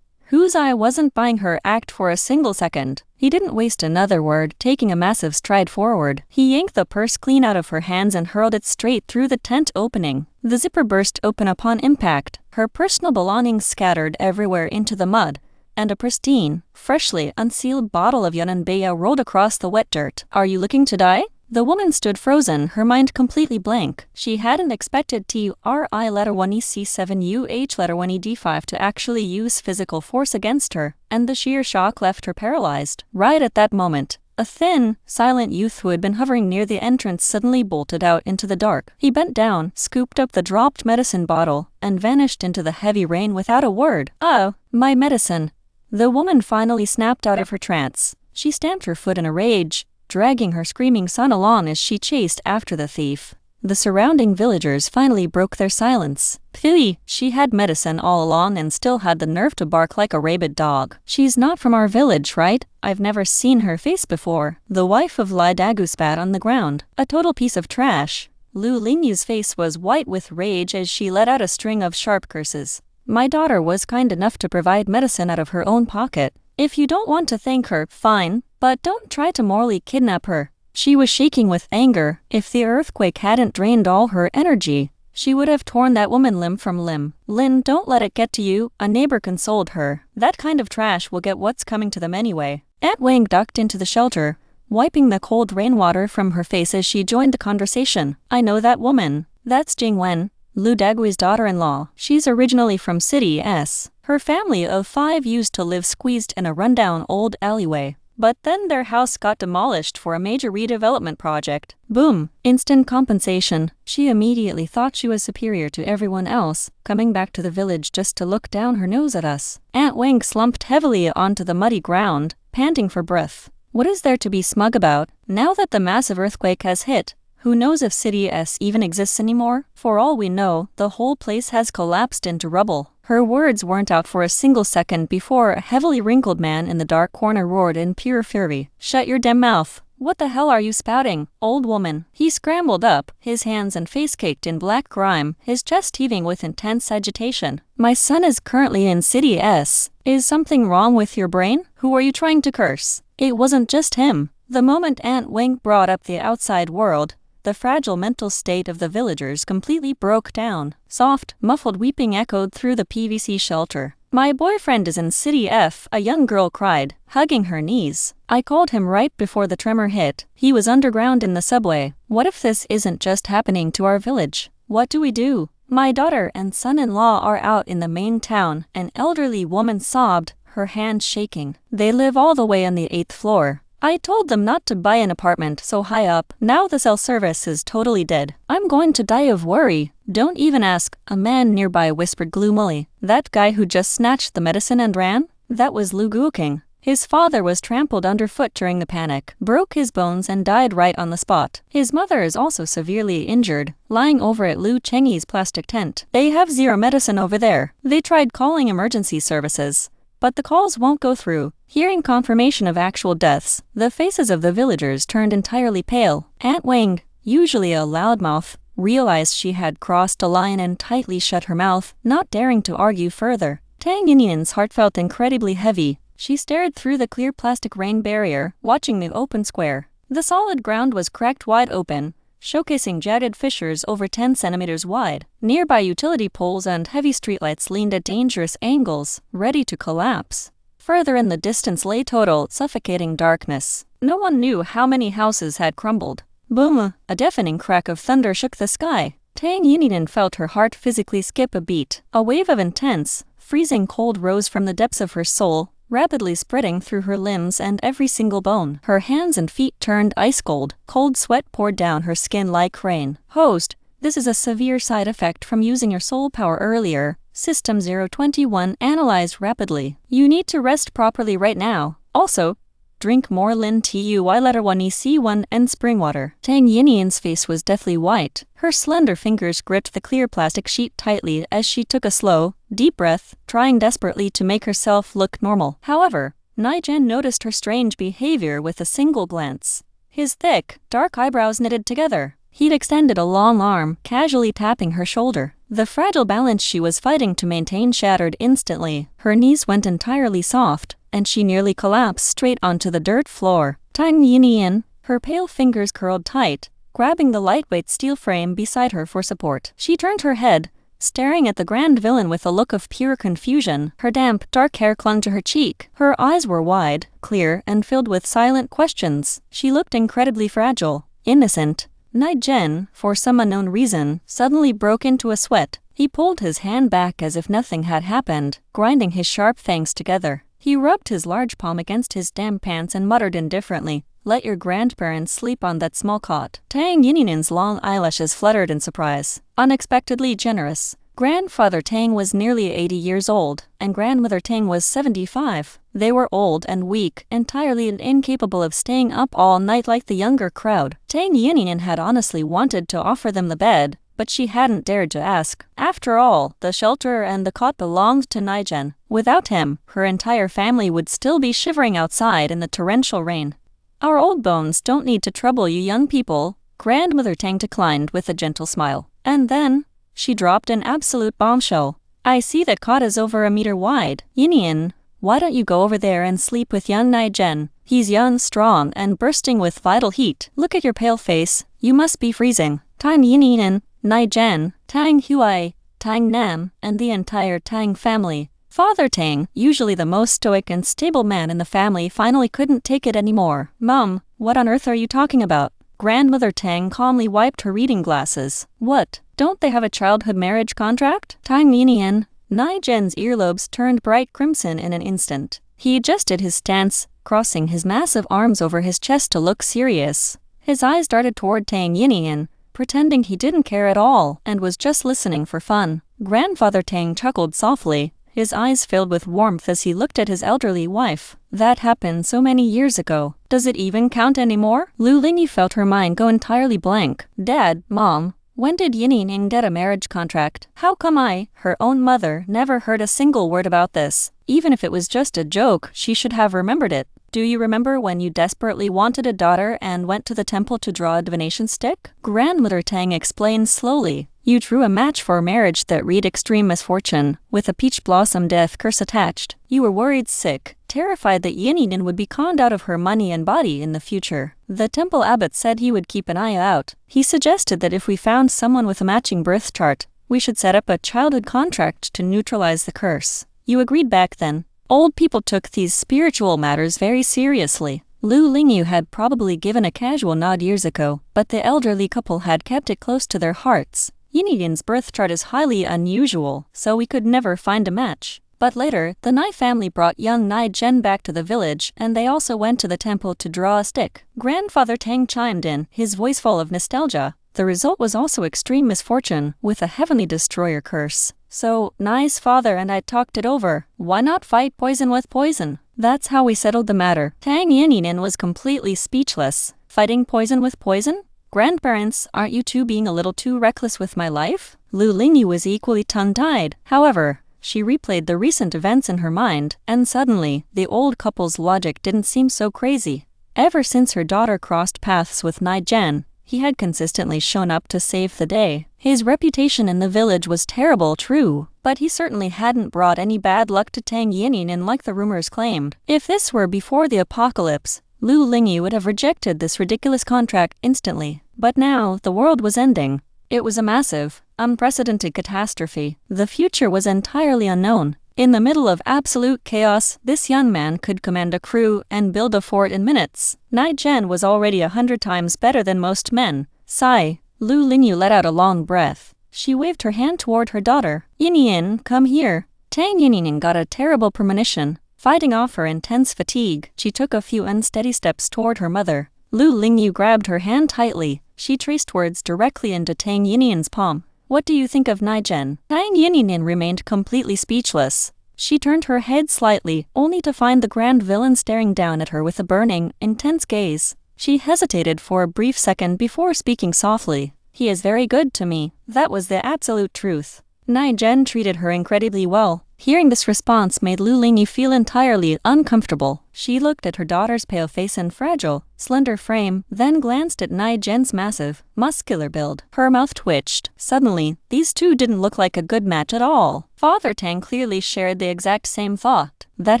Huzai wasn't buying her act for a single second. He didn't waste another word, taking a massive stride forward. He yanked the purse clean out of her hands and hurled it straight through the tent opening. The zipper burst open upon impact, her personal belongings scattered everywhere into the mud, and a pristine, freshly unsealed bottle of Yunnan Beya rolled across the wet dirt. "Are you looking to die?" The woman stood frozen, her mind completely blank. She hadn't expected T-R-I-1-E-C-7-U-H-1-E-D-5 to actually use physical force against her, and the sheer shock left her paralyzed. Right at that moment, a thin, silent youth who had been hovering near the entrance suddenly bolted out into the dark. He bent down, scooped up the dropped medicine bottle, and vanished into the heavy rain without a word. "Oh, my medicine." The woman finally snapped out of her trance. She stamped her foot in a rage, dragging her screaming son along as she chased after the thief. The surrounding villagers finally broke their silence. Phew, she had medicine all along and still had the nerve to bark like a rabid dog. "She's not from our village, right? I've never seen her face before." The wife of Lai Dagu spat on the ground. "A total piece of trash." Lu Lingyu's face was white with rage as she let out a string of sharp curses. "My daughter was kind enough to provide medicine out of her own pocket. If you don't want to thank her, fine, but don't try to morally kidnap her." She was shaking with anger. If the earthquake hadn't drained all her energy, she would have torn that woman limb from limb. "Lin, don't let it get to you," a neighbor consoled her. "That kind of trash will get what's coming to them anyway." Aunt Wang ducked into the shelter, wiping the cold rainwater from her face as she joined the conversation. "I know that woman. That's Jing Wen, Lu Dagui's daughter-in-law. She's originally from City S. Her family of 5 used to live squeezed in a rundown old alleyway. But then their house got demolished for a major redevelopment project. Boom! Instant compensation." She immediately thought she was superior to everyone else, coming back to the village just to look down her nose at us. Aunt Wang slumped heavily onto the muddy ground, panting for breath. What is there to be smug about? Now that the massive earthquake has hit, who knows if City S even exists anymore? For all we know, the whole place has collapsed into rubble. Her words weren't out for a single second before a heavily wrinkled man in the dark corner roared in pure fury. "Shut your damn mouth. What the hell are you spouting, old woman?" He scrambled up, his hands and face caked in black grime, his chest heaving with intense agitation. "My son is currently in City S. Is something wrong with your brain? Who are you trying to curse?" It wasn't just him. The moment Aunt Wang brought up the outside world, the fragile mental state of the villagers completely broke down. Soft, muffled weeping echoed through the PVC shelter. "My boyfriend is in City F," a young girl cried, hugging her knees. "I called him right before the tremor hit. He was underground in the subway. What if this isn't just happening to our village? What do we do? My daughter and son-in-law are out in the main town," an elderly woman sobbed, her hand shaking. "They live all the way on the 8th floor. I told them not to buy an apartment so high up. Now the cell service is totally dead. I'm going to die of worry." "Don't even ask," a man nearby whispered gloomily. "That guy who just snatched the medicine and ran? That was Lu Guoking. His father was trampled underfoot during the panic, broke his bones and died right on the spot. His mother is also severely injured, lying over at Lu Chengyi's plastic tent. They have zero medicine over there. They tried calling emergency services, but the calls won't go through." Hearing confirmation of actual deaths, the faces of the villagers turned entirely pale. Aunt Wang, usually a loudmouth, realized she had crossed a line and tightly shut her mouth, not daring to argue further. Tang Yinyin's heart felt incredibly heavy. She stared through the clear plastic rain barrier, watching the open square. The solid ground was cracked wide open, showcasing jagged fissures over 10 centimeters wide. Nearby utility poles and heavy streetlights leaned at dangerous angles, ready to collapse. Further in the distance lay total, suffocating darkness. No one knew how many houses had crumbled. Boom! A deafening crack of thunder shook the sky. Tang Yinyin felt her heart physically skip a beat. A wave of intense, freezing cold rose from the depths of her soul, rapidly spreading through her limbs and every single bone. Her hands and feet turned ice cold. Cold sweat poured down her skin like rain. "Host, this is a severe side effect from using your soul power earlier." System 021 analyzed rapidly. "You need to rest properly right now. Also, drink more Lin Tuy1EC1 and spring water." Tang Yinyin's face was deathly white. Her slender fingers gripped the clear plastic sheet tightly as she took a slow, deep breath, trying desperately to make herself look normal. However, Nie Gen noticed her strange behavior with a single glance. His thick, dark eyebrows knitted together. He'd extended a long arm, casually tapping her shoulder. The fragile balance she was fighting to maintain shattered instantly. Her knees went entirely soft, and she nearly collapsed straight onto the dirt floor. Tang Yinyin, her pale fingers curled tight, grabbing the lightweight steel frame beside her for support. She turned her head, staring at the grand villain with a look of pure confusion. Her damp, dark hair clung to her cheek. Her eyes were wide, clear, and filled with silent questions. She looked incredibly fragile. Innocent. Nie Gen, for some unknown reason, suddenly broke into a sweat. He pulled his hand back as if nothing had happened, grinding his sharp fangs together. He rubbed his large palm against his damp pants and muttered indifferently, "Let your grandparents sleep on that small cot." Tang Yinin's long eyelashes fluttered in surprise. Unexpectedly generous. Grandfather Tang was nearly 80 years old, and Grandmother Tang was 75. They were old and weak, entirely incapable of staying up all night like the younger crowd. Tang Yinyin had honestly wanted to offer them the bed, but she hadn't dared to ask. After all, the shelter and the cot belonged to Nie Gen. Without him, her entire family would still be shivering outside in the torrential rain. "Our old bones don't need to trouble you young people," Grandmother Tang declined with a gentle smile. And then, she dropped an absolute bombshell. "I see that cot is over a meter wide. Yinyin, why don't you go over there and sleep with young Nie Gen? He's young, strong, and bursting with vital heat. Look at your pale face. You must be freezing." Tang Yinyin, Nie Gen, Tang Huai, Tang Nam, and the entire Tang family. Father Tang, usually the most stoic and stable man in the family, finally couldn't take it anymore. "Mom, what on earth are you talking about?" Grandmother Tang calmly wiped her reading glasses. "What? Don't they have a childhood marriage contract?" Tang Yinyin, Nie Gen's earlobes turned bright crimson in an instant. He adjusted his stance, crossing his massive arms over his chest to look serious. His eyes darted toward Tang Yinyin, pretending he didn't care at all and was just listening for fun. Grandfather Tang chuckled softly, his eyes filled with warmth as he looked at his elderly wife. "That happened so many years ago. Does it even count anymore?" Lu Lingyi felt her mind go entirely blank. "Dad, Mom, when did Yinyin get a marriage contract? How come I, her own mother, never heard a single word about this? Even if it was just a joke, she should have remembered it. Do you remember when you desperately wanted a daughter and went to the temple to draw a divination stick?" Grandmother Tang explained slowly. "You drew a match for marriage that read extreme misfortune, with a peach blossom death curse attached. You were worried sick, terrified that Yinyin would be conned out of her money and body in the future. The temple abbot said he would keep an eye out. He suggested that if we found someone with a matching birth chart, we should set up a childhood contract to neutralize the curse. You agreed back then." Old people took these spiritual matters very seriously. Lu Lingyu had probably given a casual nod years ago, but the elderly couple had kept it close to their hearts. "Yinin's birth chart is highly unusual, so we could never find a match." But later, the Nie family brought young Nie Gen back to the village, and they also went to the temple to draw a stick. Grandfather Tang chimed in, his voice full of nostalgia. "The result was also extreme misfortune, with a heavenly destroyer curse. So, Nye's father and I talked it over. Why not fight poison with poison? That's how we settled the matter." Tang Yinyin was completely speechless. "Fighting poison with poison? Grandparents, aren't you two being a little too reckless with my life?" Lu Lingyu was equally tongue-tied. However, she replayed the recent events in her mind, and suddenly, the old couple's logic didn't seem so crazy. Ever since her daughter crossed paths with Nie Gen, he had consistently shown up to save the day. His reputation in the village was terrible, true, but he certainly hadn't brought any bad luck to Tang Yinyin like the rumors claimed. If this were before the apocalypse, Lu Lingyu would have rejected this ridiculous contract instantly. But now, the world was ending. It was a massive, unprecedented catastrophe. The future was entirely unknown. In the middle of absolute chaos, this young man could command a crew and build a fort in minutes. Nie Gen was already 100 times better than most men. Sigh. Lu Lingyu let out a long breath. She waved her hand toward her daughter. "Yinyin, come here." Tang Yinyin got a terrible premonition. Fighting off her intense fatigue, she took a few unsteady steps toward her mother. Lu Lingyu grabbed her hand tightly. She traced words directly into Tang Yinin's palm. "What do you think of Nie Gen?" Tang Yinyin remained completely speechless. She turned her head slightly, only to find the grand villain staring down at her with a burning, intense gaze. She hesitated for a brief second before speaking softly. "He is very good to me." That was the absolute truth. Nie Gen treated her incredibly well. Hearing this response made Lu Lingyi feel entirely uncomfortable. She looked at her daughter's pale face and fragile, slender frame, then glanced at Nie Gen's massive, muscular build. Her mouth twitched. Suddenly, these two didn't look like a good match at all. Father Tang clearly shared the exact same thought. That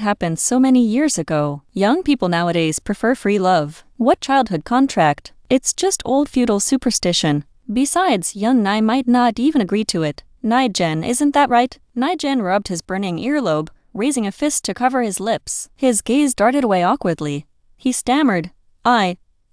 happened so many years ago. Young people nowadays prefer free love. What childhood contract? It's just old feudal superstition. Besides, young Nie might not even agree to it. Nie Gen, isn't that right? Nie Gen rubbed his burning earlobe, raising a fist to cover his lips. His gaze darted away awkwardly. He stammered,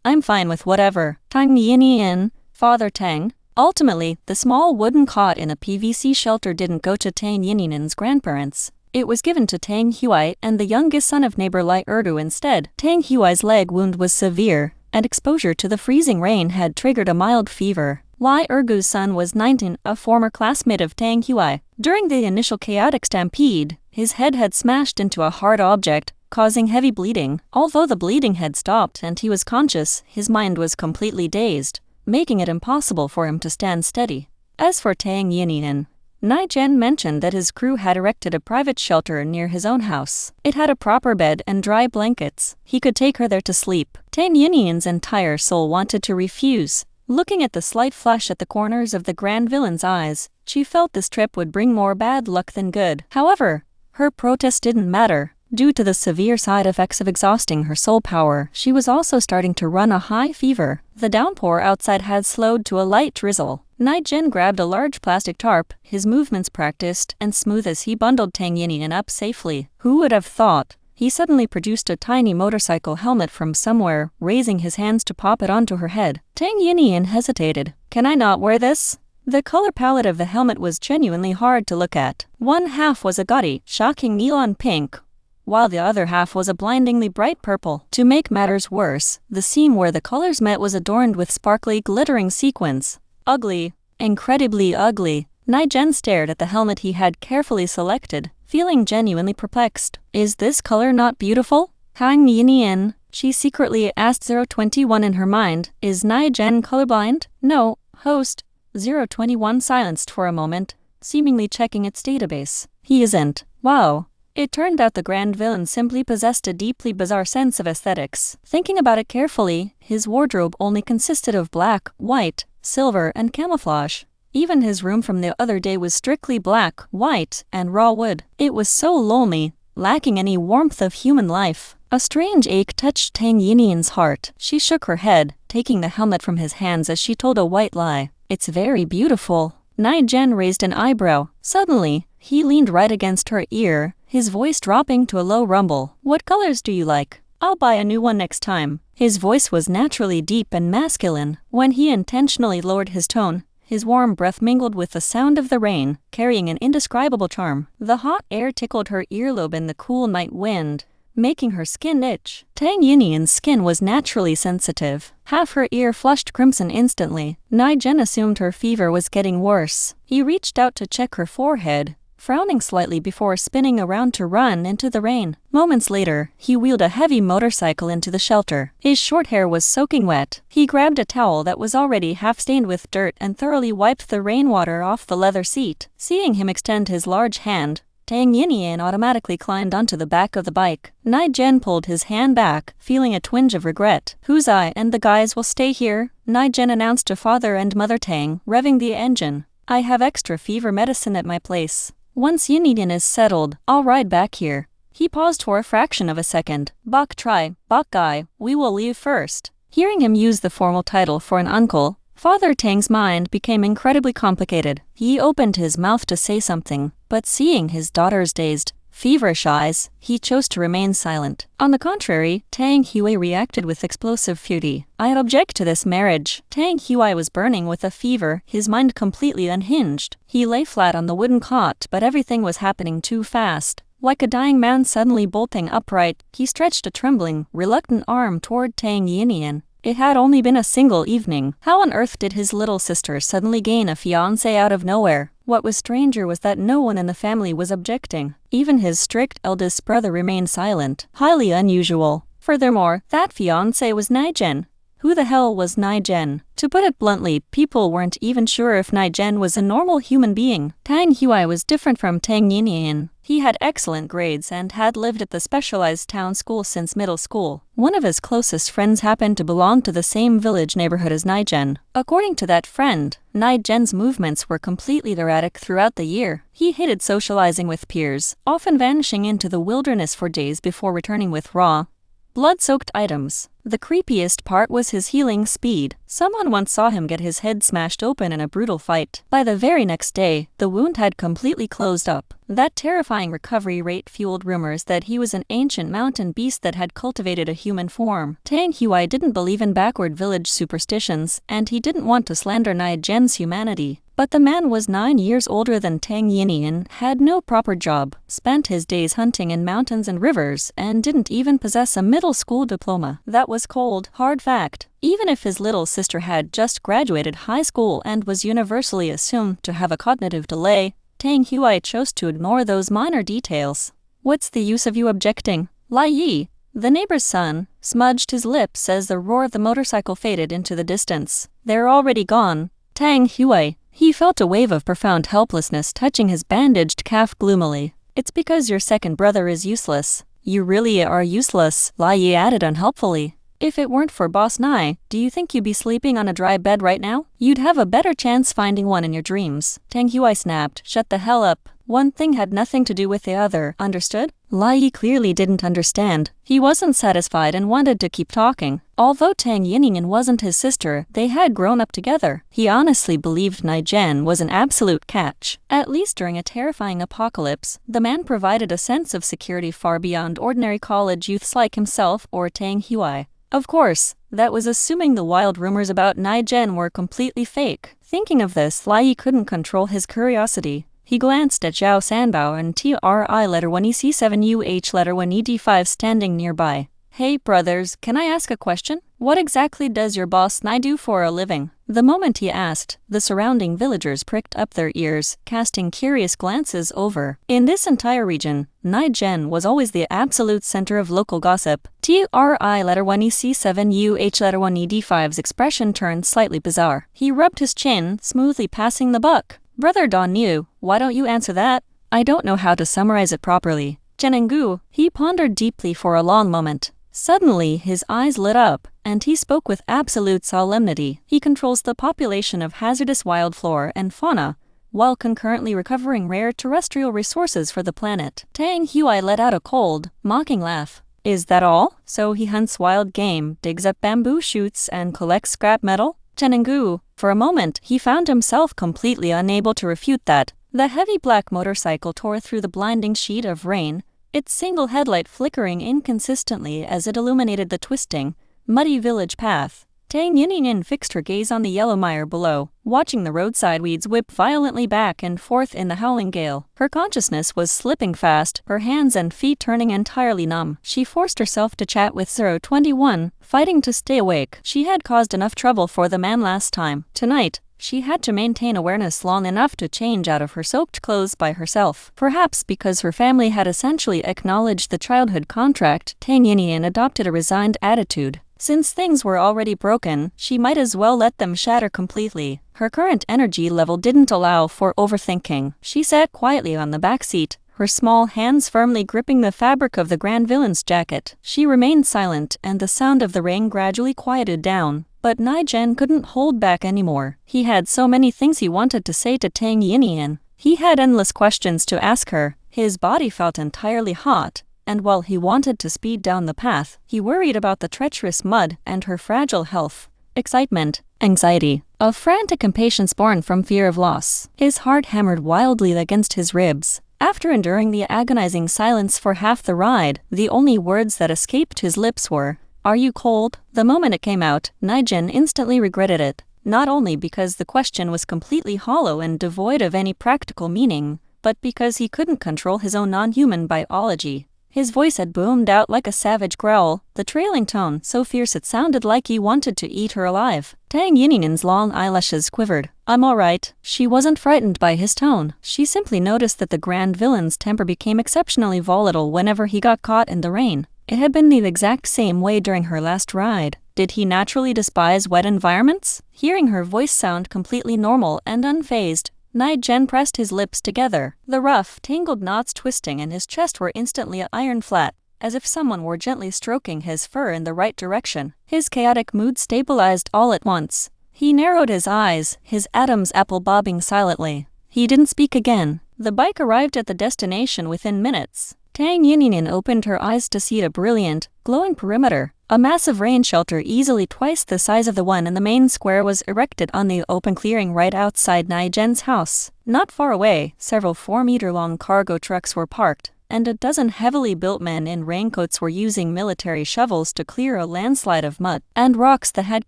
I'm fine with whatever. Tang Yinyin, Father Tang. Ultimately, the small wooden cot in a PVC shelter didn't go to Tang Yinyin's grandparents. It was given to Tang Huai and the youngest son of neighbor Lai Erdu instead. Tang Huai's leg wound was severe, and exposure to the freezing rain had triggered a mild fever. Lai Ergu's son was 19, a former classmate of Tang Huai. During the initial chaotic stampede, his head had smashed into a hard object, causing heavy bleeding. Although the bleeding had stopped and he was conscious, his mind was completely dazed, making it impossible for him to stand steady. As for Tang Yinyin, Nie Gen mentioned that his crew had erected a private shelter near his own house. It had a proper bed and dry blankets. He could take her there to sleep. Tang Yinyin's entire soul wanted to refuse. Looking at the slight flush at the corners of the grand villain's eyes, she felt this trip would bring more bad luck than good. However, her protest didn't matter. Due to the severe side effects of exhausting her soul power, she was also starting to run a high fever. The downpour outside had slowed to a light drizzle. Nie Gen grabbed a large plastic tarp, his movements practiced and smooth as he bundled Tang Yinyin up safely. Who would have thought? He suddenly produced a tiny motorcycle helmet from somewhere, raising his hands to pop it onto her head. Tang Yinyin hesitated. Can I not wear this? The color palette of the helmet was genuinely hard to look at. One half was a gaudy, shocking neon pink, while the other half was a blindingly bright purple. To make matters worse, the seam where the colors met was adorned with sparkly, glittering sequins. Ugly. Incredibly ugly. Nie Gen stared at the helmet he had carefully selected, feeling genuinely perplexed. Is this color not beautiful? Tang Yinyin, she secretly asked 021 in her mind. Is Nie Gen colorblind? No, host. 021 silenced for a moment, seemingly checking its database. He isn't. Wow. It turned out the grand villain simply possessed a deeply bizarre sense of aesthetics. Thinking about it carefully, his wardrobe only consisted of black, white, silver, and camouflage. Even his room from the other day was strictly black, white, and raw wood. It was so lonely, lacking any warmth of human life. A strange ache touched Tang Yinyin's heart. She shook her head, taking the helmet from his hands as she told a white lie. It's very beautiful. Nie Gen raised an eyebrow. Suddenly, he leaned right against her ear, his voice dropping to a low rumble. What colors do you like? I'll buy a new one next time. His voice was naturally deep and masculine. When he intentionally lowered his tone, his warm breath mingled with the sound of the rain, carrying an indescribable charm. The hot air tickled her earlobe in the cool night wind, making her skin itch. Tang Yinyin's skin was naturally sensitive. Half her ear flushed crimson instantly. Nie Gen assumed her fever was getting worse. He reached out to check her forehead, frowning slightly before spinning around to run into the rain. Moments later, he wheeled a heavy motorcycle into the shelter. His short hair was soaking wet. He grabbed a towel that was already half-stained with dirt and thoroughly wiped the rainwater off the leather seat. Seeing him extend his large hand, Tang Yinyin automatically climbed onto the back of the bike. Nie Gen pulled his hand back, feeling a twinge of regret. Huzai and the guys will stay here, Nie Gen announced to Father and Mother Tang, revving the engine. I have extra fever medicine at my place. Once Yinyin is settled, I'll ride back here. He paused for a fraction of a second. Bok guy, we will leave first. Hearing him use the formal title for an uncle, Father Tang's mind became incredibly complicated. He opened his mouth to say something, but seeing his daughter's dazed, feverish eyes, he chose to remain silent. On the contrary, Tang Huai reacted with explosive fury. I object to this marriage. Tang Huai was burning with a fever, his mind completely unhinged. He lay flat on the wooden cot, but everything was happening too fast. Like a dying man suddenly bolting upright, he stretched a trembling, reluctant arm toward Tang Yinyin. It had only been a single evening. How on earth did his little sister suddenly gain a fiancé out of nowhere? What was stranger was that no one in the family was objecting. Even his strict eldest brother remained silent. Highly unusual. Furthermore, that fiancé was Nie Gen. Who the hell was Nie Gen? To put it bluntly, people weren't even sure if Nie Gen was a normal human being. Tang Huai was different from Tang Yinyin. He had excellent grades and had lived at the specialized town school since middle school. One of his closest friends happened to belong to the same village neighborhood as Nie Gen. According to that friend, Nie Gen's movements were completely erratic throughout the year. He hated socializing with peers, often vanishing into the wilderness for days before returning with raw, blood-soaked items. The creepiest part was his healing speed. Someone once saw him get his head smashed open in a brutal fight. By the very next day, the wound had completely closed up. That terrifying recovery rate fueled rumors that he was an ancient mountain beast that had cultivated a human form. Tang Yinyin didn't believe in backward village superstitions, and he didn't want to slander Nie Gen's humanity. But the man was 9 years older than Tang Yinyin, had no proper job, spent his days hunting in mountains and rivers, and didn't even possess a middle school diploma. That was cold, hard fact. Even if his little sister had just graduated high school and was universally assumed to have a cognitive delay, Tang Yinyin chose to ignore those minor details. What's the use of you objecting? Lai Yi, the neighbor's son, smudged his lips as the roar of the motorcycle faded into the distance. They're already gone. Tang Yinyin. He felt a wave of profound helplessness touching his bandaged calf gloomily. It's because your second brother is useless. You really are useless, Lai Yi added unhelpfully. If it weren't for Boss Nie, do you think you'd be sleeping on a dry bed right now? You'd have a better chance finding one in your dreams. Tang Yinyin snapped, shut the hell up. One thing had nothing to do with the other, understood? Lai Yi clearly didn't understand. He wasn't satisfied and wanted to keep talking. Although Tang Yinyin wasn't his sister, they had grown up together. He honestly believed Nie Gen was an absolute catch. At least during a terrifying apocalypse, the man provided a sense of security far beyond ordinary college youths like himself or Tang Yinyin. Of course, that was assuming the wild rumors about Nie Gen were completely fake. Thinking of this, Lai Yi couldn't control his curiosity. He glanced at Zhao Sanbao and TRI letter 1EC7UH letter 1ED5 standing nearby. Hey brothers, can I ask a question? What exactly does your boss Nie do for a living? The moment he asked, the surrounding villagers pricked up their ears, casting curious glances over. In this entire region, Nie Gen was always the absolute center of local gossip. TRI letter 1EC7UH letter 1ED5's expression turned slightly bizarre. He rubbed his chin, smoothly passing the buck. Brother Don Yu, why don't you answer that? I don't know how to summarize it properly. Jenengu, he pondered deeply for a long moment. Suddenly, his eyes lit up, and he spoke with absolute solemnity. He controls the population of hazardous wild flora and fauna, while concurrently recovering rare terrestrial resources for the planet. Tang Yinyin let out a cold, mocking laugh. Is that all? So he hunts wild game, digs up bamboo shoots, and collects scrap metal? Jenengu, for a moment, he found himself completely unable to refute that. The heavy black motorcycle tore through the blinding sheet of rain, its single headlight flickering inconsistently as it illuminated the twisting, muddy village path. Tang Yinyin fixed her gaze on the yellow mire below, watching the roadside weeds whip violently back and forth in the howling gale. Her consciousness was slipping fast, her hands and feet turning entirely numb. She forced herself to chat with 021, fighting to stay awake. She had caused enough trouble for the man last time. Tonight, she had to maintain awareness long enough to change out of her soaked clothes by herself. Perhaps because her family had essentially acknowledged the childhood contract, Tang Yinyin adopted a resigned attitude. Since things were already broken, she might as well let them shatter completely. Her current energy level didn't allow for overthinking. She sat quietly on the back seat, her small hands firmly gripping the fabric of the Grand Villain's jacket. She remained silent, and the sound of the rain gradually quieted down. But Nie Gen couldn't hold back anymore. He had so many things he wanted to say to Tang Yinyin. He had endless questions to ask her. His body felt entirely hot, and while he wanted to speed down the path, he worried about the treacherous mud and her fragile health. Excitement, anxiety, a frantic impatience born from fear of loss. His heart hammered wildly against his ribs. After enduring the agonizing silence for half the ride, the only words that escaped his lips were, "Are you cold?" The moment it came out, Nie Gen instantly regretted it. Not only because the question was completely hollow and devoid of any practical meaning, but because he couldn't control his own non-human biology. His voice had boomed out like a savage growl, the trailing tone so fierce it sounded like he wanted to eat her alive. Tang Yinin's long eyelashes quivered. "I'm alright." She wasn't frightened by his tone. She simply noticed that the Grand Villain's temper became exceptionally volatile whenever he got caught in the rain. It had been the exact same way during her last ride. Did he naturally despise wet environments? Hearing her voice sound completely normal and unfazed, Nie Gen pressed his lips together. The rough, tangled knots twisting in his chest were instantly iron flat, as if someone were gently stroking his fur in the right direction. His chaotic mood stabilized all at once. He narrowed his eyes, his Adam's apple bobbing silently. He didn't speak again. The bike arrived at the destination within minutes. Tang Yinyin opened her eyes to see a brilliant, glowing perimeter. A massive rain shelter easily twice the size of the one in the main square was erected on the open clearing right outside Nie Gen's house. Not far away, several 4-meter-long cargo trucks were parked, and a dozen heavily built men in raincoats were using military shovels to clear a landslide of mud and rocks that had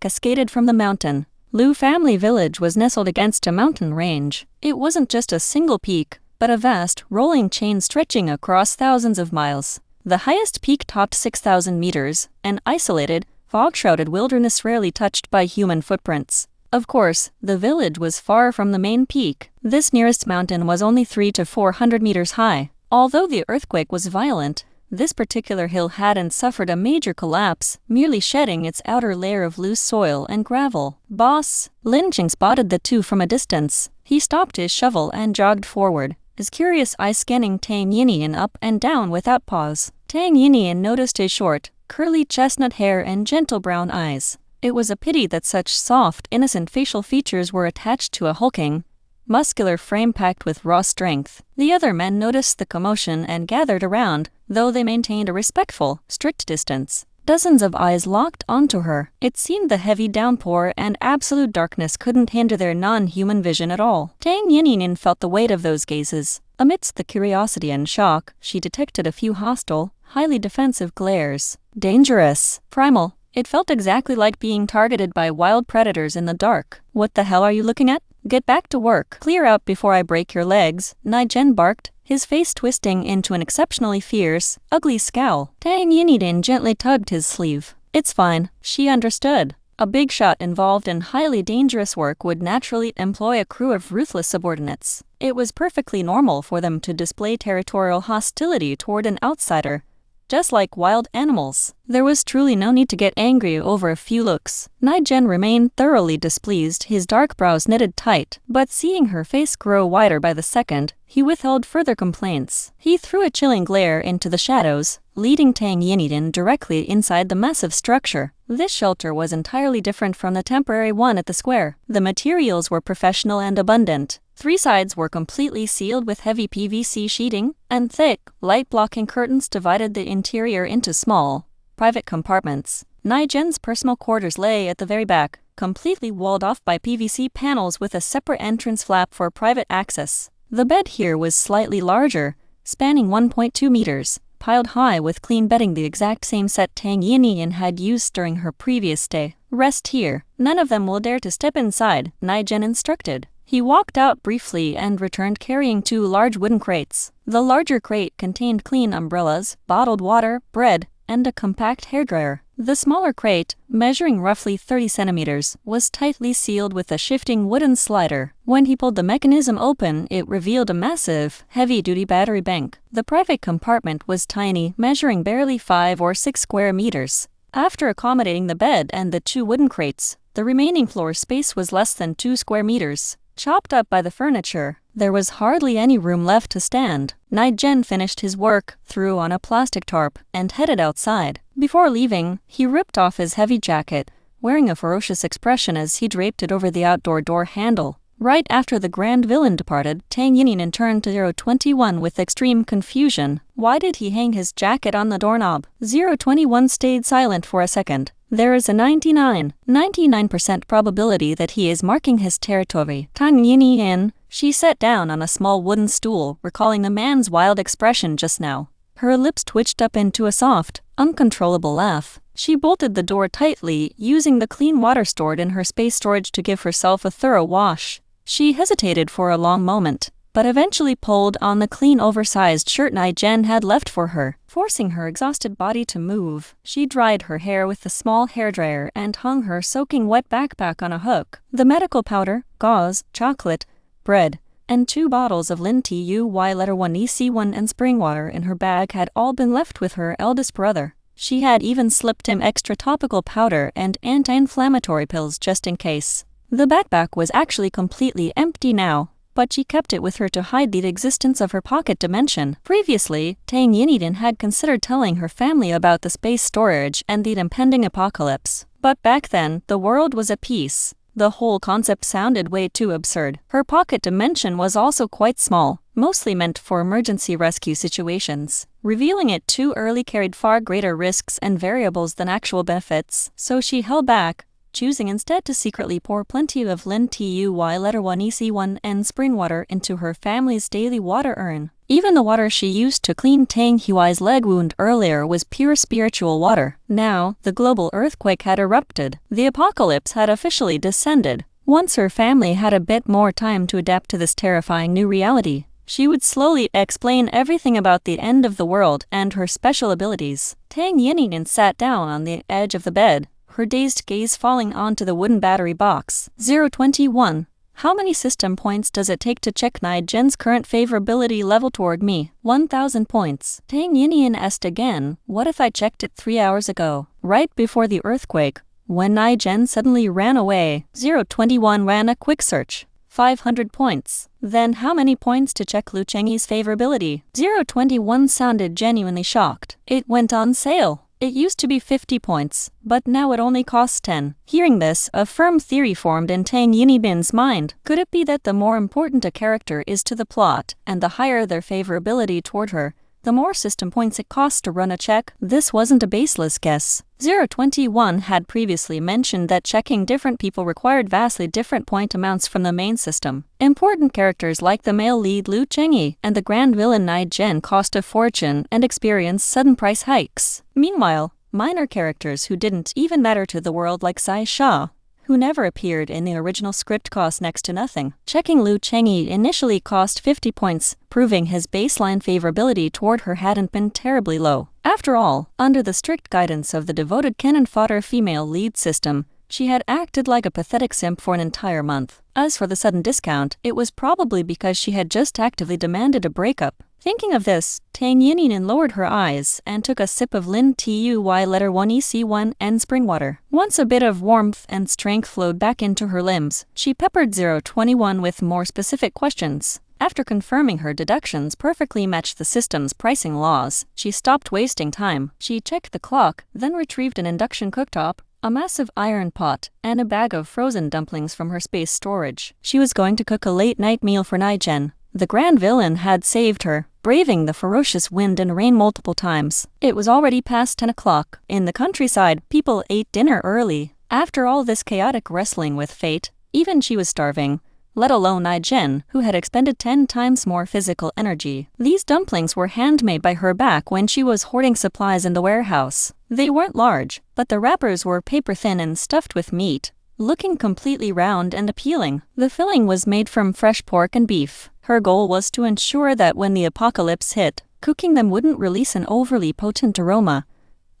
cascaded from the mountain. Liu Family Village was nestled against a mountain range. It wasn't just a single peak, but a vast, rolling chain stretching across thousands of miles. The highest peak topped 6,000 meters, an isolated, fog-shrouded wilderness rarely touched by human footprints. Of course, the village was far from the main peak. This nearest mountain was only 300 to 400 meters high. Although the earthquake was violent, this particular hill hadn't suffered a major collapse, merely shedding its outer layer of loose soil and gravel. "Boss!" Lin Jing spotted the two from a distance. He stopped his shovel and jogged forward, his curious eyes scanning Tang Yinyin up and down without pause. Tang Yinyin noticed his short, curly chestnut hair and gentle brown eyes. It was a pity that such soft, innocent facial features were attached to a hulking, muscular frame packed with raw strength. The other men noticed the commotion and gathered around, though they maintained a respectful, strict distance. Dozens of eyes locked onto her. It seemed the heavy downpour and absolute darkness couldn't hinder their non-human vision at all. Tang Yinyin felt the weight of those gazes. Amidst the curiosity and shock, she detected a few hostile, highly defensive glares. Dangerous. Primal. It felt exactly like being targeted by wild predators in the dark. "What the hell are you looking at? Get back to work. Clear out before I break your legs," Nie Gen barked, his face twisting into an exceptionally fierce, ugly scowl. Tang Yinyin gently tugged his sleeve. "It's fine." She understood. A big shot involved in highly dangerous work would naturally employ a crew of ruthless subordinates. It was perfectly normal for them to display territorial hostility toward an outsider, just like wild animals. There was truly no need to get angry over a few looks. Nie Gen remained thoroughly displeased, his dark brows knitted tight, but seeing her face grow wider by the second, he withheld further complaints. He threw a chilling glare into the shadows, leading Tang Yinyin directly inside the massive structure. This shelter was entirely different from the temporary one at the square. The materials were professional and abundant. 3 sides were completely sealed with heavy PVC sheeting, and thick, light-blocking curtains divided the interior into small, private compartments. Nie Gen's personal quarters lay at the very back, completely walled off by PVC panels with a separate entrance flap for private access. The bed here was slightly larger, spanning 1.2 meters, piled high with clean bedding, the exact same set Tang Yinyin had used during her previous stay. "Rest here. None of them will dare to step inside," Nie Gen instructed. He walked out briefly and returned carrying 2 large wooden crates. The larger crate contained clean umbrellas, bottled water, bread, and a compact hairdryer. The smaller crate, measuring roughly 30 centimeters, was tightly sealed with a shifting wooden slider. When he pulled the mechanism open, it revealed a massive, heavy-duty battery bank. The private compartment was tiny, measuring barely 5 or 6 square meters. After accommodating the bed and the 2 wooden crates, the remaining floor space was less than 2 square meters. Chopped up by the furniture, there was hardly any room left to stand. Nie Gen finished his work, threw on a plastic tarp, and headed outside. Before leaving, he ripped off his heavy jacket, wearing a ferocious expression as he draped it over the outdoor door handle. Right after the grand villain departed, Tang Yinyin turned to 021 with extreme confusion. Why did he hang his jacket on the doorknob? 021 stayed silent for a second. There is a 99% probability that he is marking his territory. Tang Yinyin. She sat down on a small wooden stool, recalling the man's wild expression just now. Her lips twitched up into a soft, uncontrollable laugh. She bolted the door tightly, using the clean water stored in her space storage to give herself a thorough wash. She hesitated for a long moment, but eventually pulled on the clean oversized shirt Nie Gen had left for her, forcing her exhausted body to move. She dried her hair with the small hairdryer and hung her soaking wet backpack on a hook. The medical powder, gauze, chocolate, bread, and 2 bottles of Lin TUY1EC1 and spring water in her bag had all been left with her eldest brother. She had even slipped him extra topical powder and anti-inflammatory pills just in case. The backpack was actually completely empty now, but she kept it with her to hide the existence of her pocket dimension. Previously, Tang Yinyin had considered telling her family about the space storage and the impending apocalypse. But back then, the world was at peace. The whole concept sounded way too absurd. Her pocket dimension was also quite small, mostly meant for emergency rescue situations. Revealing it too early carried far greater risks and variables than actual benefits, so she held back, choosing instead to secretly pour plenty of Lin Tuy letter 1 EC1 and spring water into her family's daily water urn. Even the water she used to clean Tang Huai's leg wound earlier was pure spiritual water. Now, the global earthquake had erupted. The apocalypse had officially descended. Once her family had a bit more time to adapt to this terrifying new reality, she would slowly explain everything about the end of the world and her special abilities. Tang Yinyin sat down on the edge of the bed, her dazed gaze falling onto the wooden battery box. 021. How many system points does it take to check Nie Gen's current favorability level toward me? 1,000 points. Tang Yinyin asked again, what if I checked it 3 hours ago, right before the earthquake, when Nie Gen suddenly ran away? 021 ran a quick search. 500 points. Then how many points to check Lu Chengyi's favorability? 021 sounded genuinely shocked. It went on sale. It used to be 50 points, but now it only costs 10. Hearing this, a firm theory formed in Tang Yinyin's mind. Could it be that the more important a character is to the plot, and the higher their favorability toward her, the more system points it costs to run a check? This wasn't a baseless guess. 021 had previously mentioned that checking different people required vastly different point amounts from the main system. Important characters like the male lead Lu Chengyi and the grand villain Nie Gen cost a fortune and experienced sudden price hikes. Meanwhile, minor characters who didn't even matter to the world like Sai Sha, who never appeared in the original script, cost next to nothing. Checking Lu Chengyi initially cost 50 points, proving his baseline favorability toward her hadn't been terribly low. After all, under the strict guidance of the devoted Ken and Fodder female lead system, she had acted like a pathetic simp for an entire month. As for the sudden discount, it was probably because she had just actively demanded a breakup. Thinking of this, Tang Yinyin lowered her eyes and took a sip of Lin Tuy letter 1 EC1 and spring water. Once a bit of warmth and strength flowed back into her limbs, she peppered 021 with more specific questions. After confirming her deductions perfectly matched the system's pricing laws, she stopped wasting time. She checked the clock, then retrieved an induction cooktop, a massive iron pot, and a bag of frozen dumplings from her space storage. She was going to cook a late-night meal for Nie Gen. The grand villain had saved her, braving the ferocious wind and rain multiple times. It was already past 10 o'clock. In the countryside, people ate dinner early. After all this chaotic wrestling with fate, even she was starving, let alone Nie Gen, who had expended 10 times more physical energy. These dumplings were handmade by her back when she was hoarding supplies in the warehouse. They weren't large, but the wrappers were paper-thin and stuffed with meat, looking completely round and appealing. The filling was made from fresh pork and beef. Her goal was to ensure that when the apocalypse hit, cooking them wouldn't release an overly potent aroma,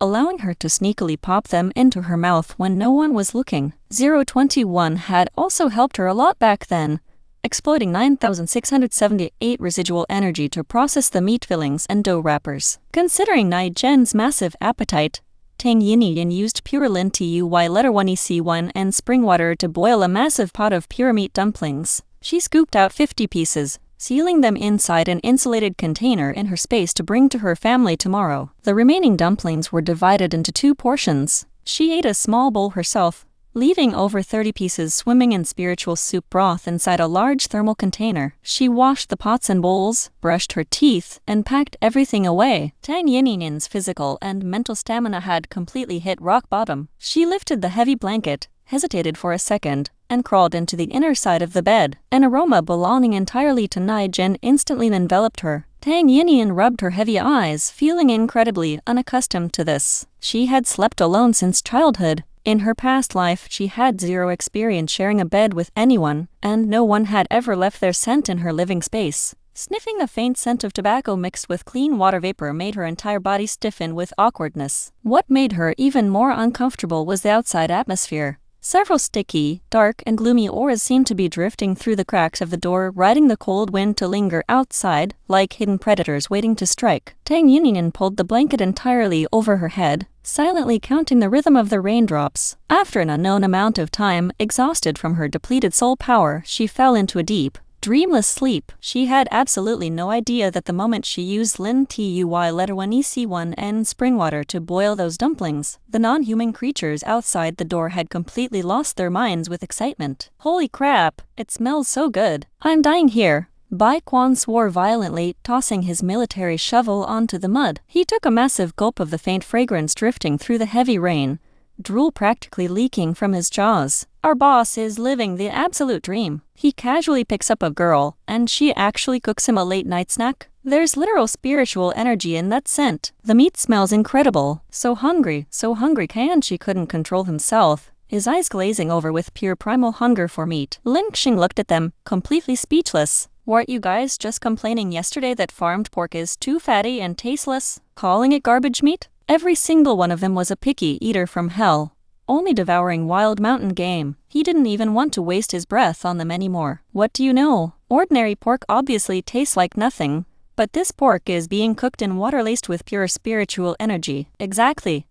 allowing her to sneakily pop them into her mouth when no one was looking. 021 had also helped her a lot back then, exploiting 9,678 residual energy to process the meat fillings and dough wrappers. Considering Nie Gen's massive appetite, Tang Yinyin used pure Lin Tuy letter 1 EC1 and spring water to boil a massive pot of pure meat dumplings. She scooped out 50 pieces, sealing them inside an insulated container in her space to bring to her family tomorrow. The remaining dumplings were divided into 2 portions. She ate a small bowl herself, leaving over 30 pieces swimming in spiritual soup broth inside a large thermal container. She washed the pots and bowls, brushed her teeth, and packed everything away. Tang Yinyin's physical and mental stamina had completely hit rock bottom. She lifted the heavy blanket, hesitated for a second, and crawled into the inner side of the bed. An aroma belonging entirely to Nie Gen instantly enveloped her. Tang Yinyin rubbed her heavy eyes, feeling incredibly unaccustomed to this. She had slept alone since childhood. In her past life, she had zero experience sharing a bed with anyone, and no one had ever left their scent in her living space. Sniffing the faint scent of tobacco mixed with clean water vapor made her entire body stiffen with awkwardness. What made her even more uncomfortable was the outside atmosphere. Several sticky, dark, and gloomy auras seemed to be drifting through the cracks of the door, riding the cold wind to linger outside, like hidden predators waiting to strike. Tang Yinyin pulled the blanket entirely over her head, silently counting the rhythm of the raindrops. After an unknown amount of time, exhausted from her depleted soul power, she fell into a deep, dreamless sleep. She had absolutely no idea that the moment she used Lin Tuy letter 1 EC1 and spring water to boil those dumplings, the non-human creatures outside the door had completely lost their minds with excitement. Holy crap, it smells so good. I'm dying here. Bai Quan swore violently, tossing his military shovel onto the mud. He took a massive gulp of the faint fragrance drifting through the heavy rain, drool practically leaking from his jaws. Our boss is living the absolute dream. He casually picks up a girl, and she actually cooks him a late-night snack. There's literal spiritual energy in that scent. The meat smells incredible. So hungry, Qianqi couldn't control himself, his eyes glazing over with pure primal hunger for meat. Lin Xing looked at them, completely speechless. Weren't you guys just complaining yesterday that farmed pork is too fatty and tasteless, calling it garbage meat? Every single one of them was a picky eater from hell, only devouring wild mountain game. He didn't even want to waste his breath on them anymore. What do you know? Ordinary pork obviously tastes like nothing, but this pork is being cooked in water laced with pure spiritual energy. Exactly.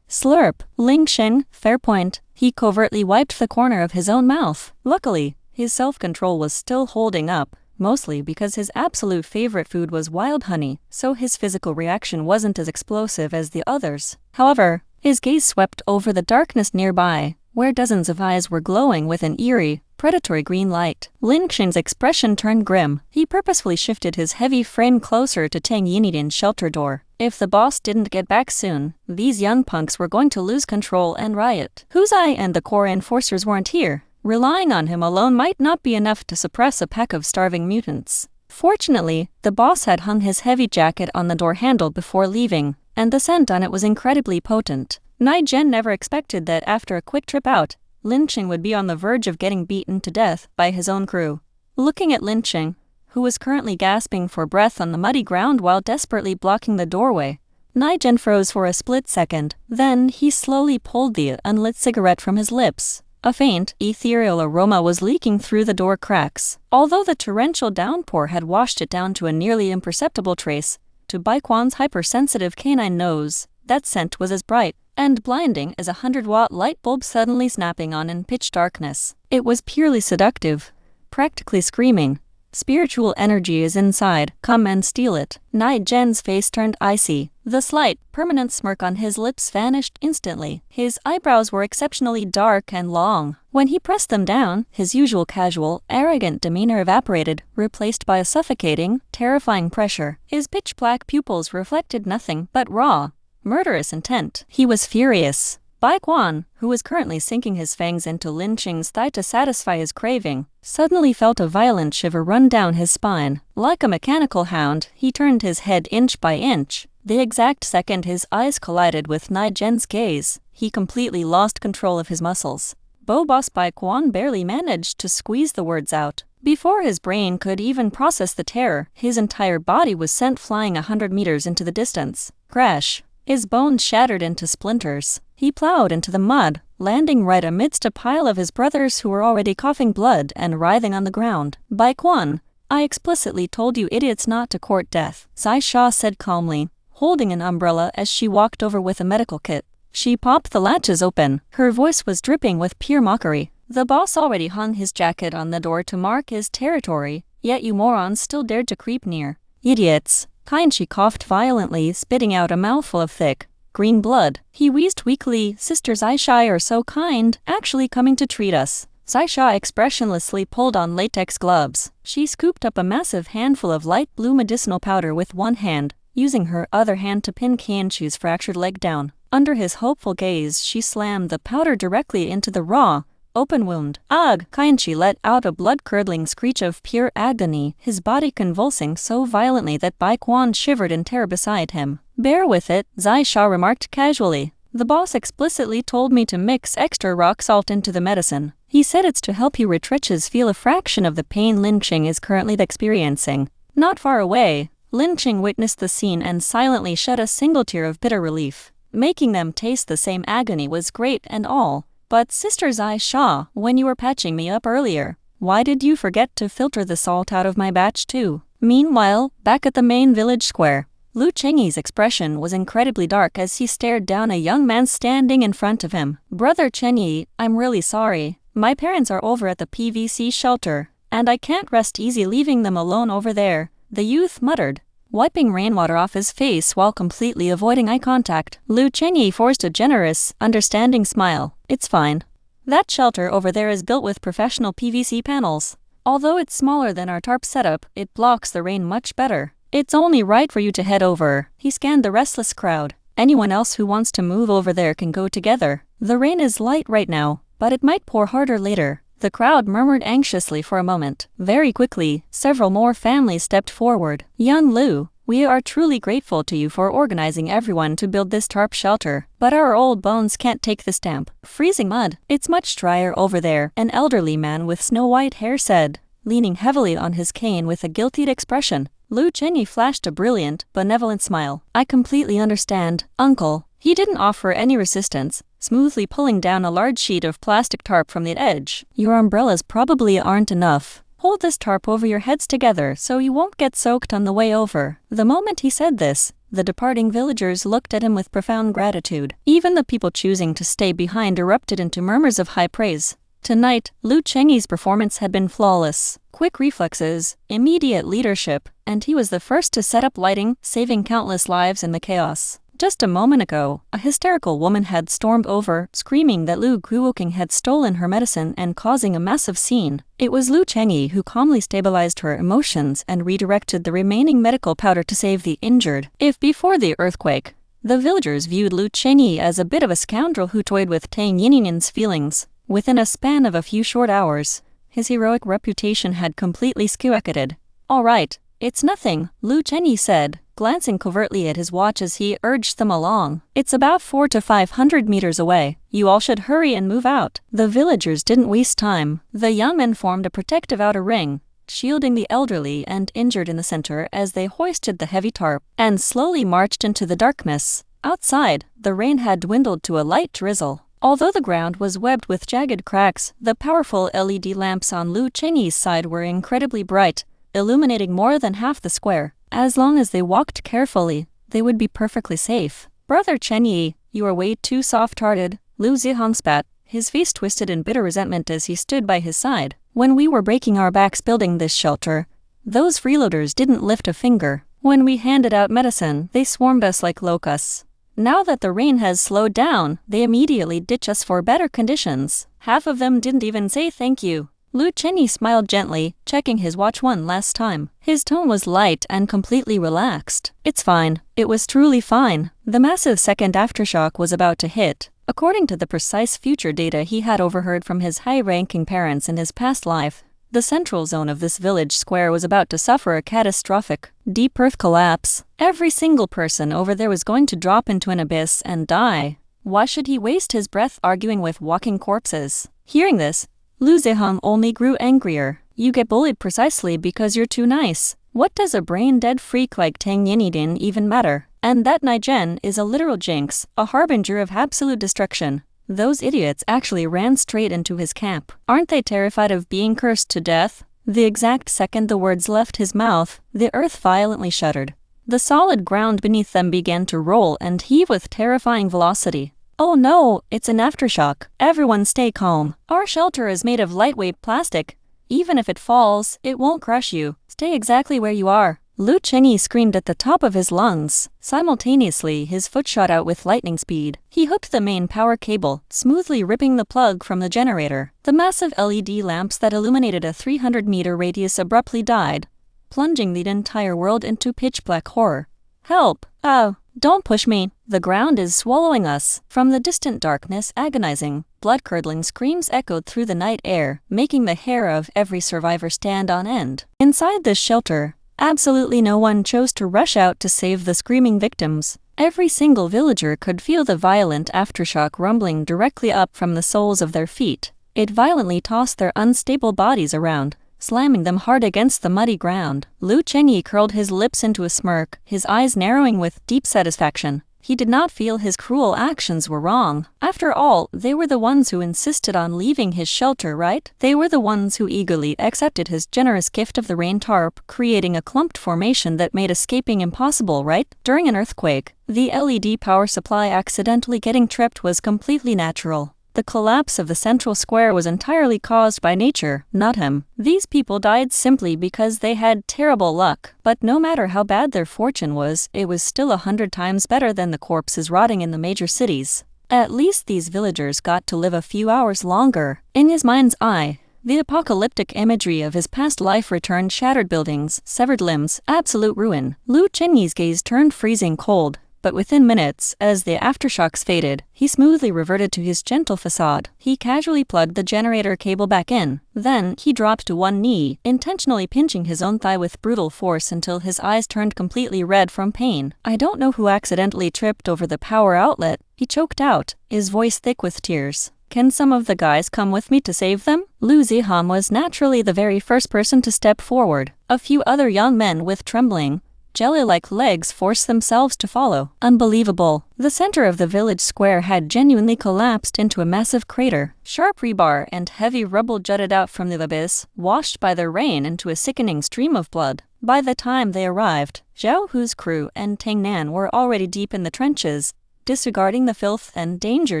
Slurp. Ling Xing, fair point. He covertly wiped the corner of his own mouth. Luckily, his self-control was still holding up, mostly because his absolute favorite food was wild honey, so his physical reaction wasn't as explosive as the others. However, his gaze swept over the darkness nearby, where dozens of eyes were glowing with an eerie, predatory green light. Lin Xing's expression turned grim. He purposefully shifted his heavy frame closer to Tang Yinyin's shelter door. If the boss didn't get back soon, these young punks were going to lose control and riot. Huzai and the core enforcers weren't here. Relying on him alone might not be enough to suppress a pack of starving mutants. Fortunately, the boss had hung his heavy jacket on the door handle before leaving, and the scent on it was incredibly potent. Nie Gen never expected that after a quick trip out, Lin Xing would be on the verge of getting beaten to death by his own crew. Looking at Lin Xing, who was currently gasping for breath on the muddy ground while desperately blocking the doorway, Nie Gen froze for a split second. Then he slowly pulled the unlit cigarette from his lips. A faint, ethereal aroma was leaking through the door cracks. Although the torrential downpour had washed it down to a nearly imperceptible trace, to Bai Quan's hypersensitive canine nose, that scent was as bright and blinding as a 100-watt light bulb suddenly snapping on in pitch darkness. It was purely seductive, practically screaming, "Spiritual energy is inside, come and steal it." Nie Gen's face turned icy. The slight, permanent smirk on his lips vanished instantly. His eyebrows were exceptionally dark and long. When he pressed them down, his usual casual, arrogant demeanor evaporated, replaced by a suffocating, terrifying pressure. His pitch-black pupils reflected nothing but raw, murderous intent. He was furious. Bai Quan, who was currently sinking his fangs into Lin Xing's thigh to satisfy his craving, suddenly felt a violent shiver run down his spine. Like a mechanical hound, he turned his head inch by inch. The exact second his eyes collided with Nie Gen's gaze, he completely lost control of his muscles. Boss Bai Quan barely managed to squeeze the words out. Before his brain could even process the terror, his entire body was sent flying 100 meters into the distance. Crash! His bones shattered into splinters. He plowed into the mud, landing right amidst a pile of his brothers who were already coughing blood and writhing on the ground. "Bai Quan, I explicitly told you idiots not to court death," Zai Sha said calmly, holding an umbrella as she walked over with a medical kit. She popped the latches open. Her voice was dripping with pure mockery. "The boss already hung his jacket on the door to mark his territory, yet you morons still dared to creep near. Idiots." She coughed violently, spitting out a mouthful of thick, green blood. He wheezed weakly. "Sister Zai Sha are so kind, actually coming to treat us." Zai Sha expressionlessly pulled on latex gloves. She scooped up a massive handful of light blue medicinal powder with one hand, using her other hand to pin Qianqi's fractured leg down. Under his hopeful gaze, she slammed the powder directly into the raw, open wound. "Ugh!" Qianqi let out a blood-curdling screech of pure agony, his body convulsing so violently that Bai Quan shivered in terror beside him. "Bear with it," Zai Sha remarked casually. "The boss explicitly told me to mix extra rock salt into the medicine. He said it's to help you retreaches feel a fraction of the pain Lin Xing is currently experiencing." Not far away, Lin Xing witnessed the scene and silently shed a single tear of bitter relief. Making them taste the same agony was great and all. But Sister Zai Sha, when you were patching me up earlier, why did you forget to filter the salt out of my batch too? Meanwhile, back at the main village square, Lu Chengyi's expression was incredibly dark as he stared down a young man standing in front of him. "Brother Chengyi, I'm really sorry. My parents are over at the PVC shelter, And I can't rest easy leaving them alone over there, the youth muttered, wiping rainwater off his face while completely avoiding eye contact. Lu Chengyi forced a generous, understanding smile. It's fine. That shelter over there is built with professional PVC panels. Although it's smaller than our tarp setup, it blocks the rain much better. It's only right for you to head over. He scanned the restless crowd. Anyone else who wants to move over there can go together. The rain is light right now, but it might pour harder later. The crowd murmured anxiously for a moment. Very quickly, several more families stepped forward. Young Lu, we are truly grateful to you for organizing everyone to build this tarp shelter, but our old bones can't take the stamp. Freezing mud. It's much drier over there, an elderly man with snow-white hair said, leaning heavily on his cane with a guilty expression. Lu Chengyi flashed a brilliant, benevolent smile. I completely understand, uncle. He didn't offer any resistance, smoothly pulling down a large sheet of plastic tarp from the edge. Your umbrellas probably aren't enough. Hold this tarp over your heads together so you won't get soaked on the way over. The moment he said this, the departing villagers looked at him with profound gratitude. Even the people choosing to stay behind erupted into murmurs of high praise. Tonight, Lu Chengyi's performance had been flawless. Quick reflexes, immediate leadership, and he was the first to set up lighting, saving countless lives in the chaos. Just a moment ago, a hysterical woman had stormed over, screaming that Lu Guoking had stolen her medicine and causing a massive scene. It was Lu Chengyi who calmly stabilized her emotions and redirected the remaining medical powder to save the injured. If before the earthquake, the villagers viewed Lu Chengyi as a bit of a scoundrel who toyed with Tang Yinyin's feelings, within a span of a few short hours, his heroic reputation had completely skyrocketed. All right, it's nothing, Lu Chengyi said, glancing covertly at his watch as he urged them along. It's about 400 to 500 meters away. You all should hurry and move out. The villagers didn't waste time. The young men formed a protective outer ring, shielding the elderly and injured in the center as they hoisted the heavy tarp and slowly marched into the darkness. Outside, the rain had dwindled to a light drizzle. Although the ground was webbed with jagged cracks, the powerful LED lamps on Lu Chengyi's side were incredibly bright, illuminating more than half the square. As long as they walked carefully, they would be perfectly safe. Brother Chengyi, you are way too soft-hearted, Lu Zihong spat, his face twisted in bitter resentment as he stood by his side. When we were breaking our backs building this shelter, those freeloaders didn't lift a finger. When we handed out medicine, they swarmed us like locusts. Now that the rain has slowed down, they immediately ditch us for better conditions. Half of them didn't even say thank you. Lu Chengyi smiled gently, checking his watch one last time. His tone was light and completely relaxed. It's fine. It was truly fine. The massive second aftershock was about to hit. According to the precise future data he had overheard from his high-ranking parents in his past life, the central zone of this village square was about to suffer a catastrophic, deep earth collapse. Every single person over there was going to drop into an abyss and die. Why should he waste his breath arguing with walking corpses? Hearing this, Lu Zihong only grew angrier. You get bullied precisely because you're too nice. What does a brain-dead freak like Tang Yinyin even matter? And that Nie Gen is a literal jinx, a harbinger of absolute destruction. Those idiots actually ran straight into his camp. Aren't they terrified of being cursed to death? The exact second the words left his mouth, the earth violently shuddered. The solid ground beneath them began to roll and heave with terrifying velocity. Oh no, it's an aftershock. Everyone stay calm. Our shelter is made of lightweight plastic. Even if it falls, it won't crush you. Stay exactly where you are. Lu Chengyi screamed at the top of his lungs. Simultaneously, his foot shot out with lightning speed. He hooked the main power cable, smoothly ripping the plug from the generator. The massive LED lamps that illuminated a 300-meter radius abruptly died, plunging the entire world into pitch-black horror. Help! Oh, don't push me. The ground is swallowing us. From the distant darkness, agonizing, blood-curdling screams echoed through the night air, making the hair of every survivor stand on end. Inside this shelter, absolutely no one chose to rush out to save the screaming victims. Every single villager could feel the violent aftershock rumbling directly up from the soles of their feet. It violently tossed their unstable bodies around, slamming them hard against the muddy ground. Lu Chengyi curled his lips into a smirk, his eyes narrowing with deep satisfaction. He did not feel his cruel actions were wrong. After all, they were the ones who insisted on leaving his shelter, right? They were the ones who eagerly accepted his generous gift of the rain tarp, creating a clumped formation that made escaping impossible, right? During an earthquake, the LED power supply accidentally getting tripped was completely natural. The collapse of the central square was entirely caused by nature, not him. These people died simply because they had terrible luck, but no matter how bad their fortune was, it was still 100 times better than the corpses rotting in the major cities. At least these villagers got to live a few hours longer. In his mind's eye, the apocalyptic imagery of his past life returned: shattered buildings, severed limbs, absolute ruin. Lu Chenyi's gaze turned freezing cold, but within minutes, as the aftershocks faded, he smoothly reverted to his gentle facade. He casually plugged the generator cable back in. Then, he dropped to one knee, intentionally pinching his own thigh with brutal force until his eyes turned completely red from pain. "I don't know who accidentally tripped over the power outlet," he choked out, his voice thick with tears. "Can some of the guys come with me to save them?" Lu Ziham was naturally the very first person to step forward. A few other young men with trembling, jelly-like legs forced themselves to follow. Unbelievable. The center of the village square had genuinely collapsed into a massive crater. Sharp rebar and heavy rubble jutted out from the abyss, washed by the rain into a sickening stream of blood. By the time they arrived, Zhao Hu's crew and Tang Nan were already deep in the trenches, disregarding the filth and danger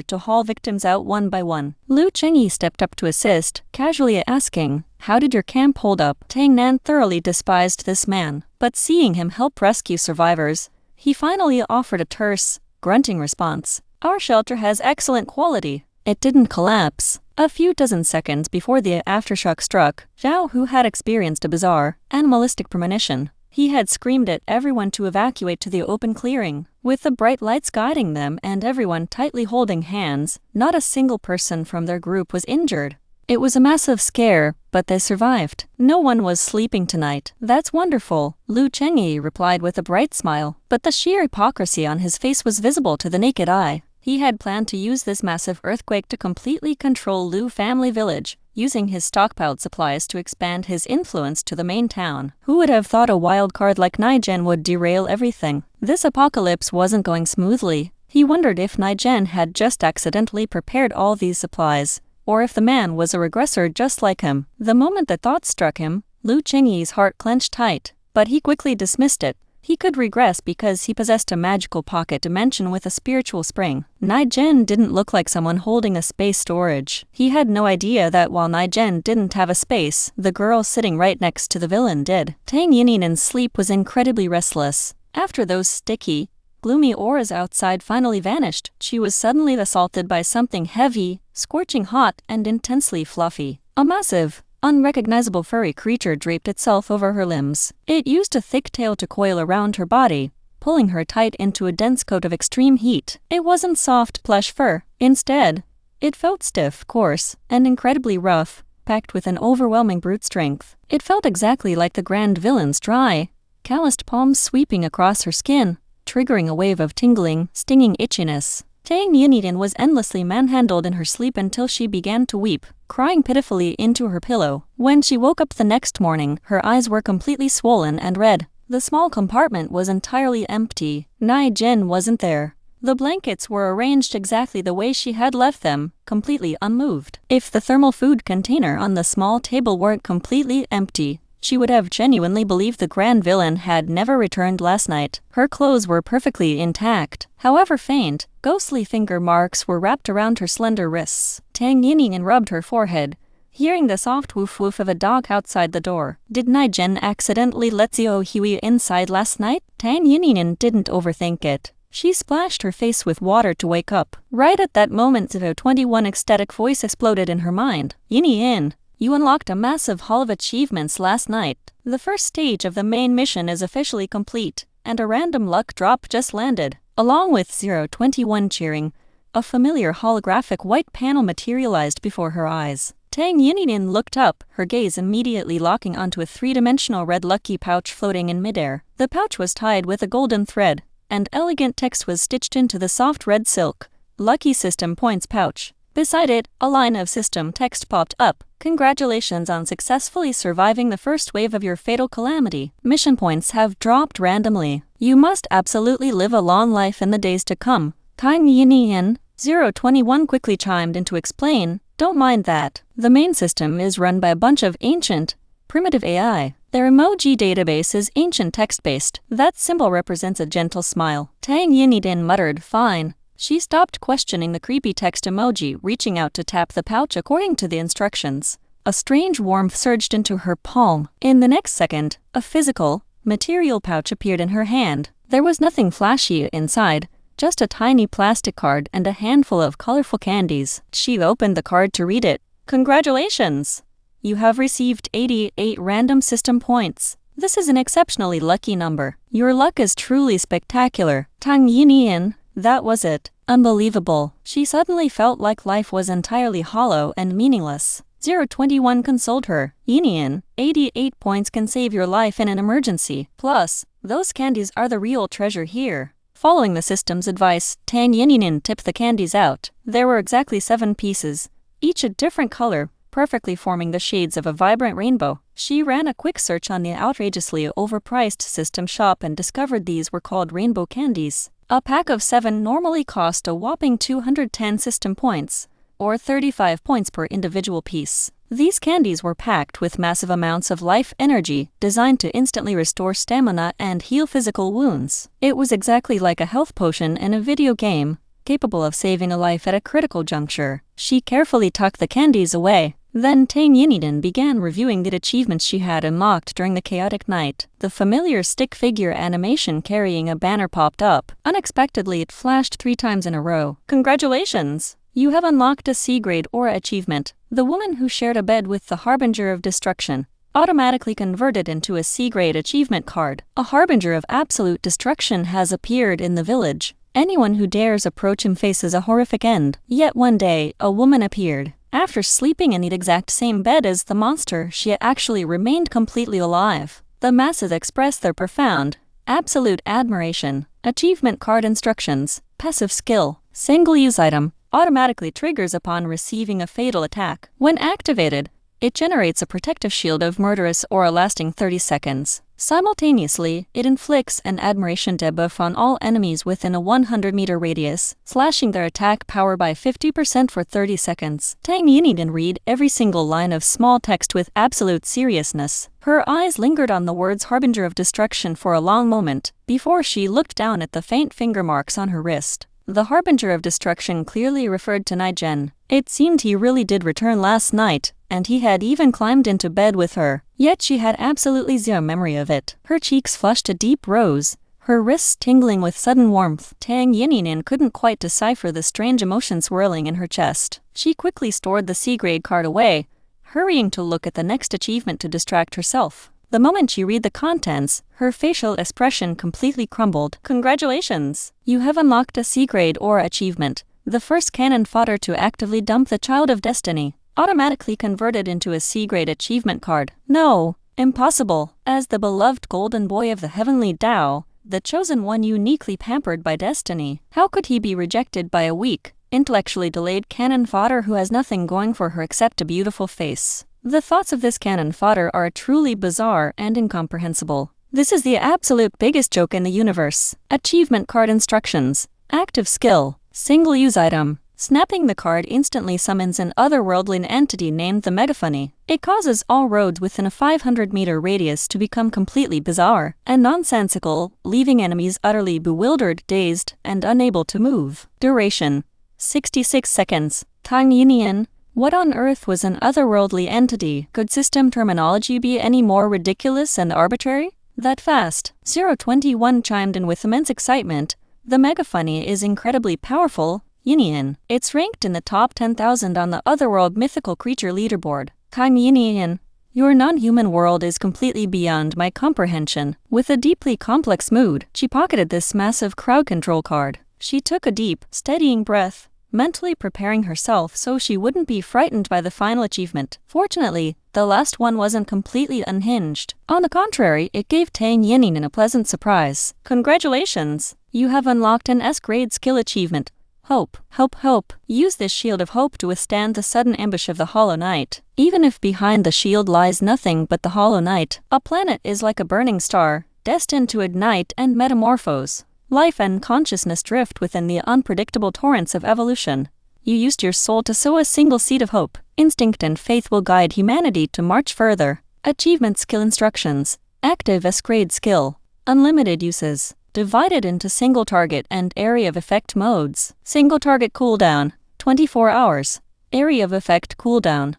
to haul victims out one by one. Lu Chengyi stepped up to assist, casually asking, "How did your camp hold up?" Tang Nan thoroughly despised this man, but seeing him help rescue survivors, he finally offered a terse, grunting response. "Our shelter has excellent quality." It didn't collapse. A few dozen seconds before the aftershock struck, Zhao Hu had experienced a bizarre, animalistic premonition. He had screamed at everyone to evacuate to the open clearing. With the bright lights guiding them and everyone tightly holding hands, not a single person from their group was injured. It was a massive scare, but they survived. "No one was sleeping tonight." "That's wonderful," Lu Chengyi replied with a bright smile, but the sheer hypocrisy on his face was visible to the naked eye. He had planned to use this massive earthquake to completely control Lu family village, using his stockpiled supplies to expand his influence to the main town. Who would have thought a wild card like Nie Gen would derail everything? This apocalypse wasn't going smoothly. He wondered if Nie Gen had just accidentally prepared all these supplies, or if the man was a regressor just like him. The moment the thought struck him, Lu Chengyi's heart clenched tight, but he quickly dismissed it. He could regress because he possessed a magical pocket dimension with a spiritual spring. Nie Gen didn't look like someone holding a space storage. He had no idea that while Nie Gen didn't have a space, the girl sitting right next to the villain did. Tang Yinin's sleep was incredibly restless. After those sticky, gloomy auras outside finally vanished, she was suddenly assaulted by something heavy, scorching hot, and intensely fluffy. A massive, unrecognizable furry creature draped itself over her limbs. It used a thick tail to coil around her body, pulling her tight into a dense coat of extreme heat. It wasn't soft, plush fur. Instead, it felt stiff, coarse, and incredibly rough, packed with an overwhelming brute strength. It felt exactly like the grand villain's dry, calloused palms sweeping across her skin, triggering a wave of tingling, stinging itchiness. Tang Yinyin was endlessly manhandled in her sleep until she began to weep, crying pitifully into her pillow. When she woke up the next morning, her eyes were completely swollen and red. The small compartment was entirely empty. Nie Gen wasn't there. The blankets were arranged exactly the way she had left them, completely unmoved. If the thermal food container on the small table weren't completely empty, she would have genuinely believed the grand villain had never returned last night. Her clothes were perfectly intact. However faint, ghostly finger marks were wrapped around her slender wrists. Tang Yinyin rubbed her forehead, hearing the soft woof-woof of a dog outside the door. Did Nie Gen accidentally let Xiao Hui inside last night? Tang Yinyin didn't overthink it. She splashed her face with water to wake up. Right at that moment, Xiao 21 ecstatic voice exploded in her mind. "Yinyin, you unlocked a massive haul of achievements last night. The first stage of the main mission is officially complete, and a random luck drop just landed." Along with 021 cheering, a familiar holographic white panel materialized before her eyes. Tang Yinyin looked up, her gaze immediately locking onto a three-dimensional red lucky pouch floating in midair. The pouch was tied with a golden thread, and elegant text was stitched into the soft red silk. "Lucky System Points Pouch." Beside it, a line of system text popped up. "Congratulations on successfully surviving the first wave of your fatal calamity. Mission points have dropped randomly. You must absolutely live a long life in the days to come." Tang Yinyin, 021 quickly chimed in to explain, "Don't mind that. The main system is run by a bunch of ancient, primitive AI. Their emoji database is ancient text-based. That symbol represents a gentle smile." Tang Yinyin muttered, "Fine." She stopped questioning the creepy text emoji, reaching out to tap the pouch according to the instructions. A strange warmth surged into her palm. In the next second, a physical, material pouch appeared in her hand. There was nothing flashy inside, just a tiny plastic card and a handful of colorful candies. She opened the card to read it. Congratulations! You have received 88 random system points. This is an exceptionally lucky number. Your luck is truly spectacular. Tang Yinyin, that was it. Unbelievable. She suddenly felt like life was entirely hollow and meaningless. 021 consoled her. Yinyin, 88 points can save your life in an emergency. Plus, those candies are the real treasure here. Following the system's advice, Tang Yinyin tipped the candies out. There were exactly 7 pieces, each a different color, perfectly forming the shades of a vibrant rainbow. She ran a quick search on the outrageously overpriced system shop and discovered these were called rainbow candies. A pack of 7 normally cost a whopping 210 system points, or 35 points per individual piece. These candies were packed with massive amounts of life energy, designed to instantly restore stamina and heal physical wounds. It was exactly like a health potion in a video game, capable of saving a life at a critical juncture. She carefully tucked the candies away. Then Tang Yinyin began reviewing the achievements she had unlocked during the chaotic night. The familiar stick figure animation carrying a banner popped up. Unexpectedly, it flashed 3 times in a row. Congratulations! You have unlocked a C-grade aura achievement. The woman who shared a bed with the Harbinger of Destruction automatically converted into a C-grade achievement card. A Harbinger of Absolute Destruction has appeared in the village. Anyone who dares approach him faces a horrific end. Yet one day, a woman appeared. After sleeping in the exact same bed as the monster, she actually remained completely alive. The masses expressed their profound, absolute admiration. Achievement card instructions. Passive skill. Single-use item. Automatically triggers upon receiving a fatal attack. When activated, it generates a protective shield of murderous aura lasting 30 seconds. Simultaneously, it inflicts an admiration debuff on all enemies within a 100-meter radius, slashing their attack power by 50% for 30 seconds. Tang Yinyin read every single line of small text with absolute seriousness. Her eyes lingered on the words Harbinger of Destruction for a long moment, before she looked down at the faint finger marks on her wrist. The Harbinger of Destruction clearly referred to Nie Gen. It seemed he really did return last night, and he had even climbed into bed with her. Yet she had absolutely zero memory of it. Her cheeks flushed a deep rose, her wrists tingling with sudden warmth. Tang Yinyin couldn't quite decipher the strange emotion swirling in her chest. She quickly stored the C-grade card away, hurrying to look at the next achievement to distract herself. The moment she read the contents, her facial expression completely crumbled. Congratulations! You have unlocked a C-grade aura achievement. The first cannon fodder to actively dump the Child of Destiny. Automatically converted into a C-grade achievement card. No! Impossible! As the beloved golden boy of the heavenly Tao, the chosen one uniquely pampered by destiny, how could he be rejected by a weak, intellectually delayed cannon fodder who has nothing going for her except a beautiful face? The thoughts of this cannon fodder are truly bizarre and incomprehensible. This is the absolute biggest joke in the universe. Achievement card instructions. Active skill. Single-use item. Snapping the card instantly summons an otherworldly entity named the Megaphony. It causes all roads within a 500-meter radius to become completely bizarre and nonsensical, leaving enemies utterly bewildered, dazed, and unable to move. Duration. 66 seconds. Tang Yinyin. What on earth was an otherworldly entity? Could system terminology be any more ridiculous and arbitrary? That fast. 021 chimed in with immense excitement. The Megaphony is incredibly powerful. Yinyin. It's ranked in the top 10,000 on the Otherworld Mythical Creature leaderboard. Tang Yinyin. Your non-human world is completely beyond my comprehension. With a deeply complex mood, she pocketed this massive crowd control card. She took a deep, steadying breath, mentally preparing herself so she wouldn't be frightened by the final achievement. Fortunately, the last one wasn't completely unhinged. On the contrary, it gave Tang Yinyin a pleasant surprise. Congratulations! You have unlocked an S-grade skill achievement. Hope, hope, hope. Use this shield of hope to withstand the sudden ambush of the Hollow Night. Even if behind the shield lies nothing but the Hollow Night, a planet is like a burning star, destined to ignite and metamorphose. Life and consciousness drift within the unpredictable torrents of evolution. You used your soul to sow a single seed of hope. Instinct and faith will guide humanity to march further. Achievement skill instructions. Active S-grade skill. Unlimited uses. divided into single target and area of effect modes. Single target cooldown, 24 hours. Area of effect cooldown,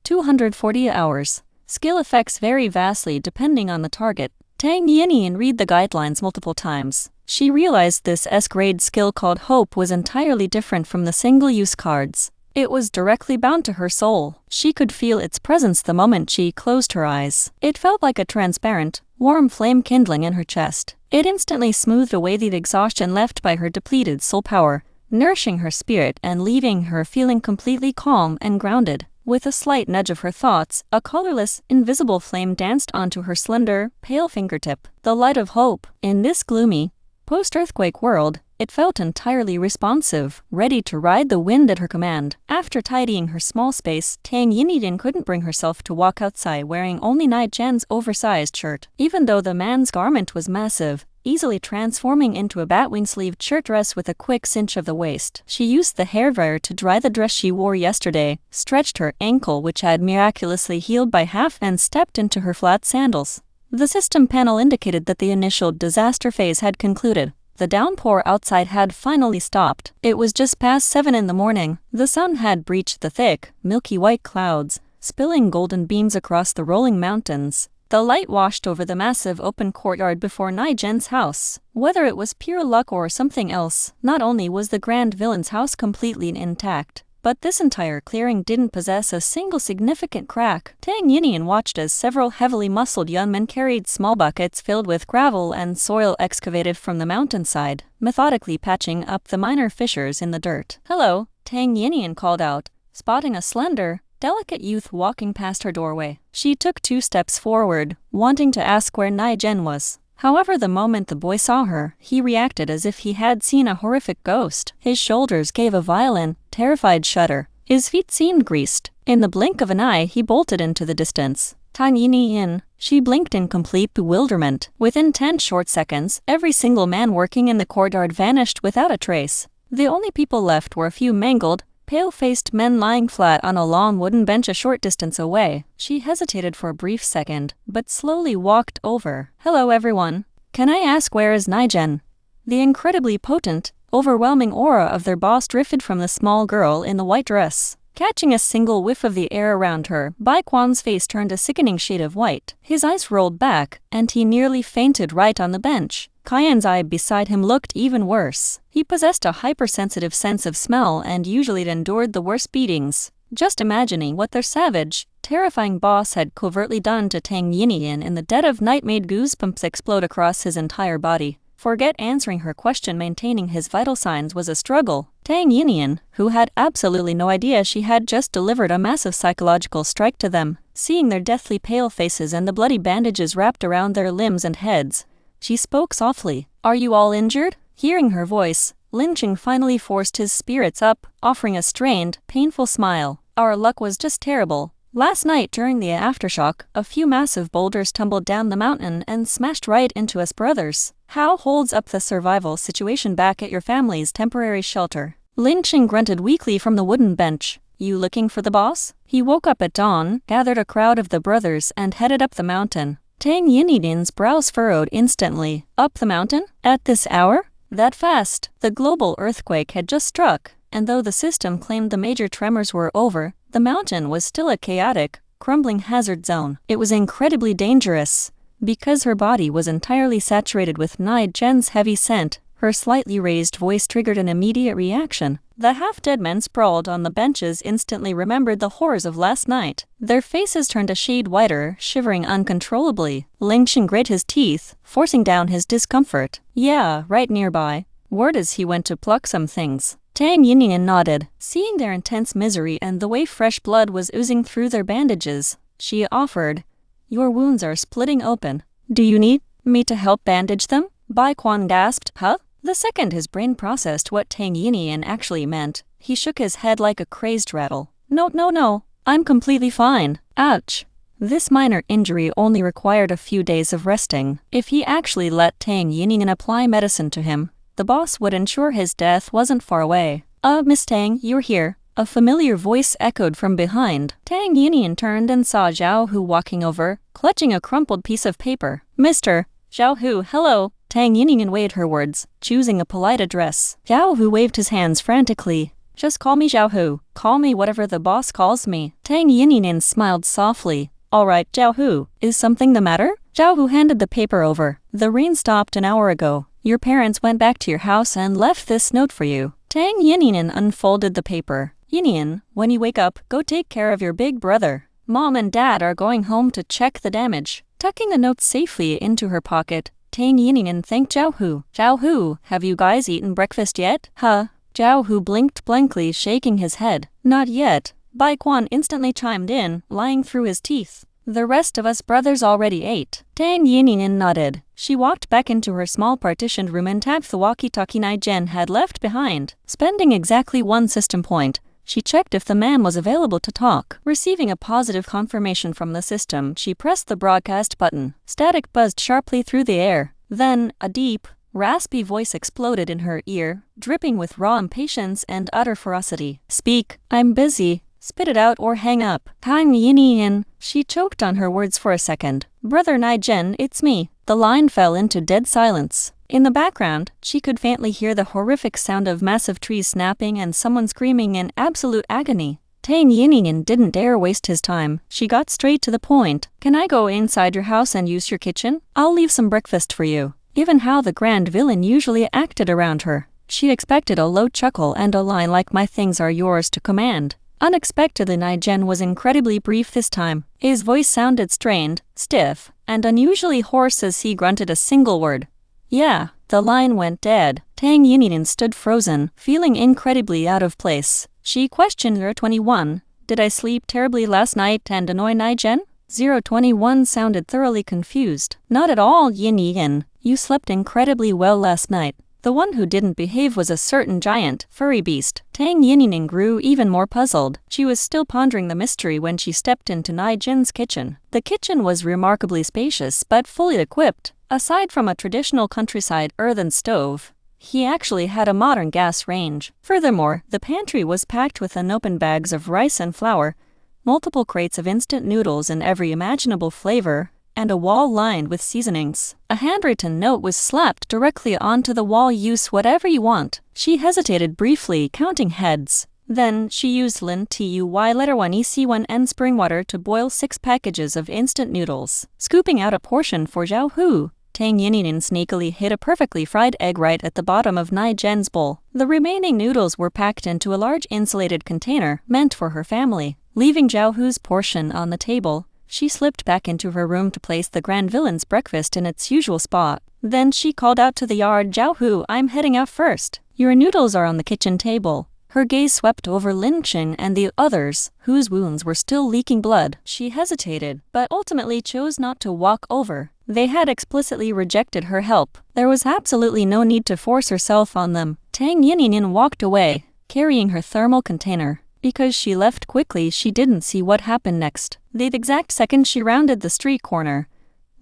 240 hours. Skill effects vary vastly depending on the target. Tang Yinyin read the guidelines multiple times. She realized this S-grade skill called Hope was entirely different from the single-use cards. It was directly bound to her soul. She could feel its presence the moment she closed her eyes. It felt like a transparent, warm flame kindling in her chest. It instantly smoothed away the exhaustion left by her depleted soul power, nourishing her spirit and leaving her feeling completely calm and grounded. With a slight nudge of her thoughts, a colorless, invisible flame danced onto her slender, pale fingertip. The light of hope. In this gloomy, post-earthquake world, it felt entirely responsive, ready to ride the wind at her command. After tidying her small space, Tang Yinyin couldn't bring herself to walk outside wearing only Nie Gen's oversized shirt. Even though the man's garment was massive, easily transforming into a batwing-sleeved shirt dress with a quick cinch of the waist. She used the hairdryer to dry the dress she wore yesterday, stretched her ankle which had miraculously healed by half, and stepped into her flat sandals. The system panel indicated that the initial disaster phase had concluded. The downpour outside had finally stopped. It was just past 7 in the morning. The sun had breached the thick, milky white clouds, spilling golden beams across the rolling mountains. The light washed over the massive open courtyard before Nie Gen's house. Whether it was pure luck or something else, not only was the grand villain's house completely intact, but this entire clearing didn't possess a single significant crack. Tang Yinyin watched as several heavily muscled young men carried small buckets filled with gravel and soil excavated from the mountainside, methodically patching up the minor fissures in the dirt. "Hello," Tang Yinyin called out, spotting a slender, delicate youth walking past her doorway. She took 2 steps forward, wanting to ask where Nie Gen was. However, the moment the boy saw her, he reacted as if he had seen a horrific ghost. His shoulders gave a violent, terrified shudder. His feet seemed greased. In the blink of an eye, he bolted into the distance. Tang Yinyin. She blinked in complete bewilderment. Within 10 short seconds, every single man working in the courtyard vanished without a trace. The only people left were a few mangled, pale-faced men lying flat on a long wooden bench a short distance away. She hesitated for a brief second, but slowly walked over. "Hello everyone. Can I ask where is Nie Gen?" The incredibly potent, overwhelming aura of their boss drifted from the small girl in the white dress. Catching a single whiff of the air around her, Bai Quan's face turned a sickening shade of white. His eyes rolled back, and he nearly fainted right on the bench. Kaiyan's eye beside him looked even worse. He possessed a hypersensitive sense of smell and usually endured the worst beatings. Just imagining what their savage, terrifying boss had covertly done to Tang Yinyin in the dead of night made goosebumps explode across his entire body. Forget answering her question. Maintaining his vital signs was a struggle. Tang Yinyin, who had absolutely no idea she had just delivered a massive psychological strike to them, seeing their deathly pale faces and the bloody bandages wrapped around their limbs and heads, she spoke softly. "Are you all injured?" Hearing her voice, Lin Cheng finally forced his spirits up, offering a strained, painful smile. "Our luck was just terrible. Last night during the aftershock, a few massive boulders tumbled down the mountain and smashed right into us brothers. How holds up the survival situation back at your family's temporary shelter?" Lin Cheng grunted weakly from the wooden bench. "You looking for the boss?" He woke up at dawn, gathered a crowd of the brothers and headed up the mountain. Tang Yinyin's brows furrowed instantly. Up the mountain? At this hour? That fast? The global earthquake had just struck, and though the system claimed the major tremors were over, the mountain was still a chaotic, crumbling hazard zone. It was incredibly dangerous. Because her body was entirely saturated with Nie Gen's heavy scent, her slightly raised voice triggered an immediate reaction. The half-dead men sprawled on the benches instantly remembered the horrors of last night. Their faces turned a shade whiter, shivering uncontrollably. Ling Xing grit his teeth, forcing down his discomfort. "Yeah, right nearby." Word as he went to pluck some things. Tang Yinyin nodded, seeing their intense misery and the way fresh blood was oozing through their bandages. She offered, "Your wounds are splitting open. Do you need me to help bandage them?" Bai Quan gasped. "Huh?" The second his brain processed what Tang Yinyin actually meant, he shook his head like a crazed rattle. No, I'm completely fine." Ouch. This minor injury only required a few days of resting. If he actually let Tang Yinyin apply medicine to him, the boss would ensure his death wasn't far away. Miss Tang, you're here." A familiar voice echoed from behind. Tang Yinyin turned and saw Zhao Hu walking over, clutching a crumpled piece of paper. "Mr. Zhao Hu, hello." Tang Yinyin weighed her words, choosing a polite address. Zhao Hu waved his hands frantically. Just call me Zhao Hu. Call me whatever the boss calls me. Tang Yinyin smiled softly. Alright, Zhao Hu, is something the matter? Zhao Hu handed the paper over. The rain stopped an hour ago. Your parents went back to your house and left this note for you. Tang Yinyin unfolded the paper. Yinyin, when you wake up, go take care of your big brother. Mom and Dad are going home to check the damage. Tucking the note safely into her pocket, Tang Yinyin thanked Zhao Hu. Zhao Hu, have you guys eaten breakfast yet? Huh? Zhao Hu blinked blankly, shaking his head. Not yet. Bai Quan instantly chimed in, lying through his teeth. The rest of us brothers already ate. Tang Yinyin nodded. She walked back into her small partitioned room and tapped the walkie-talkie Nie Gen had left behind. Spending exactly 1 system point, she checked if the man was available to talk. Receiving a positive confirmation from the system, she pressed the broadcast button. Static buzzed sharply through the air. Then, a deep, raspy voice exploded in her ear, dripping with raw impatience and utter ferocity. Speak, I'm busy. Spit it out or hang up. Tang Yinyin. She choked on her words for a second. Brother Nie Gen, it's me. The line fell into dead silence. In the background, she could faintly hear the horrific sound of massive trees snapping and someone screaming in absolute agony. Tang Yinyin didn't dare waste his time. She got straight to the point. Can I go inside your house and use your kitchen? I'll leave some breakfast for you. Given how the grand villain usually acted around her, she expected a low chuckle and a line like my things are yours to command. Unexpectedly, Nie Gen was incredibly brief this time. His voice sounded strained, stiff, and unusually hoarse as he grunted a single word. Yeah, the line went dead. Tang Yinyin stood frozen, feeling incredibly out of place. She questioned 021, did I sleep terribly last night and annoy Nie Gen? 021 sounded thoroughly confused. Not at all, Yinyin. You slept incredibly well last night. The one who didn't behave was a certain giant, furry beast. Tang Yinyin grew even more puzzled. She was still pondering the mystery when she stepped into Nie Gen's kitchen. The kitchen was remarkably spacious but fully equipped. Aside from a traditional countryside earthen stove, he actually had a modern gas range. Furthermore, the pantry was packed with unopened bags of rice and flour, multiple crates of instant noodles in every imaginable flavor, and a wall lined with seasonings. A handwritten note was slapped directly onto the wall. Use whatever you want. She hesitated briefly, counting heads. Then, she used Lin Tuy letter 1 EC1 and spring water to boil 6 packages of instant noodles. Scooping out a portion for Zhao Hu, Tang Yinyin sneakily hid a perfectly fried egg right at the bottom of Nie Gen's bowl. The remaining noodles were packed into a large insulated container meant for her family. Leaving Zhao Hu's portion on the table, she slipped back into her room to place the grand villain's breakfast in its usual spot. Then she called out to the yard, Zhao Hu, I'm heading out first. Your noodles are on the kitchen table. Her gaze swept over Lin Qing and the others, whose wounds were still leaking blood. She hesitated, but ultimately chose not to walk over. They had explicitly rejected her help. There was absolutely no need to force herself on them. Tang Yinyin walked away, carrying her thermal container. Because she left quickly, she didn't see what happened next. The exact second she rounded the street corner,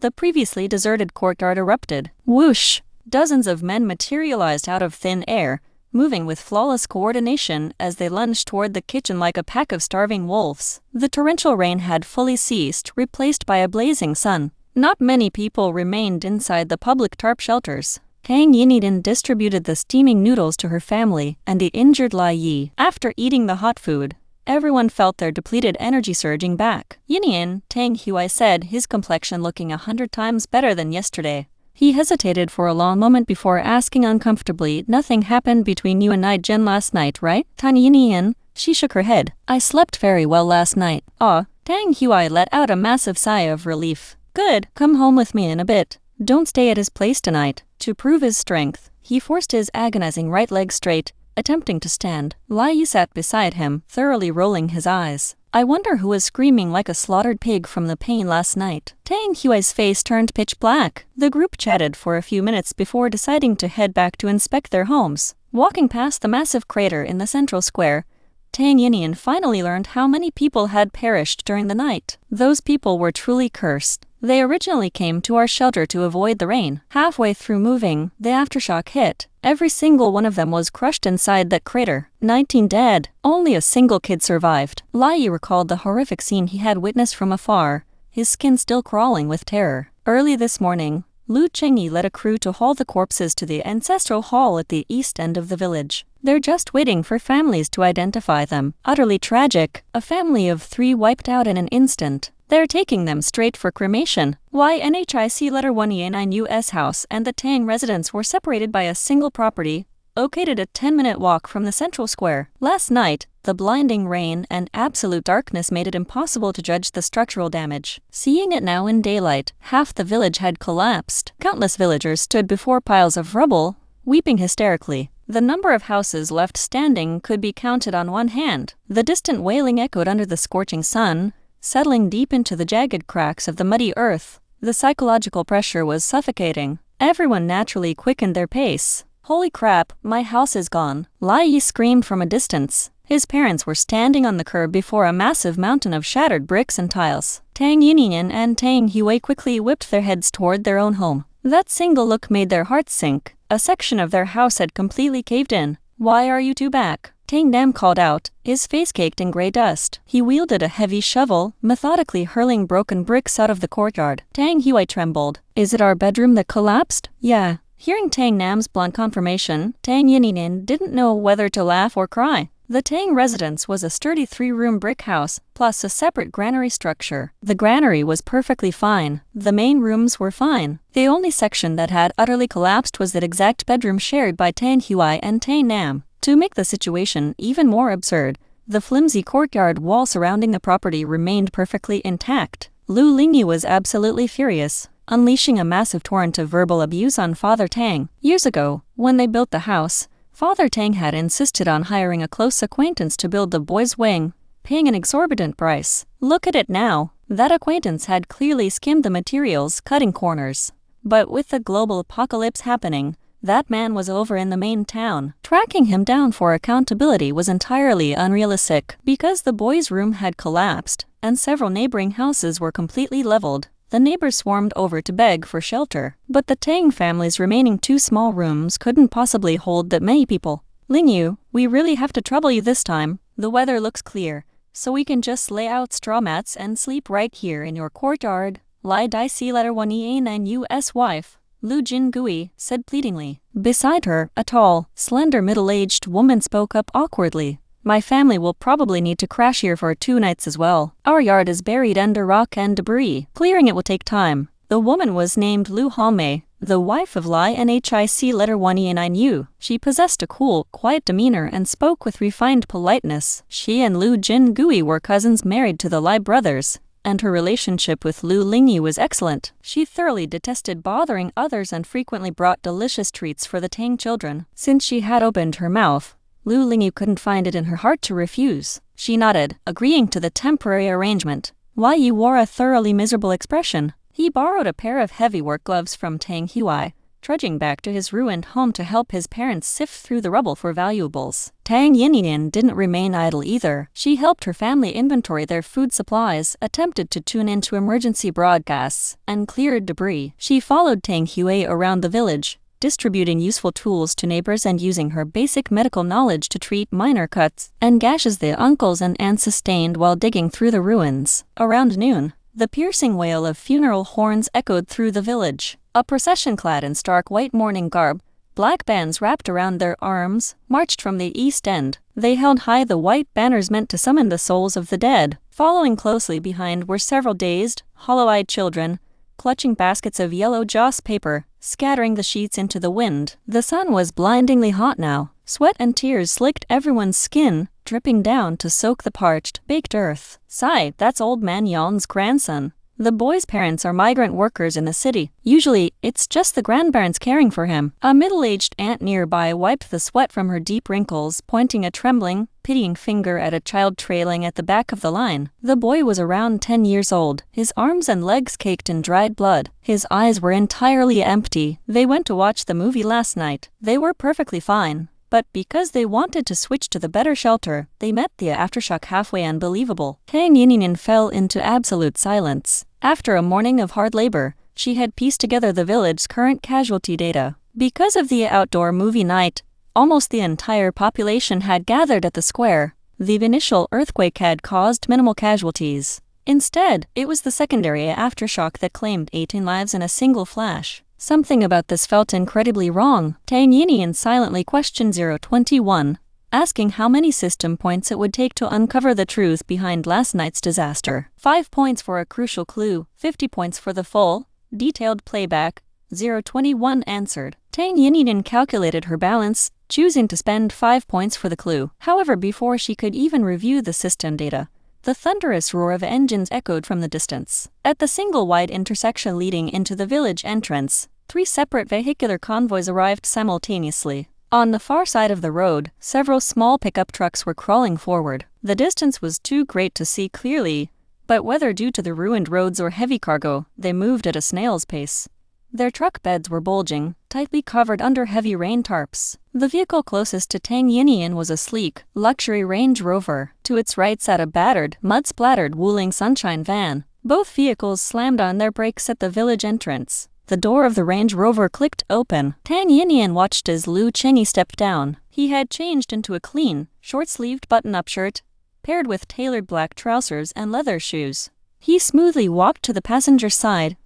the previously deserted courtyard erupted. Whoosh! Dozens of men materialized out of thin air, moving with flawless coordination as they lunged toward the kitchen like a pack of starving wolves. The torrential rain had fully ceased, replaced by a blazing sun. Not many people remained inside the public tarp shelters. Tang Yinyin distributed the steaming noodles to her family and the injured Lai Yi. After eating the hot food, everyone felt their depleted energy surging back. Yinyin, Tang Hui said, his complexion looking 100 times better than yesterday. He hesitated for a long moment before asking uncomfortably, nothing happened between you and Nie Gen last night, right? Tang Yinyin, she shook her head. I slept very well last night. Ah, Tang Hui let out a massive sigh of relief. Good, come home with me in a bit. Don't stay at his place tonight. To prove his strength, he forced his agonizing right leg straight, attempting to stand. Lai Yi sat beside him, thoroughly rolling his eyes. I wonder who was screaming like a slaughtered pig from the pain last night. Tang Hui's face turned pitch black. The group chatted for a few minutes before deciding to head back to inspect their homes. Walking past the massive crater in the central square, Tang Yinyin finally learned how many people had perished during the night. Those people were truly cursed. They originally came to our shelter to avoid the rain. Halfway through moving, the aftershock hit. Every single one of them was crushed inside that crater. 19 dead. Only a single kid survived. Lai Yi recalled the horrific scene he had witnessed from afar, his skin still crawling with terror. Early this morning, Lu Chengyi led a crew to haul the corpses to the ancestral hall at the east end of the village. They're just waiting for families to identify them. Utterly tragic, a family of 3 wiped out in an instant. They're taking them straight for cremation. NHIC letter 1E9 US house and the Tang residence were separated by a single property, located a 10-minute walk from the central square. Last night, the blinding rain and absolute darkness made it impossible to judge the structural damage. Seeing it now in daylight, half the village had collapsed. Countless villagers stood before piles of rubble, weeping hysterically. The number of houses left standing could be counted on one hand. The distant wailing echoed under the scorching sun, settling deep into the jagged cracks of the muddy earth. The psychological pressure was suffocating. Everyone naturally quickened their pace. "Holy crap, my house is gone," Lai Yi screamed from a distance. His parents were standing on the curb before a massive mountain of shattered bricks and tiles. Tang Yinyin and Tang Hui quickly whipped their heads toward their own home. That single look made their hearts sink. A section of their house had completely caved in. "Why are you two back?" Tang Nam called out, his face caked in gray dust. He wielded a heavy shovel, methodically hurling broken bricks out of the courtyard. Tang Hui trembled. "Is it our bedroom that collapsed?" "Yeah." Hearing Tang Nam's blunt confirmation, Tang Yinyin didn't know whether to laugh or cry. The Tang residence was a sturdy 3-room brick house, plus a separate granary structure. The granary was perfectly fine. The main rooms were fine. The only section that had utterly collapsed was that exact bedroom shared by Tang Hui and Tang Nam. To make the situation even more absurd, the flimsy courtyard wall surrounding the property remained perfectly intact. Lu Lingyi was absolutely furious, unleashing a massive torrent of verbal abuse on Father Tang. Years ago, when they built the house, Father Tang had insisted on hiring a close acquaintance to build the boys' wing, paying an exorbitant price. Look at it now. That acquaintance had clearly skimmed the materials, cutting corners. But with the global apocalypse happening, that man was over in the main town. Tracking him down for accountability was entirely unrealistic. Because the boys' room had collapsed, and several neighboring houses were completely leveled, the neighbors swarmed over to beg for shelter. But the Tang family's remaining 2 small rooms couldn't possibly hold that many people. "Lingyu, we really have to trouble you this time. The weather looks clear, so we can just lay out straw mats and sleep right here in your courtyard," Lai Dai letter 1E9 US wife, Lu Jingui, said pleadingly. Beside her, a tall, slender middle-aged woman spoke up awkwardly. "My family will probably need to crash here for 2 nights as well. Our yard is buried under rock and debris. Clearing it will take time." The woman was named Lu Halmei, the wife of Lai Nhic letter 1E9U. She possessed a cool, quiet demeanor and spoke with refined politeness. She and Lu Jingui were cousins married to the Lai brothers, and her relationship with Lu Lingyi was excellent. She thoroughly detested bothering others and frequently brought delicious treats for the Tang children. Since she had opened her mouth, Lu Lingyi couldn't find it in her heart to refuse. She nodded, agreeing to the temporary arrangement. Wai Yi wore a thoroughly miserable expression. He borrowed a pair of heavy work gloves from Tang Hui, trudging back to his ruined home to help his parents sift through the rubble for valuables. Tang Yinyin didn't remain idle either. She helped her family inventory their food supplies, attempted to tune into emergency broadcasts, and cleared debris. She followed Tang Hui around the village, distributing useful tools to neighbors and using her basic medical knowledge to treat minor cuts and gashes the uncles and aunts sustained while digging through the ruins. Around noon, the piercing wail of funeral horns echoed through the village. A procession clad in stark white mourning garb, black bands wrapped around their arms, marched from the east end. They held high the white banners meant to summon the souls of the dead. Following closely behind were several dazed, hollow-eyed children, clutching baskets of yellow joss paper, scattering the sheets into the wind. The sun was blindingly hot now. Sweat and tears slicked everyone's skin, dripping down to soak the parched, baked earth. "Sai, that's old man Yang's grandson. The boy's parents are migrant workers in the city. Usually, it's just the grandparents caring for him." A middle-aged aunt nearby wiped the sweat from her deep wrinkles, pointing a trembling, pitying finger at a child trailing at the back of the line. The boy was around 10 years old, his arms and legs caked in dried blood. His eyes were entirely empty. They went to watch the movie last night. They were perfectly fine. But because they wanted to switch to the better shelter, they met the aftershock halfway unbelievable. Tang Yinyin fell into absolute silence. After a morning of hard labor, she had pieced together the village's current casualty data. Because of the outdoor movie night, almost the entire population had gathered at the square. The initial earthquake had caused minimal casualties. Instead, it was the secondary aftershock that claimed 18 lives in a single flash. Something about this felt incredibly wrong. Tang Yinyin silently questioned 021, asking how many system points it would take to uncover the truth behind last night's disaster. 5 points for a crucial clue, 50 points for the full, detailed playback, 021 answered. Tang Yinyin calculated her balance, choosing to spend 5 points for the clue. However, before she could even review the system data, the thunderous roar of engines echoed from the distance. At the single-wide intersection leading into the village entrance, 3 separate vehicular convoys arrived simultaneously. On the far side of the road, several small pickup trucks were crawling forward. The distance was too great to see clearly, but whether due to the ruined roads or heavy cargo, they moved at a snail's pace. Their truck beds were bulging, tightly covered under heavy rain tarps. The vehicle closest to Tang Yinyin was a sleek, luxury Range Rover. To its right sat a battered, mud-splattered Wuling Sunshine van. Both vehicles slammed on their brakes at the village entrance. The door of the Range Rover clicked open. Tang Yinyin watched as Lu Chengyi stepped down. He had changed into a clean, short-sleeved button-up shirt, paired with tailored black trousers and leather shoes. He smoothly walked to the passenger side,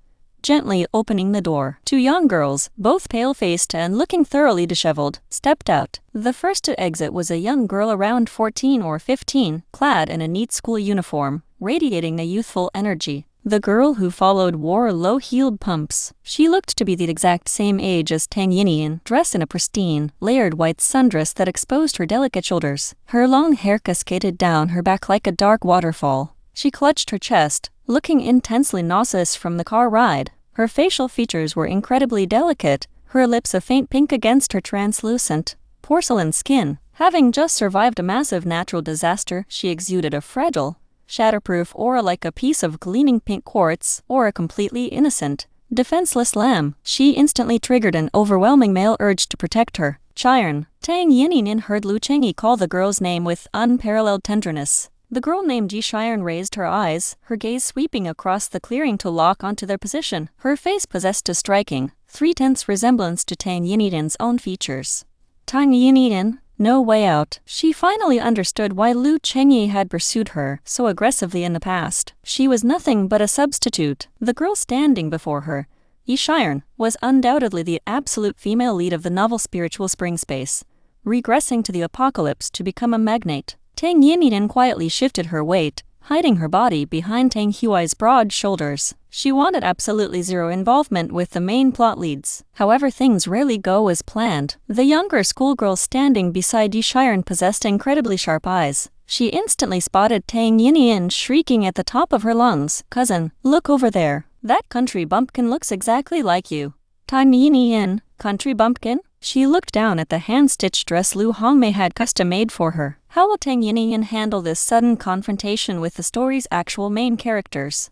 gently opening the door. 2 young girls, both pale-faced and looking thoroughly disheveled, stepped out. The first to exit was a young girl around 14 or 15, clad in a neat school uniform, radiating a youthful energy. The girl who followed wore low-heeled pumps. She looked to be the exact same age as Tang Yinyin, dressed in a pristine, layered white sundress that exposed her delicate shoulders. Her long hair cascaded down her back like a dark waterfall. She clutched her chest, looking intensely nauseous from the car ride. Her facial features were incredibly delicate, her lips a faint pink against her translucent, porcelain skin. Having just survived a massive natural disaster, she exuded a fragile, shatterproof aura like a piece of gleaming pink quartz or a completely innocent, defenseless lamb. She instantly triggered an overwhelming male urge to protect her. Chiron. Tang Yinyin heard Lu Chengyi call the girl's name with unparalleled tenderness. The girl named Chiron raised her eyes, her gaze sweeping across the clearing to lock onto their position. Her face possessed a striking, 3/10 resemblance to Tang Yinyin's own features. Tang Yinyin, no way out. She finally understood why Lu Chengyi had pursued her so aggressively in the past. She was nothing but a substitute. The girl standing before her, Chiron, was undoubtedly the absolute female lead of the novel spiritual spring space, regressing to the apocalypse to become a magnate. Tang Yinyin quietly shifted her weight, hiding her body behind Tang Huai's broad shoulders. She wanted absolutely zero involvement with the main plot leads. However, things rarely go as planned. The younger schoolgirl standing beside Chiron possessed incredibly sharp eyes. She instantly spotted Tang Yinyin shrieking at the top of her lungs, "Cousin, look over there. That country bumpkin looks exactly like you." Tang Yinyin, country bumpkin? She looked down at the hand-stitched dress Lu Hongmei had custom-made for her. How will Tang Yinyin handle this sudden confrontation with the story's actual main characters?